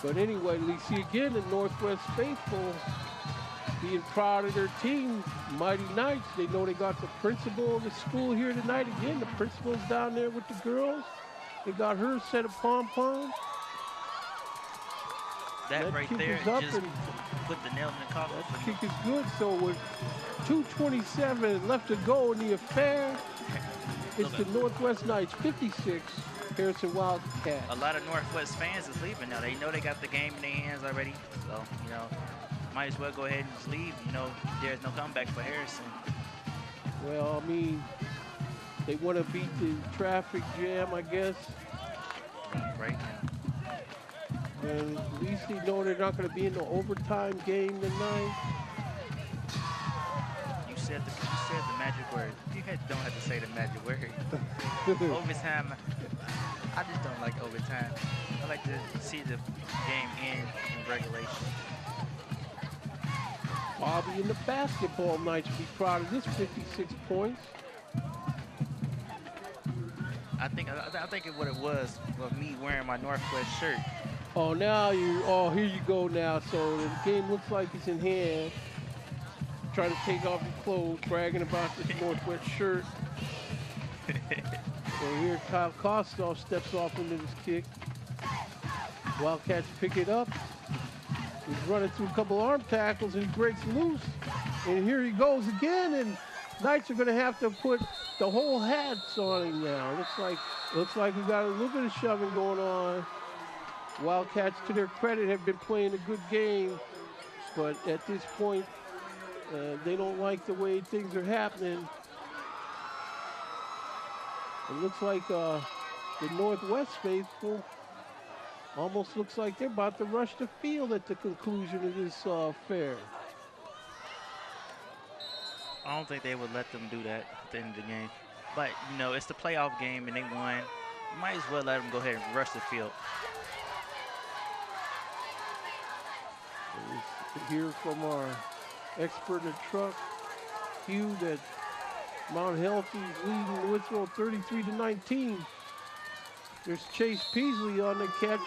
But anyway, we see again the Northwest faithful being proud of their team, Mighty Knights. They know they got the principal of the school here tonight again. The principal's down there with the girls. They got her set of pom-poms. That right kick there is up just and put the nail in the coffin. that kick is good. So with 2:27 left to go in the affair, it's the Northwest Knights 56, Harrison Wildcats. A lot of Northwest fans is leaving now. They know they got the game in their hands already. So, might as well go ahead and just leave. There's no comeback for Harrison. Well, I mean, they want to beat the traffic jam, I guess. Right now. And at least they know they're not going to be in the overtime game tonight. You said the magic word. You don't have to say the magic word. Overtime. I just don't like overtime. I like to see the game end in regulation. Bobby and the basketball Knights will be proud of this 56 points. I think what it was me wearing my Northwest shirt. Oh, now here you go now. So the game looks like it's in hand. Trying to take off your clothes, bragging about this Northwest shirt. So here Kyle Kostoff steps off into this kick. Wildcats pick it up. He's running through a couple arm tackles and he breaks loose. And here he goes again, and Knights are going to have to put the whole hats on him now. Looks like we got a little bit of shoving going on. Wildcats, to their credit, have been playing a good game, but at this point, they don't like the way things are happening. It looks like the Northwest faithful almost looks like they're about to rush the field at the conclusion of this affair. I don't think they would let them do that at the end of the game. But, it's the playoff game and they won. You might as well let them go ahead and rush the field. We hear from our expert in the truck, Hugh, that Mount Healthy is leading Withrow 33-19. There's Chase Peasley on the catch,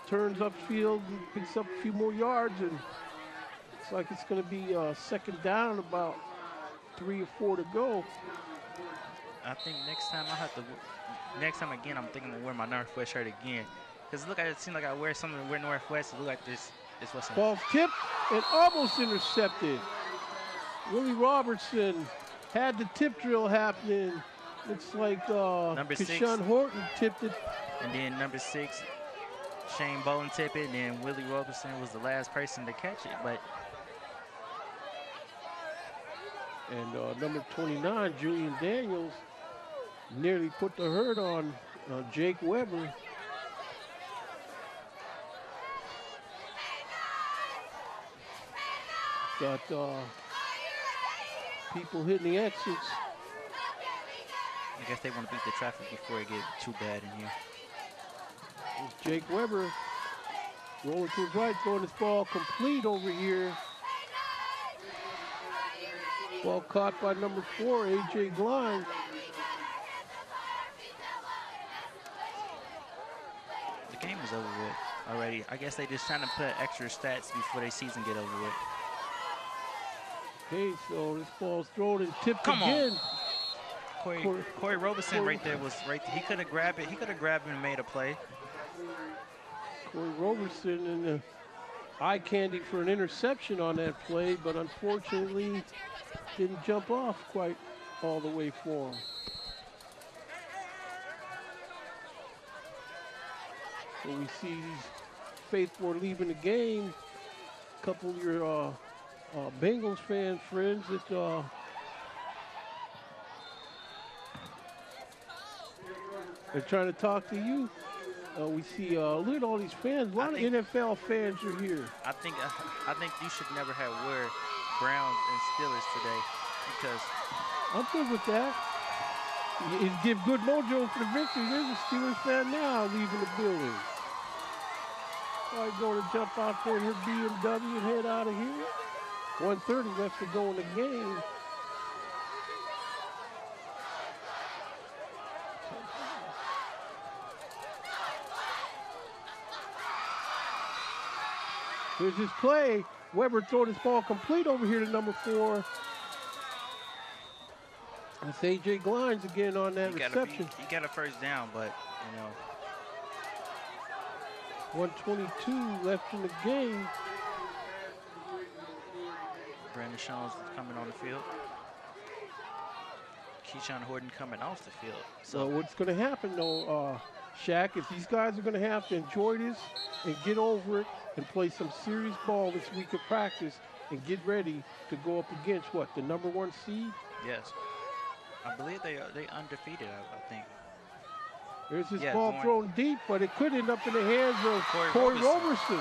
turns upfield and picks up a few more yards, and looks like it's going to be second down, about 3 or 4 to go. I think next time again, I'm thinking to wear my Northwest shirt again. Because it seems like I wear something to wear Northwest. It look like this. Ball tipped and almost intercepted. Willie Robertson had the tip drill happening. Looks like number 6. Keshawn Horton tipped it. And then number 6, Shane Bowling tip it, and then Willie Roberson was the last person to catch it. But And number 29, Julian Daniels, nearly put the hurt on Jake Weber. Got people hitting the exits. I guess they want to beat the traffic before it gets too bad in here. It's Jake Weber rolling to his right, throwing this ball complete over here. Ball caught by number 4, A.J. Glines. The game is over with already. I guess they just trying to put extra stats before their season get over with. Okay, so this ball's thrown and tipped Come again. on. Corey Roberson right there was right there. He could have grabbed it. He could have grabbed it and made a play. Corey Roberson in the eye candy for an interception on that play, but unfortunately didn't jump off quite all the way for him. So we see these faithful are leaving the game. A couple of your Bengals fan friends that they're trying to talk to you. We see look at all these fans. A lot of NFL fans are here. I think you should never have wear Browns and Steelers today because I'm good with that. It give good mojo for the victory. There's a Steelers fan now leaving the building. Probably going to jump out there in her BMW and head out of here. 1:30 left to go in the game. Here's his play. Weber throwing his ball complete over here to number 4. That's A.J. Glines again on that reception. He got a first down, but, you know. 1:22 left in the game. Brandon Jones coming on the field. Keyshawn Horton coming off the field. So what's going to happen, though, Shaq, if these guys are going to have to enjoy this and get over it and play some serious ball this week of practice and get ready to go up against, what, the number 1 seed? Yes. I believe they undefeated, I think. There's this ball thrown deep, but it could end up in the hands of Corey Roberson.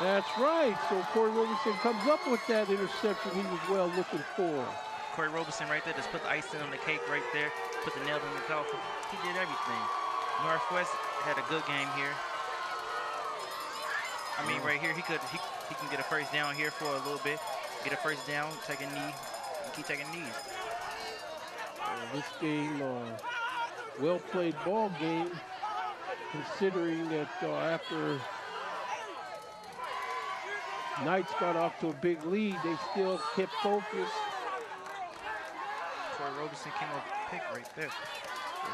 That's right. So Corey Roberson comes up with that interception he was well looking for. Corey Roberson right there, just put the icing on the cake right there, put the nail in the coffin. He did everything. Northwest had a good game here. I mean, right here, he can get a first down here for a little bit, get a first down, take a knee, and keep taking knees. This game, well-played ball game, considering that after Knights got off to a big lead, they still kept focused. Corey Roberson came up pick right there.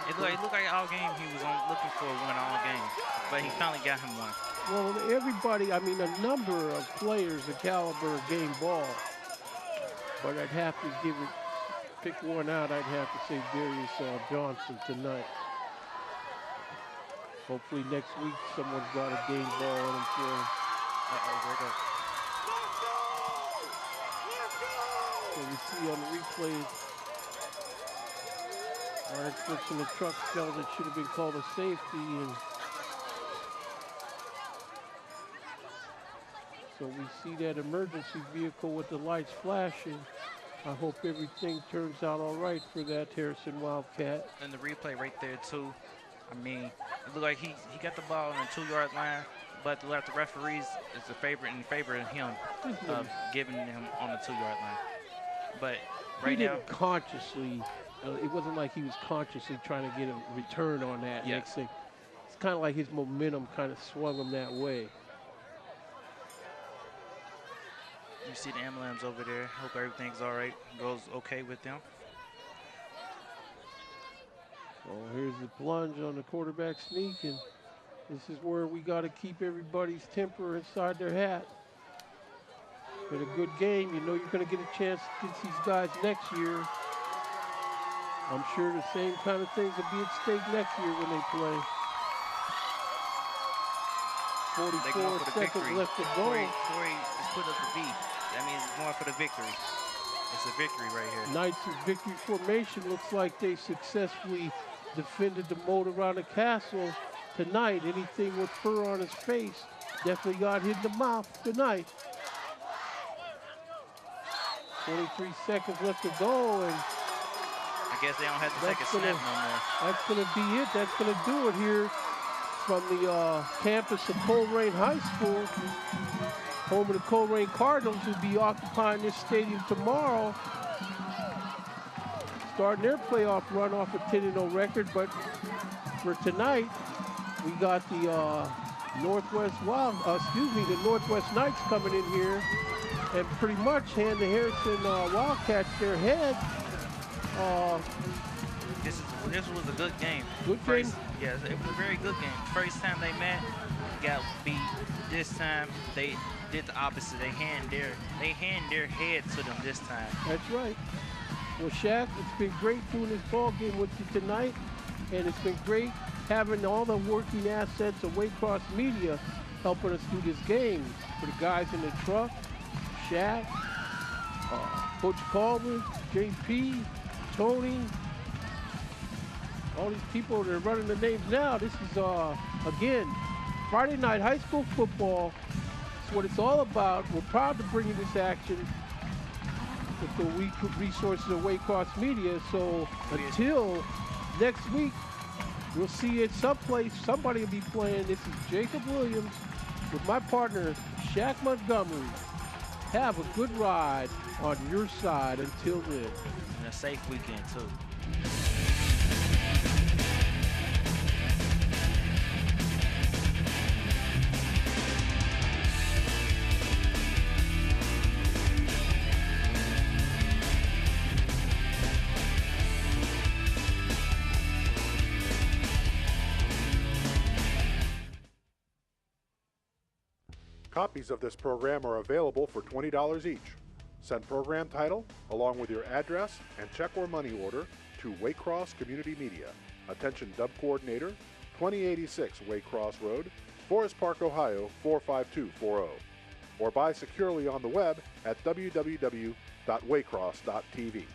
It looked like all game he was looking for a win all game, but he finally got him one. Well, everybody, I mean, a number of players, the caliber of game ball, but I'd have to pick one out, I'd have to say Darius Johnson tonight. Hopefully next week someone's got a game ball on him for him. So we see on the replay, our experts in the truck felt it should have been called a safety, and so we see that emergency vehicle with the lights flashing. I hope everything turns out all right for that Harrison Wildcat. And the replay right there too. I mean, it looked like he got the ball on the 2-yard line, but the referees is in favor of him giving him on the 2-yard line. But right he now, didn't consciously. It wasn't like he was consciously trying to get a return on that. Yeah. Next thing, it's kind of like his momentum kind of swung him that way. you see the emblems over there. Hope everything's all right. Goes okay with them. So here's the plunge on the quarterback sneak, and this is where we got to keep everybody's temper inside their hat. Been a good game. You know you're going to get a chance against these guys next year. I'm sure the same kind of things will be at stake next year when they play. They're going 44 for the seconds victory. left to go. Corey is put up the V. That means it's going for the victory. It's a victory right here. Knights in victory formation. Looks like they successfully defended the moat around the castle tonight. Anything with fur on his face definitely got hit in the mouth tonight. 23 seconds left to go, and I guess they don't have to take a snap no more. that's going to be it. That's going to do it here from the campus of Colerain High School. Home of the Colerain Cardinals, will be occupying this stadium tomorrow, starting their playoff run off a 10-0 record. But for tonight, we got the Northwest Knights coming in here and pretty much hand the Harrison Wildcats their head. This was a good game. Good game? Yes, it was a very good game. First time they met, got beat. This time they did the opposite. They hand their head to them this time. That's right. Well, Shaq, it's been great doing this ball game with you tonight, and it's been great having all the working assets of Waycross Media helping us do this game. For the guys in the truck, Shaq, Coach Colvin, JP, Tony, all these people that are running the names now. This is, again, Friday night high school football. It's what it's all about. We're proud to bring you this action with the resources of Waycross Media. So until next week, we'll see you at someplace. Somebody will be playing. This is Jacob Williams with my partner, Shaq Montgomery. Have a good ride on your side until then. And a safe weekend, too. Copies of this program are available for $20 each. Send program title along with your address and check or money order to Waycross Community Media. Attention Dub Coordinator, 2086 Waycross Road, Forest Park, Ohio 45240. Or buy securely on the web at www.waycross.tv.